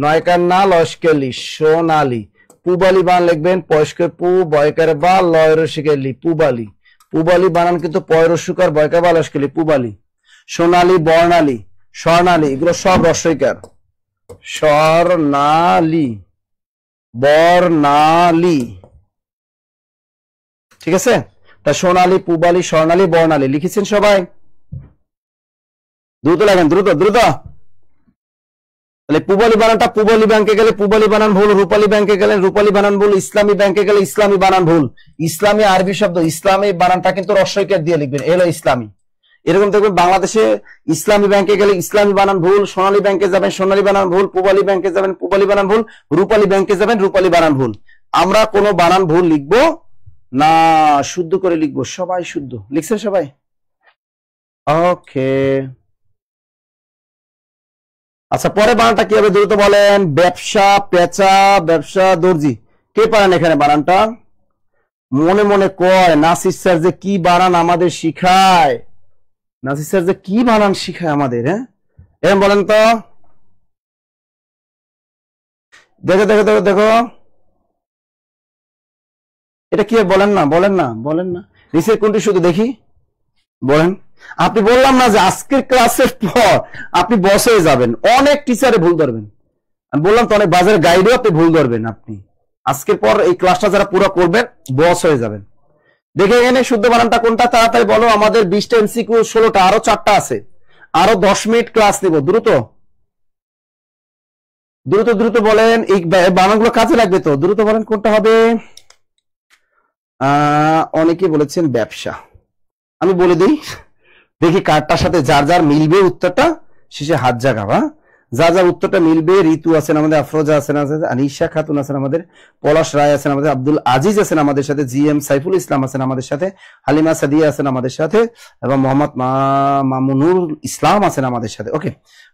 নয়কার না লস্কের লি, সোনালী। পুবালী বানান লিখবেন পয়স্কের পু বয়কার বা লয় রসিকের লি, পুবালী। পুবালী বানান কিন্তু পয় রস্যকার বয়কার বা লস্কের লি, পুবালী। সোনালী, বর্ণালী, স্বর্ণালী, এগুলো সব রস্যইকার। স্বর্ণালী, বর্ণালী, ঠিক আছে? তা সোনালী, পুবালী, স্বর্ণালী, বর্ণালী লিখেছেন সবাই? দ্রুত লাগেন, দ্রুত। তাহলে পুবালী বানানটা পুবালী ব্যাংকে গেলে পুবালী বানান ভুল, রূপালী ব্যাংকে গেলে রূপালী বানান ভুল, ইসলামী ব্যাংকে গেলে ইসলামী বানান ভুল। ইসলামী আরবি শব্দ, ইসলামী বানানটা কিন্তু রস্যইকার দিয়ে লিখবেন, এলো ইসলামী। এরকম দেখবেন বাংলাদেশে ইসলামী ব্যাংকে গেলে ইসলামী বানান ভুল, সোনালী ব্যাংকে যাবেন সোনালী বানান ভুল, পুবালী ব্যাংকে যাবেন পুবালী বানান ভুল, রূপালী ব্যাংকে যাবেন রূপালী বানান ভুল। আমরা কোনো বানান ভুল লিখবো না, শুদ্ধ করে লিখবো, সবাই শুদ্ধ লিখছেন সবাই? ওকে, আচ্ছা পরে বানানটা কি হবে দ্রুত বলেন। ব্যবসা, পেঁচা, ব্যবসা, দর্জি। কে পারেন এখানে বানানটা? মনে মনে কয় নাসির স্যার যে কি বানান আমাদের শিখায়, নাসির স্যার যে কি বানান শিখায় আমাদের, হ্যাঁ এরকম বলেন তো। দেখো দেখো দেখো দেখো, এটা কি বলেন না নিচের কোনটি শুধু দেখি বলেন। আপনি বললাম না যে আজকের ক্লাসের পর আপনি বস হয়ে যাবেন, অনেক টিচারে ভুল ধরবেন। আমি বললাম তো অনেক বাজারের গাইডেও আপনি ভুল ধরবেন। আপনি আজকের পর এই ক্লাসটা যারা পুরো করবেন বস হয়ে যাবেন। দেখে এখানে শুদ্ধ বানানটা কোনটা তাড়াতাড়ি বলো। আমাদের 20টা এমসিকিউ, 16টা, আরো 4টা আছে, আরো 10 মিনিট ক্লাস নিব। দ্রুত দ্রুত দ্রুত বলেন, এই বানানগুলো কাজে লাগবে তো, দ্রুত বলেন কোনটা হবে। অনেকে বলেছেন ব্যবসা, আমি বলে দিই, দেখি কারটার সাথে যার যার মিলবে উত্তরটা শেষে হাত জাগাবা। যার যার উত্তরটা মিলবে, ঋতু আছেন আমাদের, আফরোজা আছেন, আনিশা খাতুন আছেন আমাদের, পলাশ রায় আছেন আমাদের, আব্দুল আজিজ আছেন আমাদের সাথে, জিএম সাইফুল ইসলাম আছেন আমাদের সাথে, হালিমা সাদিয়া আছেন আমাদের সাথে, এবং মোহাম্মদ মামুনুর ইসলাম আছেন আমাদের সাথে। ওকে,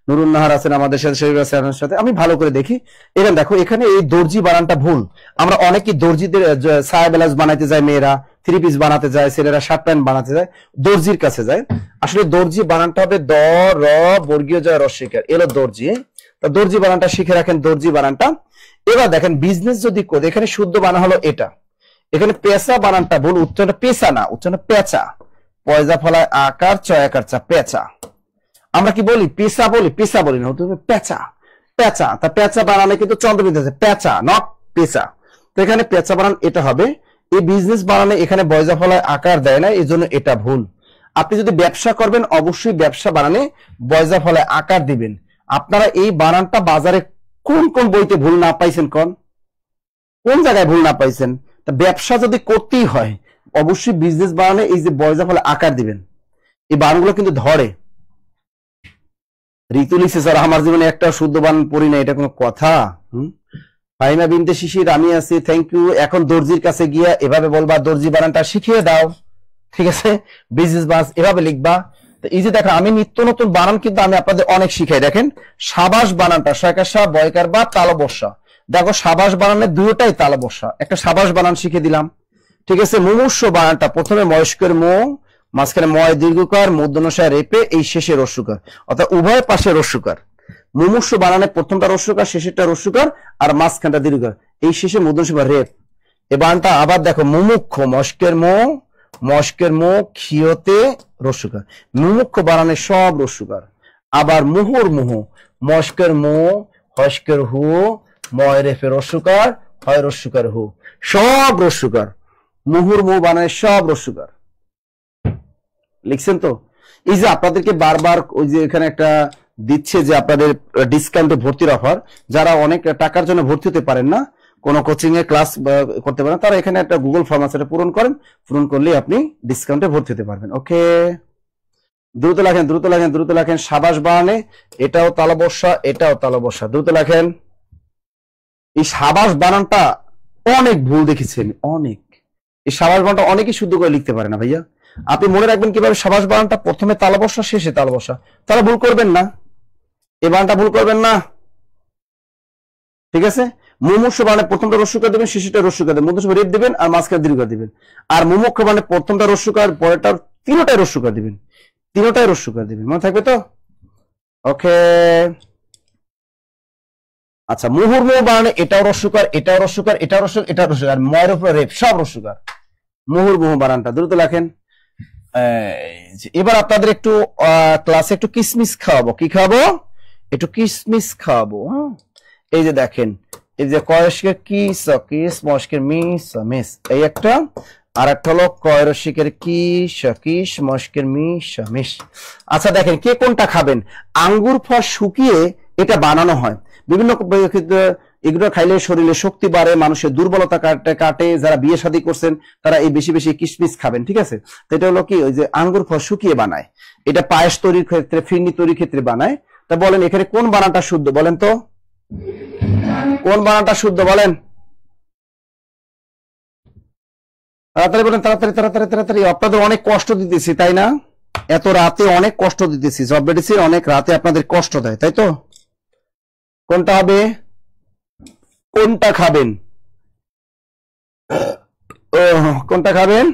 নুরুন নাহার আছেন আমাদের সাথে, শরীফ আছেন আমার সাথে। আমি ভালো করে দেখি, এখানে দেখো এখানে এই দর্জি বানানটা ভুল। আমরা অনেকেই দর্জিদের সায়া ব্লাউজ বানাইতে যায়, মেয়েরা থ্রি পিস বানাতে যায়, ছেলেরা শার্ট প্যান্ট বানাতে যায়, দর্জির কাছে যায়। আসলে দর্জি বানানটা হবে দ র বর্গীয় জয় রস্বইকার, এলো দর্জি। তা দর্জি বানানটা শিখে রাখেন, দর্জি বানানটা। এবার দেখেন বিজনেস যদি করে, এখানে শুদ্ধ বানান হলো এটা, এখানে পেঁচা বানানটা ভুল, উচ্চারণটা পেঁচা না, উচ্চারণ পেঁচা, পয়জা ফলায় আকার চয় আকার চা, পেঁচা। আমরা কি বলি পেঁচা বলি, পেঁচা বলি না, পেঁচা, পেঁচা। তা পেঁচা বানানে কিন্তু চন্দ্রবিন্দু আছে, পেঁচা নট পেঁচা। তো এখানে পেঁচা বানান এটা হবে। এই বিজনেস বানানে এখানে বয়জা ফলায় আকার দেয় না, এই জন্য এটা ভুল। আপনি যদি ব্যবসা করবেন অবশ্যই ব্যবসা বানানে বয়জা ফলায় আকার দিবেন। আপনারা এই বানানটা বাজারে কোন কোন বইতে ভুল না পাইছেন, কোন জায়গায় ভুল না পাইছেন? তা ব্যবসা যদি করতেই হয় অবশ্যই বিজনেস বানানে এই যে বয়জা ফলে আকার দিবেন। এই বানানগুলো কিন্তু ধরে। ঋতু লিখছে স্যার আমার জীবনে একটা শুদ্ধ বানান পড়ি না, এটা কোনো কথা? ফাহিমা বিনতে শিশির আমি আছি, থ্যাংক ইউ। এখন দর্জির কাছে গিয়া এভাবে বলবা, দর্জি বানানটা শিখিয়ে দাও, ঠিক আছে? বিজনেস বাস এভাবে লিখবা। এই যে দেখো আমি নিত্য নতুন বানান কিন্তু আমি আপনাদের অনেক শিখাই। দেখেন সাবাস বানানটা সয়কাশা বয়কার বা তালবস্যা, দেখো সাবাস বানানের দুটোটাই তালবস্যা। একটা সাবাস বানান শিখে দিলাম, ঠিক আছে? মুমূর্ষ বানানটা প্রথমে ময়স্কের মো, মাঝখানে ময় দীর্ঘকার, মূর্ধন্যসায় রেপে, এই শেষে রস্যকার, অর্থাৎ উভয় পাশে রস্যকার। মুমূর্ষ বানানে প্রথমটা রস্যকার, শেষেরটা রস্যকার, আর মাঝখানটা দীর্ঘকার, এই শেষে মূর্ধন্যসায় রেপ। এ বানানটা আবার দেখো মুমুক্ষ, মস্কের মো, মস্কের মো ক্ষিয়তে রস্যকার, মুমুক্ষ বানানে সব রস্যকার। আবার মুহুর মুহ, মস্কের মো, হস্কের হু, ময় রেফে রস্যকার, হয় রস্যকার হু, সব রস্যকার। মুহুর মুহ বানানে সব রস্যকার। লিখছেন তো? এই যে আপনাদেরকে বারবার ওই যে এখানে একটা দিচ্ছে যে আপনাদের ডিসকাউন্টে ভর্তির অফার, যারা অনেক টাকার জন্য ভর্তি হতে পারেন না, কোনো কোচিং এ ক্লাস করতে পারেন, তারা এখানে একটা গুগল ফর্ম আছে, পূরণ করেন, পূরণ করলে আপনি ডিসকাউন্টে ভর্তি হতে পারবেন। ওকে, দ্রুত লেখেন, দ্রুত লেখেন, দ্রুত লেখেন। সাবাস বানানে এটাও তালবস্যা, এটাও তালবস্যা, দ্রুত লেখেন। এই সাবাস বানানটা অনেক ভুল দেখেছেন, অনেক। এই সাবাস বানানটা অনেকেই শুদ্ধ করে লিখতে পারে না ভাইয়া। আপনি মনে রাখবেন কিভাবে সাবাস বানানটা প্রথমে তালবস্যা, শেষে তালবস্যা, তারা ভুল করবেন না, এই বানানটা ভুল করবেন না, ঠিক আছে? মুমূর্ষ বানানে প্রথমটা রস্যকার দিবেন, শেষেরটা রস্যকার দিবেন, মধ্যে রেপ দিবেন, আর মাঝখানে দীর্ঘকার দিবেন। আর মুমুক্ষ বানানে প্রথমটা রস্যকার, পরেরটা তিনটাই রস্যকার দিবেন, তিনটাই রস্যকার দিবেন, মনে থাকবে তো? ওকে, আচ্ছা। মুহুর্মুহ বানানে এটাও রস্যকার, এটাও রস্যকার, এটাও রস্যকার, এটাও রস্যকার, ময়ের উপরে রেপ, সব রস্যকার। মুহুর্মুহ বানানটা দ্রুত লেখেন। এবার আপনাদের একটু ক্লাসে একটু কিসমিস খাওয়াবো। কি খাওয়াবো? একটু কিসমিস খাওয়াবো। এই যে দেখেন, এই যে কয়স্কের কিস, কিস, মস্কের মিস, মিস, এই একটা। আর একটা হলো কয়রসিকের কিস, কিস, মস্কের মিস, মিস। আচ্ছা দেখেন কে কোনটা খাবেন। আঙ্গুর ফল শুকিয়ে এটা বানানো হয় বিভিন্ন ক্ষেত্রে। এগুলো খাইলে শরীরে শক্তি বাড়ে, মানুষের দুর্বলতা কাটে। যারা বিয়ে শাদী করছেন তারা এই বেশি বেশি কিশমিশ খাবেন, ঠিক আছে? তো এটা হলো কি, ওই যে আঙ্গুর ফল শুকিয়ে বানায়, এটা পায়েস তৈরির ক্ষেত্রে, ফিরনি তৈরির ক্ষেত্রে বানায়। তা বলেন এখানে কোন বানানটা শুদ্ধ, বলেন তো? কোন বানানটা শুদ্ধ বলেন? তাড়াতাড়ি বলেন, তাড়াতাড়ি তাড়াতাড়ি তাড়াতাড়ি। আপনাদের অনেক কষ্ট দিতেছি তাই না? এত রাতে অনেক কষ্ট দিতেছি, জব মেডিসিন অনেক রাতে আপনাদের কষ্ট দেয়, তাই তো? কোনটা হবে? কোনটা খাবেন? কোনটা খাবেন?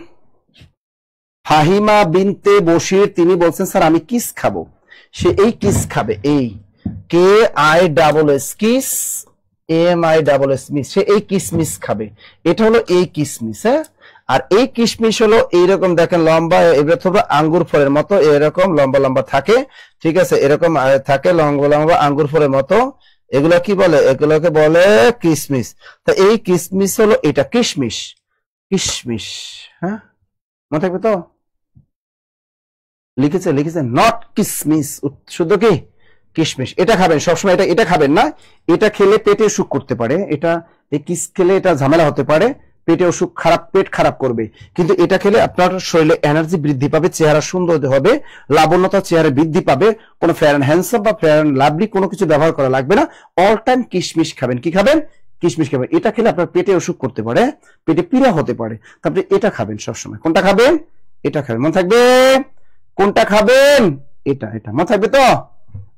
ফাহিমা বিনতে বশির তিনি বলছেন স্যার আমি কিস খাবো। সে এই কিস খাবে, এই K I double S kiss, M I double S miss, সে এই কিসমিস খাবে। এটা হলো এই কিসমিস, হ্যাঁ? আর এই কিশমিশ হলো এইরকম দেখেন লম্বা, এবার তো আঙ্গুর ফলের মতো এরকম লম্বা লম্বা থাকে, ঠিক আছে? এরকম থাকে লম্বা লম্বা আঙ্গুর ফলের মতো। এগুলো কি বলে? এগুলোকে বলে কিশমিশ। তা এই কিশমিশ হলো এটা কিশমিশ, কিশমিশ, হ্যাঁ? মনে থাকবে তো? লিখেছে, লিখেছে নট কিশমিশ, শুদ্ধ কি কিশমিশ। এটা খাবেন সবসময়, এটা খাবেন না। এটা খেলে পেটে অসুখ করতে পারে, এটা এই কিস খেলে এটা ঝামেলা হতে পারে, পেটে অসুখ, খারাপ পেট খারাপ করবে। কিন্তু এটা খেলে আপনার শরীরে এনার্জি বৃদ্ধি পাবে, চেহারা সুন্দর হবে, লাবণ্যতা চেহারা বৃদ্ধি পাবে। কোনো ফেয়ার অ্যান্ড হ্যান্ডসাম বা ফেয়ার অ্যান্ড লাভলি কোনো কিছু ব্যবহার করা লাগবে না। অল টাইম কিশমিশ খাবেন। কি খাবেন? কিশমিশ খাবেন। এটা খেলে আপনার পেটে অসুখ করতে পারে, পেটে পীড়া হতে পারে, তারপরে এটা খাবেন সবসময়। কোনটা খাবেন? এটা খাবেন, মনে থাকবে? কোনটা খাবেন? এটা, এটা মনে থাকবে তো?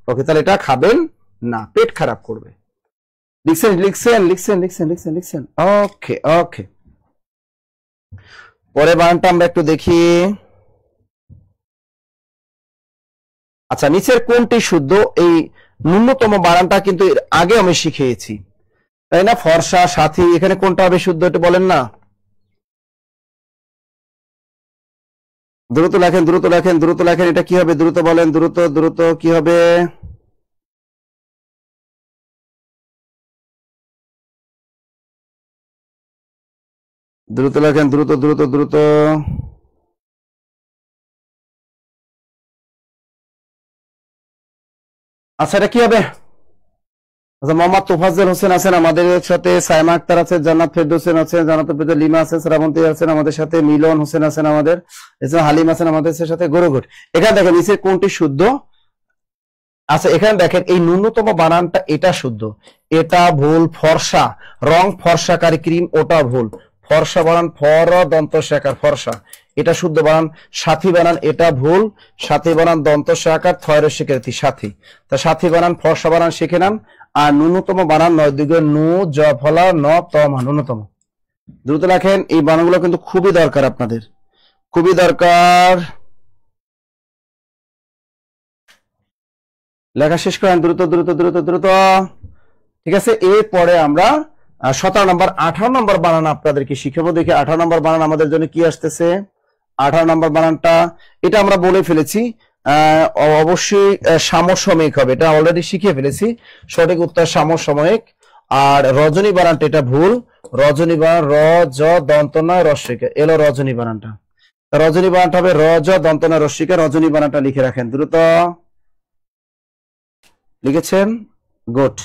ওকে, তাহলে এটা খাবেন না, পেট খারাপ করবে। লিখছেন লিখছেন লিখছেন লিখছেন লিখছেন লিখছেন ওকে ওকে। পরে বানানটা আমরা একটু দেখি। আচ্ছা, নিচের কোনটি শুদ্ধ? এই ন্যূনতম বানানটা কিন্তু এর আগে আমি শিখিয়েছি, তাই না? ফর্সা, সাথী, এখানে কোনটা হবে শুদ্ধ একটু বলেন না। দ্রুত লেখেন দ্রুত লেখেন দ্রুত লেখেন, এটা কি হবে দ্রুত বলেন, দ্রুত দ্রুত কি হবে? দ্রুত লেখেন দ্রুত দ্রুত দ্রুত। আচ্ছা, এটা কি হবে? আচ্ছা, মোহাম্মদ তোফাজ্জল হোসেন আছেন আমাদের সাথে, সাইমা আক্তার আছে, জান্নাত ফেরদৌসেন আছেন, জান্নাত ফেরদৌস, লিমা আছেন, শ্রাবন্তী আছেন আমাদের সাথে, মিলন হোসেন আছেন আমাদের, এছাড়া হালিম আছেন আমাদের সাথে, গরুগুট। এখানে দেখেন নিচের কোনটি শুদ্ধ। আচ্ছা, এখানে দেখেন এই ন্যূনতম বানানটা এটা শুদ্ধ, এটা ভুল। ফর্সা, রং ফর্সাকারী ক্রিম, ওটা ভুল। ফর্সা বানান ফর দন্ত শাকার ফর্সা, এটা শুদ্ধ বানান। সাথী বানান এটা ভুল, সাথী বানান দন্ত শাকার থয়ের শিকারী সাথী, তা সাথী বানান ফর্সা বানান শিখে নেন। আর ন্যূনতম বানান নয় দিকে নু জ ফলা ন তমা, ন্যূনতম। দ্রুত লেখেন, এই বানানগুলো কিন্তু খুবই দরকার আপনাদের, খুবই দরকার। লেখা শেষ করেন দ্রুত দ্রুত দ্রুত দ্রুত। ঠিক আছে, এরপরে আমরা 17 নম্বর 18 নম্বর বানান আপনাদেরকে শিখাবো। দেখি 18 নম্বর বানান আমাদের জন্য কি আসতেছে। 18 নম্বর বানানটা এটা আমরা বলে ফেলেছি, অবশ্যই সমসাময়িক হবে, এটা অলরেডি শিখিয়ে ফেলেছি। সঠিক উত্তর সমসাময়িক। আর রজনী বানানটা এটা ভুল, রজনী বানান র জ দন্ত নয় রস্যিকা, এলো রজনী বানানটা। রজনী বানানটা হবে র জ দন্ত নয় রস্যিকা, রজনী বানানটা লিখে রাখেন দ্রুত। লিখেছেন? গুড।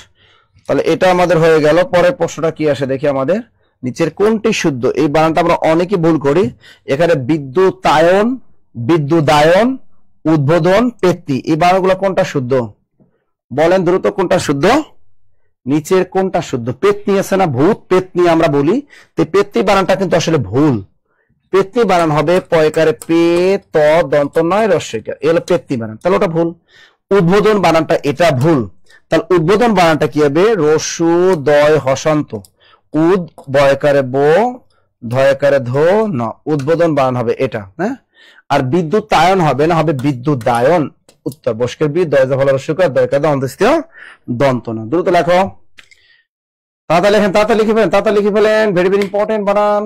তাহলে এটা আমাদের হয়ে গেল। পরের প্রশ্নটা কি আসে দেখি আমাদের। নিচের কোনটি শুদ্ধ? এই বানানটা আমরা অনেকে ভুল করি। এখানে বিদ্যুতায়ন, বিদ্যুদায়ন, উদ্বোধন, পেত্তি, এই বানানগুলো কোনটা শুদ্ধ বলেন দ্রুত, কোনটা শুদ্ধ? নিচের কোনটা শুদ্ধ? পেত্নি আছে না, ভূত পেত্নি আমরা বলি, তো পেত্তি বানানটা কিন্তু আসলে ভুল। পেত্নি বানান হবে পয়কারে পে ত দন্ত নয় রস্যিকা, এলো পেত্নি বানান, তাহলে ওটা ভুল। উদ্বোধন বানানটা এটা ভুল, তাহলে উদ্বোধন বানানটা কি হবে? রসু দয় হসন্ত, উদ বয়কারে বো ধয়কারে ধো ন, উদ্বোধন বানান হবে এটা। হ্যাঁ, আর বিদ্যুতায়ন হবে না, হবে বিদ্যুদায়ন। উত্তর বস্কের বি দয় ফল রস্যকার দয়কার অন্তস্থিত দন্ত ন। দ্রুত লেখো, তাড়াতাড়ি লেখেন, তাড়াতাড়ি লিখে ফেলেন, তাড়াতাড়ি লিখে ফেলেন, ভেরি ভেরি ইম্পর্টেন্ট বানান।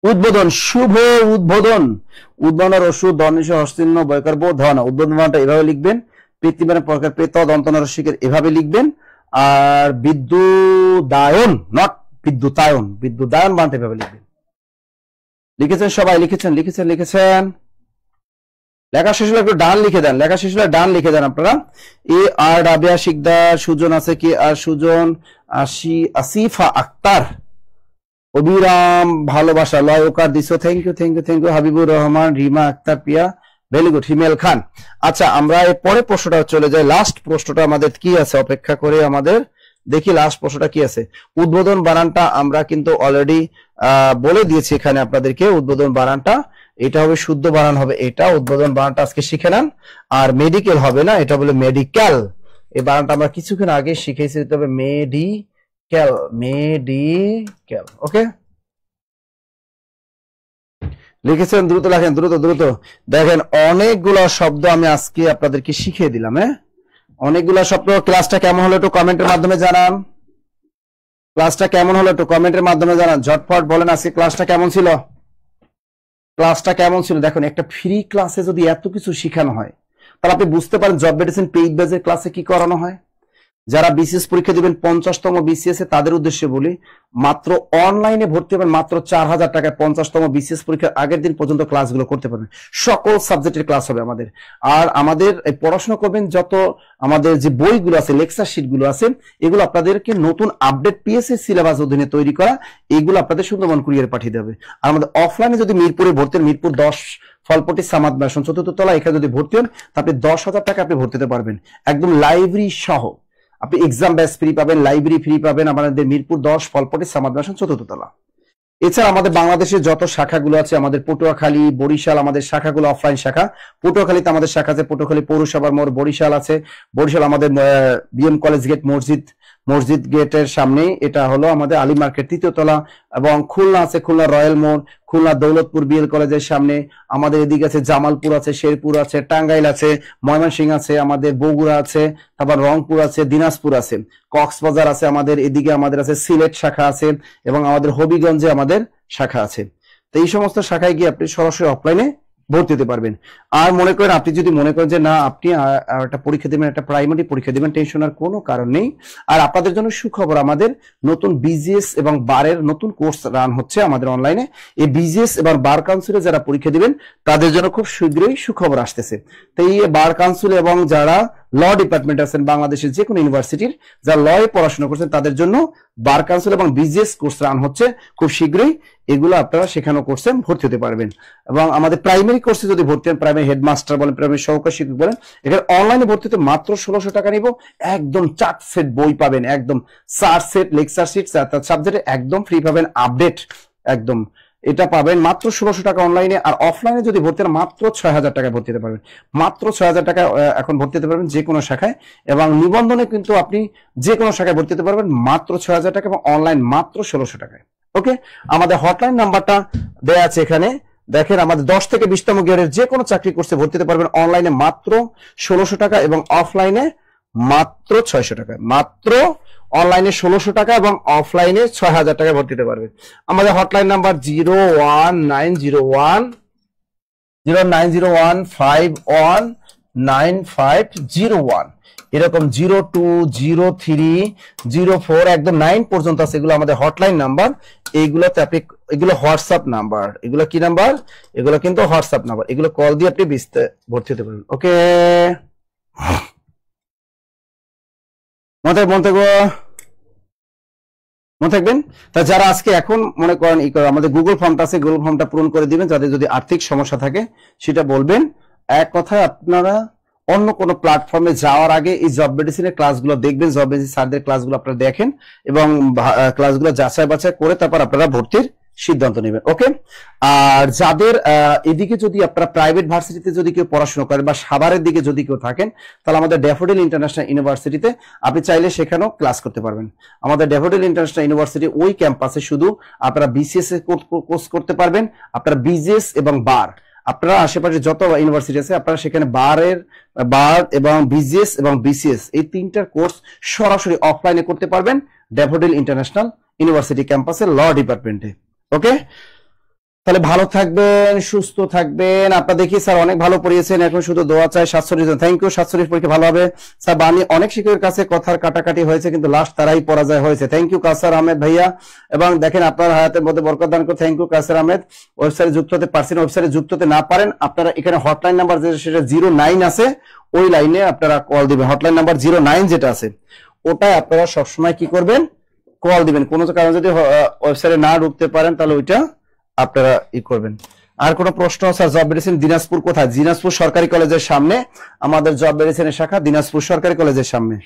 উদ্বোধন, শুভ উদ্বোধন, উদ্বোধন রসু দনিশ হস্তিন্ন বয়কার বো ধন, উদ্বোধন বানানটা এভাবে লিখবেন। পৃথিবীর প্রকার প্রেত দন্তন রসিকের এভাবে লিখবেন। আর বিদ্যুদায়ন, নট বিদ্যুতায়ন, বিদ্যুদায়ন বানানটা এভাবে লিখবেন। লিখেছেন সবাই? লিখেছেন লিখেছেন লিখেছেন। লেখা শেষ হলে একটু ডান লিখে দেন, লেখা শেষ হলে ডান লিখে দেন আপনারা। এ আর রাবিয়া শিকদার, সুজন আছে কি আর সুজন, আসিফা আক্তার, অবিরাম ভালোবাসা লয় ওকার দিছো, thank you thank you thank you. Habibur Rahman, Rima Akter Piya, very good. Himel Khan. আচ্ছা, আমরা এর পরের প্রশ্নটা চলে যাই। লাস্ট প্রশ্নটা আমাদের কি আছে অপেক্ষা করে আমাদের দেখি, লাস্ট প্রশ্নটা কি আছে। উদ্বোধন বানানটা আমরা কিন্তু অলরেডি বলে দিয়েছি এখানে আপনাদেরকে। উদ্বোধন বানানটা এটা হবে শুদ্ধ বানান হবে এটা, উদ্বোধন বানানটা আজকে শিখে নেন। আর মেডিকেল হবে না, এটা বলে মেডিকেল। এই বানানটা আমরা কিছুক্ষণ আগে শিখেছি, তবে মেডিকেল, মেডিকেল। ওকে, লিখেছেন? দ্রুত লেখেন দ্রুত দ্রুত। দেখেন অনেকগুলো শব্দ আমি আজকে আপনাদেরকে শিখিয়ে দিলাম। হ্যাঁ, অনেকগুলো শব্দ। ক্লাসটা কেমন হলো একটু কমেন্টের মাধ্যমে জানান, ক্লাসটা কেমন হলো একটু কমেন্টের মাধ্যমে জানান, ঝটপট বলেন আজকে ক্লাসটা কেমন ছিল, ক্লাসটা কেমন ছিল। দেখুন, একটা ফ্রি ক্লাসে যদি এত কিছু শেখানো হয়, তাহলে আপনি বুঝতে পারেন জব মেডিসিন পেইড বেজের ক্লাসে কি করানো হয়। যারা বিসিএস পরীক্ষা দিবেন 50তম বিসিএস এ, তাদের উদ্দেশ্যে বলি, মাত্র অনলাইনে ভর্তি হবেন মাত্র 4000 টাকায় 50তম বিসিএস পরীক্ষার আগের দিন পর্যন্ত ক্লাসগুলো করতে পারবেন। সকল সাবজেক্টের ক্লাস হবে আমাদের। আর আমাদের এই পড়াশোনা করবেন যত আমাদের যে বইগুলো আছে, লেকচার শিটগুলো আছে, এগুলো আপনাদেরকে নতুন আপডেট পিএসসি সিলেবাস অধীনে তৈরি করা, এইগুলো আপনাদের সুন্দরবন কুরিয়ারে পাঠিয়ে দেবে। আর আমাদের অফলাইনে যদি মিরপুরে ভর্তি হন, মিরপুর 10 ফলপটি সামাদ ম্যাশন 4th তলা, এখানে যদি ভর্তি হন, তাহলে 10,000 টাকা আপনি ভর্তি হতে পারবেন, একদম লাইব্রেরি সহ। আপনি এক্সাম ব্যাচ ফ্রি পাবেন, লাইব্রেরি ফ্রি পাবেন, আমাদের মিরপুর 10 ফলপটি সামাদ ম্যাশন 4th তলা। এছাড়া আমাদের বাংলাদেশের যত শাখাগুলো আছে, আমাদের পটুয়াখালী, বরিশাল, আমাদের শাখাগুলো অফলাইন শাখা। পটুয়াখালীতে আমাদের শাখা আছে পটুয়াখালী পৌরসভার মোড়, বরিশাল আছে, বরিশাল আমাদের বিএম কলেজ গেট, মসজিদ গেটের সামনেই, এটা হলো আমাদের আলী মার্কেট 3য় তলা। এবং খুলনা আছে খুলনা রয়্যাল মোড়, খুলনা দৌলতপুর বিএল কলেজের সামনে। আমাদের এদিকে আছে জামালপুর আছে, শেরপুর আছে, টাঙ্গাইল আছে, ময়মনসিংহ আছে, আমাদের বগুড়া আছে, তারপর রংপুর আছে, দিনাজপুর আছে, কক্সবাজার আছে, আমাদের এদিকে আমাদের আছে সিলেট শাখা আছে, এবং আমাদের হবিগঞ্জে আমাদের শাখা আছে। তো এই সমস্ত শাখায় গিয়ে আপনি সরাসরি অফলাইনে ভর্তি হতে পারবেন। আর মনে করেন আপনি যদি মনে করেন যে না আপনি একটা পরীক্ষা দেবেন, একটা প্রাইমারি পরীক্ষা দেবেন, টেনশনের কোনো কারণ নেই। আর আপনাদের জন্য সুখবর, আমাদের নতুন বিজিএস এবং বারের নতুন কোর্স রান হচ্ছে আমাদের অনলাইনে। এই বিজিএস এবং বার কাউন্সিলে যারা পরীক্ষা দিবেন তাদের জন্য খুব শীঘ্রই সুখবর আসতেছে। তো এই বার কাউন্সিল এবং যারা ল ডিপার্টমেন্ট আছেন বাংলাদেশের যে কোনো ইউনিভার্সিটির, যারা ল এ পড়াশোনা করছেন তাদের জন্য বার কাউন্সিল এবং বিজিএস কোর্স রান হচ্ছে খুব শীঘ্রই। এগুলো আপনারা সেখানেও কোর্সে ভর্তি হতে পারবেন। এবং আমাদের প্রাইমারি কোর্সে যদি ভর্তি হন, প্রাইমারি হেডমাস্টার বলেন, প্রাইমারি সহকারী শিক্ষক বলেন, এখানে অনলাইনে ভর্তি হতে মাত্র 1600 টাকা নিব। একদম 4 সেট বই পাবেন, একদম 4 সেট লেকচার শিট সাবজেক্টে একদম ফ্রি পাবেন, আপডেট একদম এটা পাবেন মাত্র 1600 টাকা অনলাইনে। আর অফলাইনে যদি ভর্তি হন মাত্র 6000 টাকায় ভর্তি হতে পারবেন, মাত্র 6000 টাকা এখন ভর্তি হতে পারবেন যে কোনো শাখায়। এবং নিবন্ধনে কিন্তু আপনি যে কোনো শাখায় ভর্তি হতে পারবেন মাত্র 6000 টাকা, এবং অনলাইন মাত্র 1600 টাকায়। ওকে, আমাদের হটলাইন নাম্বারটা দেয়া আছে এখানে দেখেন। আমাদের 10 থেকে 20তম গ্রেডের যে কোনো চাকরি কোর্সে ভর্তি হতে পারবেন অনলাইনে মাত্র 1600 টাকা, এবং অফলাইনে মাত্র 600 টাকা। মাত্র অনলাইনে 1600 টাকা এবং অফলাইনে 6000 টাকা ভর্তি হতে পারবেন। আমাদের হটলাইন নাম্বার 01901519501, এরকম 020304 একদম 9 পর্যন্ত আছে, এগুলো আমাদের হটলাইন নাম্বার। এইগুলোতে আপনি, এগুলো হোয়াটসঅ্যাপ নাম্বার, এগুলো কি নাম্বার, এগুলো কিন্তু হোয়াটসঅ্যাপ নাম্বার, এগুলো কল দিয়ে আপনি ভর্তি হতে পারবেন। ওকে, মনে থাকবেন। তা যারা আজকে এখন মনে করেন আমাদের গুগল ফর্মটা আছে, গুগল ফর্মটা পূরণ করে দিবেন। যাদের যদি আর্থিক সমস্যা থাকে সেটা বলবেন। এক কথায় আপনারা অন্য কোনো প্ল্যাটফর্মে যাওয়ার আগে এই জব মেডিসিনের ক্লাসগুলো দেখবেন, জব মেডিসিন স্যারদের ক্লাসগুলো আপনারা দেখেন, এবং ক্লাসগুলো যাচাই বাছাই করে তারপর আপনারা ভর্তির সিদ্ধান্ত নেবেন। ওকে, আর যাদের এদিকে যদি আপনারা প্রাইভেট ভার্সিটিতে যদি কেউ পড়াশোনা করেন বা সাভারের দিকে যদি কেউ থাকেন, তাহলে আমাদের ড্যাফোডিল ইন্টারন্যাশনাল ইউনিভার্সিটিতে আপনি চাইলে সেখানেও ক্লাস করতে পারবেন। আমাদের ড্যাফোডিল ইন্টারন্যাশনাল ইউনিভার্সিটি ওই ক্যাম্পাসে শুধু আপনারা বিসিএস কোর্স করতে পারবেন, আপনারা বিজিএস এবং বার, আপনারা আশেপাশে যত ইউনিভার্সিটি আছে আপনারা সেখানে বার এবং বিজিএস এবং বিসিএস এই তিনটার কোর্স সরাসরি অফলাইনে করতে পারবেন ড্যাফোডিল ইন্টারন্যাশনাল ইউনিভার্সিটি ক্যাম্পাসে ল ডিপার্টমেন্টে। ওকে, তাহলে ভালো থাকবেন, সুস্থ থাকবেন। আপনারা দেখি স্যার অনেক ভালো পড়িয়েছেন, এখন শুধু দোয়া চাই 740 জন। থ্যাংক ইউ, 740 পরীক্ষা ভালো হবে স্যার। বানি অনেক শিক্ষকের কাছে কথার কাটাকাটি হয়েছে, কিন্তু লাস্ট তারাই পরাজয় হয়েছে। থ্যাংক ইউ কাসার আহমেদ ভাইয়া। এবং দেখেন আপনার হায়াতের মধ্যে বরকত দান করে। Thank you Kasar Ahmed. ওয়েবসাইটে যুক্ত হতে পারছেন, ওয়েবসাইটে যুক্ত হতে না পারেন আপনারা এখানে হটলাইন নাম্বার সেটা 09 আছে, ওই লাইনে আপনারা কল দিবেন। হটলাইন নাম্বার 09 যেটা আছে ওটা আপনারা সবসময় কি করবেন, কল দিবেন। কোনো কারণে যদি ওয়েবসাইটে না ঢুকতে পারেন তাহলে ওইটা আপনারা করবেন। আর কোনো প্রশ্ন? স্যার জব মেডিসিন দিনাজপুর কোথায়? দিনাজপুর সরকারি কলেজের সামনে আমাদের জব মেডিসিনের শাখা, দিনাজপুর সরকারি কলেজের সামনে।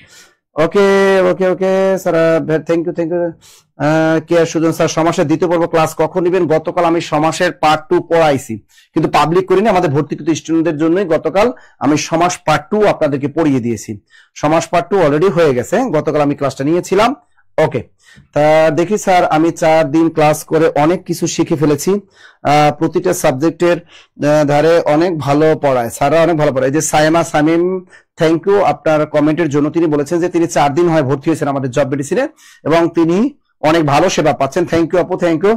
Okay okay okay sir, thank you K R Sujan sir, সমাসের দ্বিতীয় পর্ব ক্লাস কখন নেবেন? গতকাল আমি সমাসের পার্ট 2 পড়াইছি, কিন্তু পাবলিক করিনি, আমাদের ভর্তিকৃত স্টুডেন্টদের জন্যই গতকাল আমি সমাস পার্ট 2 আপনাদেরকে পড়িয়ে দিয়েছি। সমাস পার্ট 2 অলরেডি হয়ে গেছে, গতকাল আমি ক্লাসটা নিয়েছিলাম। ওকে, তা দেখি স্যার আমি 4 দিন ক্লাস করে অনেক কিছু শিখে ফেলেছি, প্রতিটা সাবজেক্টের ধারে অনেক ভালো পড়ায়, স্যাররা অনেক ভালো পড়ায়। যে সাইমা সামিম, থ্যাংক ইউ আপনার কমেন্টের জন্য। তিনি বলেছেন যে তিনি 4 দিন হয় ভর্তি হয়েছেন আমাদের জব মেডিসিনে এবং তিনি অনেক ভালো সেবা পাচ্ছেন। থ্যাংক ইউ আপু, থ্যাংক ইউ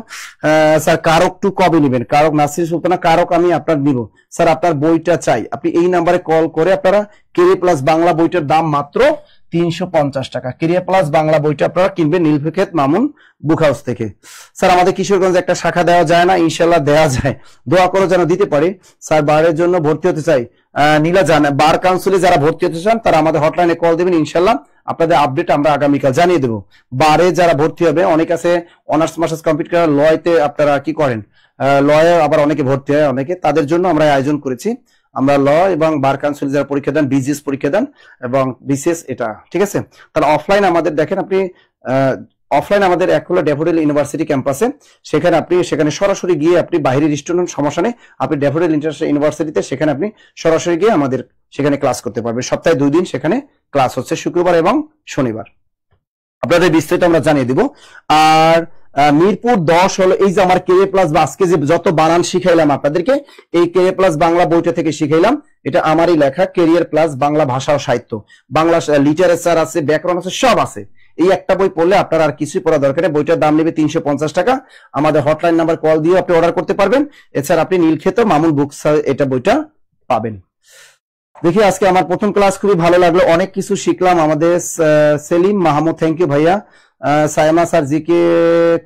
স্যার। কারক 2 কবে নেবেন? কারক নাসির সুলতানা, কারক আমি আপনার নিব স্যার, আপনার বইটা চাই। আপনি এই নাম্বারে কল করে আপনারা কেরিয়ার প্লাস বাংলা বইটার দাম মাত্র 350 টাকা। কেরিয়ার প্লাস বাংলা বইটা আপনারা কিনবেন নীলক্ষেত মামুন বুক হাউস থেকে। স্যার আমাদের কিশোরগঞ্জে একটা শাখা দেওয়া যায় না? ইনশাল্লাহ দেওয়া যায়, দোয়া করে যেন দিতে পারি। স্যার বারের জন্য ভর্তি হতে চাই, নীলা জান, বার কাউন্সিলে যারা ভর্তি হতে চান তারা আমাদের হটলাইনে কল দেবেন, ইনশাল্লাহ আপনাদের আপডেট আমরা আগামীকাল জানিয়ে দেবো। বারে যারা ভর্তি হবে, অনেক আছে অনার্স মাস্টার্স কমপ্লিট করার লয়তে আপনারা কি করেন, লয়ে আবার অনেকে ভর্তি হয়, অনেকে, তাদের জন্য আমরা আয়োজন করেছি। আমরা ল এবং বার কাউন্সিল যারা পরীক্ষা দেন, বিজিএস পরীক্ষা দেন এবং বিসিএস, এটা ঠিক আছে। তাহলে অফলাইন আমাদের দেখেন আপনি অফলাইন আমাদের এক হলো ড্যাফোডিল ইউনিভার্সিটি ক্যাম্পাসে, সেখানে সরাসরি গিয়ে আপনি বাইরের স্টুডেন্ট সমস্যা নেই, আপনি ড্যাফোডিল ইন্টারন্যাশনাল ইউনিভার্সিটিতে সেখানে আপনি সরাসরি গিয়ে আমাদের সেখানে ক্লাস করতে পারবেন। সপ্তাহে 2 দিন সেখানে ক্লাস হচ্ছে, শুক্রবার এবং শনিবার। আপনাদের বিস্তারিত আমরা জানিয়ে দিব। আর মিরপুর 10 হলো এই যে আমার কেএ প্লাস বা আজকে যে যত বানান শিখাইলাম আপনাদেরকে, এই কেএ প্লাস বাংলা বইটা থেকে শিখাইলাম, এটা আমারই লেখা, কেরিয়ার প্লাস বাংলা ভাষা ও সাহিত্য, বাংলা লিটারেচার আছে, ব্যাকরণ আছে, সব আছে। এই একটা বই পড়লে আপনার আর কিছুই পড়া দরকার নেই। বইটার দাম নেবে 350 টাকা। আমাদের হটলাইন নাম্বার কল দিয়ে আপনি অর্ডার করতে পারবেন। এছাড়া আপনি নীলক্ষেত মামুন বুকস এটা বইটা পাবেন। দেখি আজকে আমার প্রথম ক্লাস খুবই ভালো লাগলো, অনেক কিছু শিখলাম। আমাদের সেলিম মাহমুদ, থ্যাংক ইউ ভাইয়া। সাইমা স্যার জিকে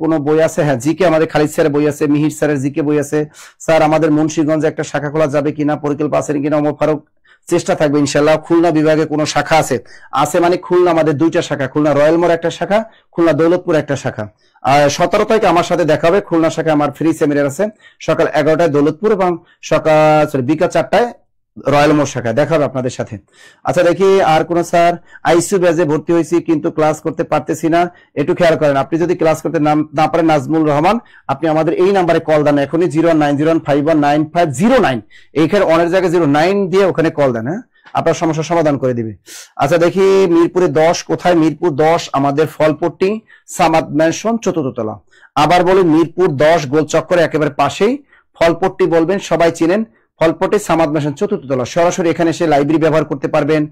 কোন বই আছে? হ্যাঁ, জিকে আমাদের খালিদ স্যারের বই আছে, মিহির স্যারের জিকে বই আছে। স্যার আমাদের মুন্সিগঞ্জে একটা শাখা খোলা যাবে কিনা, পরিকল্পনা আছে কিনা? ওমর ফারুক, চেষ্টা থাকবে ইনশাল্লাহ। খুলনা বিভাগে কোনো শাখা আছে মানে খুলনা আমাদের 2টা শাখা, খুলনা রয়্যাল মোড় একটা শাখা, খুলনা দৌলতপুর একটা শাখা। আর 17 তারিখে আমার সাথে দেখা হবে। খুলনা শাখা আমার ফ্রি সেমিনার আছে সকাল 11টায় দৌলতপুর এবং বিকাল 4টায় রয়্যাল মোড় শাখায় দেখা হবে আপনাদের সাথে। আচ্ছা দেখি আর কোন স্যার? আইসিইউ ব্যাচে ভর্তি হয়েছি কিন্তু ক্লাস করতে পারতেছি না, একটু খেয়াল করেন। আপনি যদি ক্লাস করতে না পারেন, নাজমুল রহমান, আপনি আমাদের এই নাম্বারে কল দেন এখনই, 01901519509। এইখানে অনের জায়গায় 09 দিয়ে ওখানে কল দেন, হ্যাঁ, আপনার সমস্যার সমাধান করে দিবে। আচ্ছা দেখি মিরপুরে 10 কোথায়? মিরপুর 10 আমাদের ফলপট্টি সামাদ ম্যানশন 4th তলা। আবার বলি মিরপুর 10 গোল চক্করে একেবারে পাশেই, ফলপট্টি বলবেন, সবাই চিনেন। ফলপট্টি সামাদ ম্যানশন 4th তলা। সরাসরি এখানে এসে লাইব্রেরি ব্যবহার করতে পারবেন,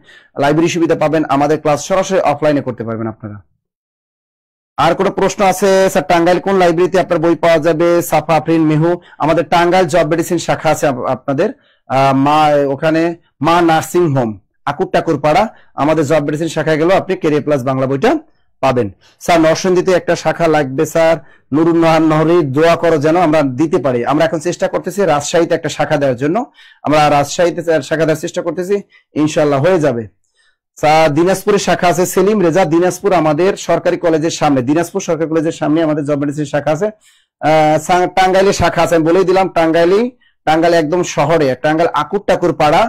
লাইব্রেরি সুবিধা পাবেন, আমাদের ক্লাস সরাসরি অফলাইনে করতে পারবেন আপনারা। আর কোনো প্রশ্ন আছে? স্যার টাঙ্গাইল কোন লাইব্রেরিতে আপনার বই পাওয়া যাবে? সাফা আফরিন মেহু, আমাদের টাঙ্গাইল জব মেডিসিন শাখা আছে আপনাদের, ওখানে মা নার্সিং হোম আকুর টাকুর পাড়া, আমাদের জব মেডিসিন শাখায় গেলেও আপনি কেরিয়ার প্লাস বাংলা বইটা পাবেন। স্যার নরসিংদীতে একটা শাখা লাগবে স্যার, নুরুন নহরি, দোয়া করো যেন আমরা দিতে পারি। আমরা এখন চেষ্টা করতেছি রাজশাহীতে একটা শাখা দেওয়ার জন্য, আমরা রাজশাহীতে শাখা দেওয়ার চেষ্টা করতেছি, ইনশাল্লাহ হয়ে যাবে। স্যার দিনাজপুরের শাখা আছে সেলিম রেজা, দিনাজপুর আমাদের সরকারি কলেজের সামনে, দিনাজপুর সরকারি কলেজের সামনে আমাদের জব মেডিসিন শাখা আছে। টাঙ্গাইলে শাখা আছে, আমি বলেই দিলাম, টাঙ্গাইল একদম শহরে, টাঙ্গাইল আকুর টাকুর পাড়া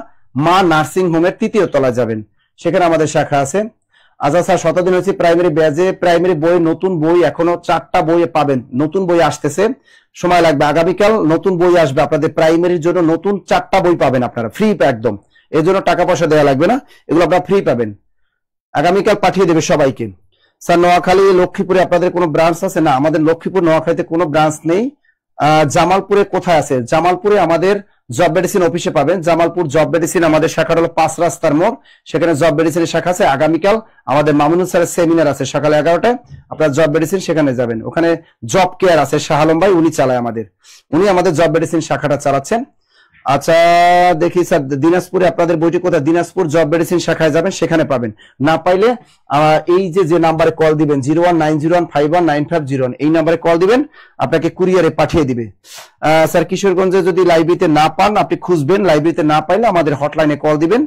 মা নার্সিং হোমের 3য় তলায় যাবেন, সেখানে আমাদের শাখা আছে। আচ্ছা স্যার 17 দিন হয়েছে প্রাইমারি ব্যাচে, প্রাইমারি বই নতুন বই এখনো 4টা বই পাবেন, নতুন বই আসতেছে, সময় লাগবে। আগামীকাল নতুন বই আসবে আপনাদের প্রাইমারির জন্য, নতুন 4টা বই পাবেন আপনারা ফ্রি একদম, এর জন্য টাকা পয়সা দেওয়া লাগবে না, এগুলো আপনারা ফ্রি পাবেন, আগামীকাল পাঠিয়ে দেবে সবাইকে। স্যার নোয়াখালী লক্ষ্মীপুরে আপনাদের কোনো ব্রাঞ্চ আছে? না, আমাদের লক্ষ্মীপুর নোয়াখালীতে কোনো ব্রাঞ্চ নেই। জামালপুরে কোথায় আছে? জামালপুরে আমাদের জব মেডিসিন অফিসে পাবেন। জামালপুর জব মেডিসিন আমাদের শাখা হলো 5 রাস্তার মোড়, সেখানে জব মেডিসিনের শাখা আছে। আগামীকাল আমাদের মামুনুল স্যারের সেমিনার আছে সকাল 11টায়, আপনার জব মেডিসিন সেখানে যাবেন। ওখানে জব কেয়ার আছে, শাহ আলম ভাই, উনি চালায় উনি আমাদের জব মেডিসিন শাখাটা চালাচ্ছেন। আচ্ছা দেখি স্যার দিনাজপুরে আপনাদের বইটি কোথায়? দিনাজপুর জব মেডিসিন শাখায় যাবেন, সেখানে পাবেন। না পাইলে এই যে নাম্বারে কল দিবেন 01901519501, এই নাম্বারে কল দিবেন, আপনাকে কুরিয়ারে পাঠিয়ে দিবে। স্যার কিশোরগঞ্জে যদি লাইব্রেরিতে না পান, আপনি খুঁজবেন, লাইব্রেরিতে না পাইলে আমাদের হটলাইনে কল দিবেন,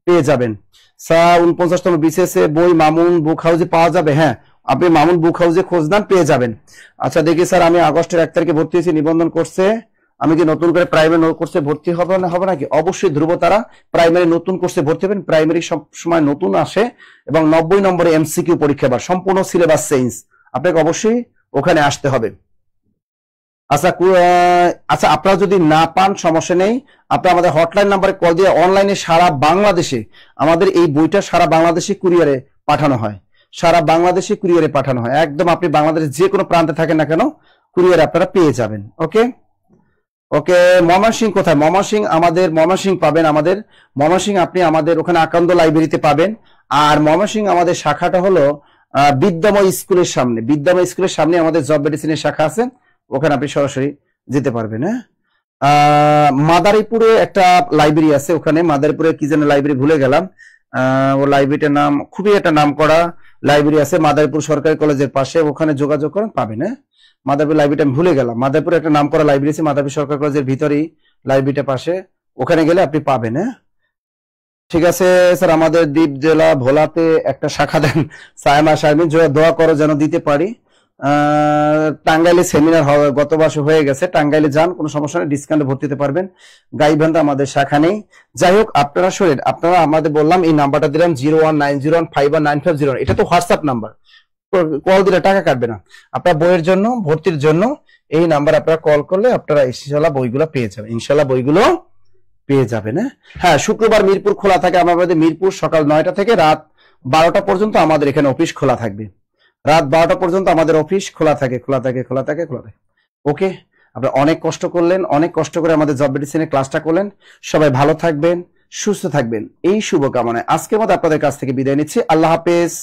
পেয়ে যাবেন। স্যার 49তম বিসিএসে বই মামুন বুক হাউসে পাওয়া যাবে? হ্যাঁ, আপনি মামুন বুক হাউসে খোঁজ দেন, পেয়ে যাবেন। আচ্ছা দেখি স্যার আমি আগস্টের 1 তারিখে ভর্তি হয়েছি, নিবন্ধন করছে, আমি কি নতুন করে প্রাইমারি কোর্সে ভর্তি হবে নাকি? অবশ্যই ধ্রুব তারা প্রাইমারি নতুন কোর্সে ভর্তি হবেন। প্রাইমারি সব সময় নতুন আসে এবং 90 নম্বরে এমসিকিউ পরীক্ষা, সম্পূর্ণ সিলেবাস চেঞ্জ, আপনাকে অবশ্যই ওখানে আসতে হবে। আচ্ছা আপনারা যদি না পান সমস্যা নেই, আপনারা আমাদের হটলাইন নাম্বারে কল দিয়ে অনলাইনে সারা বাংলাদেশে আমাদের এই বইটা সারা বাংলাদেশে কুরিয়ারে পাঠানো হয়, সারা বাংলাদেশে কুরিয়ারে পাঠানো হয়, একদম আপনি বাংলাদেশের যে কোনো প্রান্তে থাকেন না কেন কুরিয়ারে আপনারা পেয়ে যাবেন। ওকে ওকে। ময়মনসিংহ কোথায়? ময়মনসিংহ পাবেন আমাদের, ময়মনসিংহ আপনি আমাদের ওখানে আকান্দ লাইব্রেরিতে পাবেন। আর ময়মনসিংহ আমাদের শাখাটা হলো বিদ্যাময় স্কুলের সামনে, বিদ্যাময় স্কুলের সামনে আমাদের জব মেডিসিনের শাখা আছে, ওখানে আপনি সরাসরি যেতে পারবেন। হ্যাঁ, মাদারীপুরে একটা লাইব্রেরি আছে, ওখানে মাদারীপুরে কি যেন লাইব্রেরি ভুলে গেলাম, ও লাইব্রেরিটার নাম, খুবই একটা নাম করা লাইব্রেরি আছে মাদারীপুর সরকারি কলেজের পাশে, ওখানে যোগাযোগ করেন পাবেন। হ্যাঁ, মাদারীপুর লাইব্রেরিটা আমি ভুলে গেলাম, মাদারীপুরে একটা নাম করা লাইব্রেরি আছে, মাদারীপুর সরকারি কলেজের ভিতরেই লাইব্রেরিটা পাশে, ওখানে গেলে আপনি পাবেন। হ্যাঁ ঠিক আছে স্যার, আমাদের দ্বীপ জেলা ভোলাতে একটা শাখা দেন, সায়মা শারমিন, দোয়া করো যেন দিতে পারি। টাঙ্গাইলে সেমিনার গত মাসে হয়ে গেছে, টাঙ্গাইলে যান, কোনো সমস্যা নেই, ডিসকাউন্টে ভর্তি হতে পারবেন। গাইবান্ধা আমাদের শাখা নেই। যাই হোক, আপনারা আমাদের বললাম এই নাম্বারটা দিলাম 01901519501, এটা তো হোয়াটসঅ্যাপ নাম্বার, কল দিলে টাকা কাটবে না। আপনার বইয়ের জন্য, ভর্তির জন্য এই নাম্বার আপনারা কল করলে আপনারা ইনশাআল্লাহ বইগুলো পেয়ে যাবেন, ইনশাআল্লাহ বইগুলো পেয়ে যাবেন। হ্যাঁ, শুক্রবার মিরপুর খোলা থাকে আমাদের, মিরপুর সকাল 9টা থেকে রাত 12টা পর্যন্ত আমাদের এখানে অফিস খোলা থাকবে। রাত 12টা পর্যন্ত আমাদের অফিস খোলা থাকে। ওকে, আপনারা অনেক কষ্ট করলেন, অনেক কষ্ট করে আমাদের জব মেডিসিনের ক্লাসটা করলেন। সবাই ভালো থাকবেন, সুস্থ থাকবেন, এই শুভকামনায় আজকের মতো আপনাদের কাছ থেকে বিদায় নিচ্ছি। আল্লাহ হাফেজ।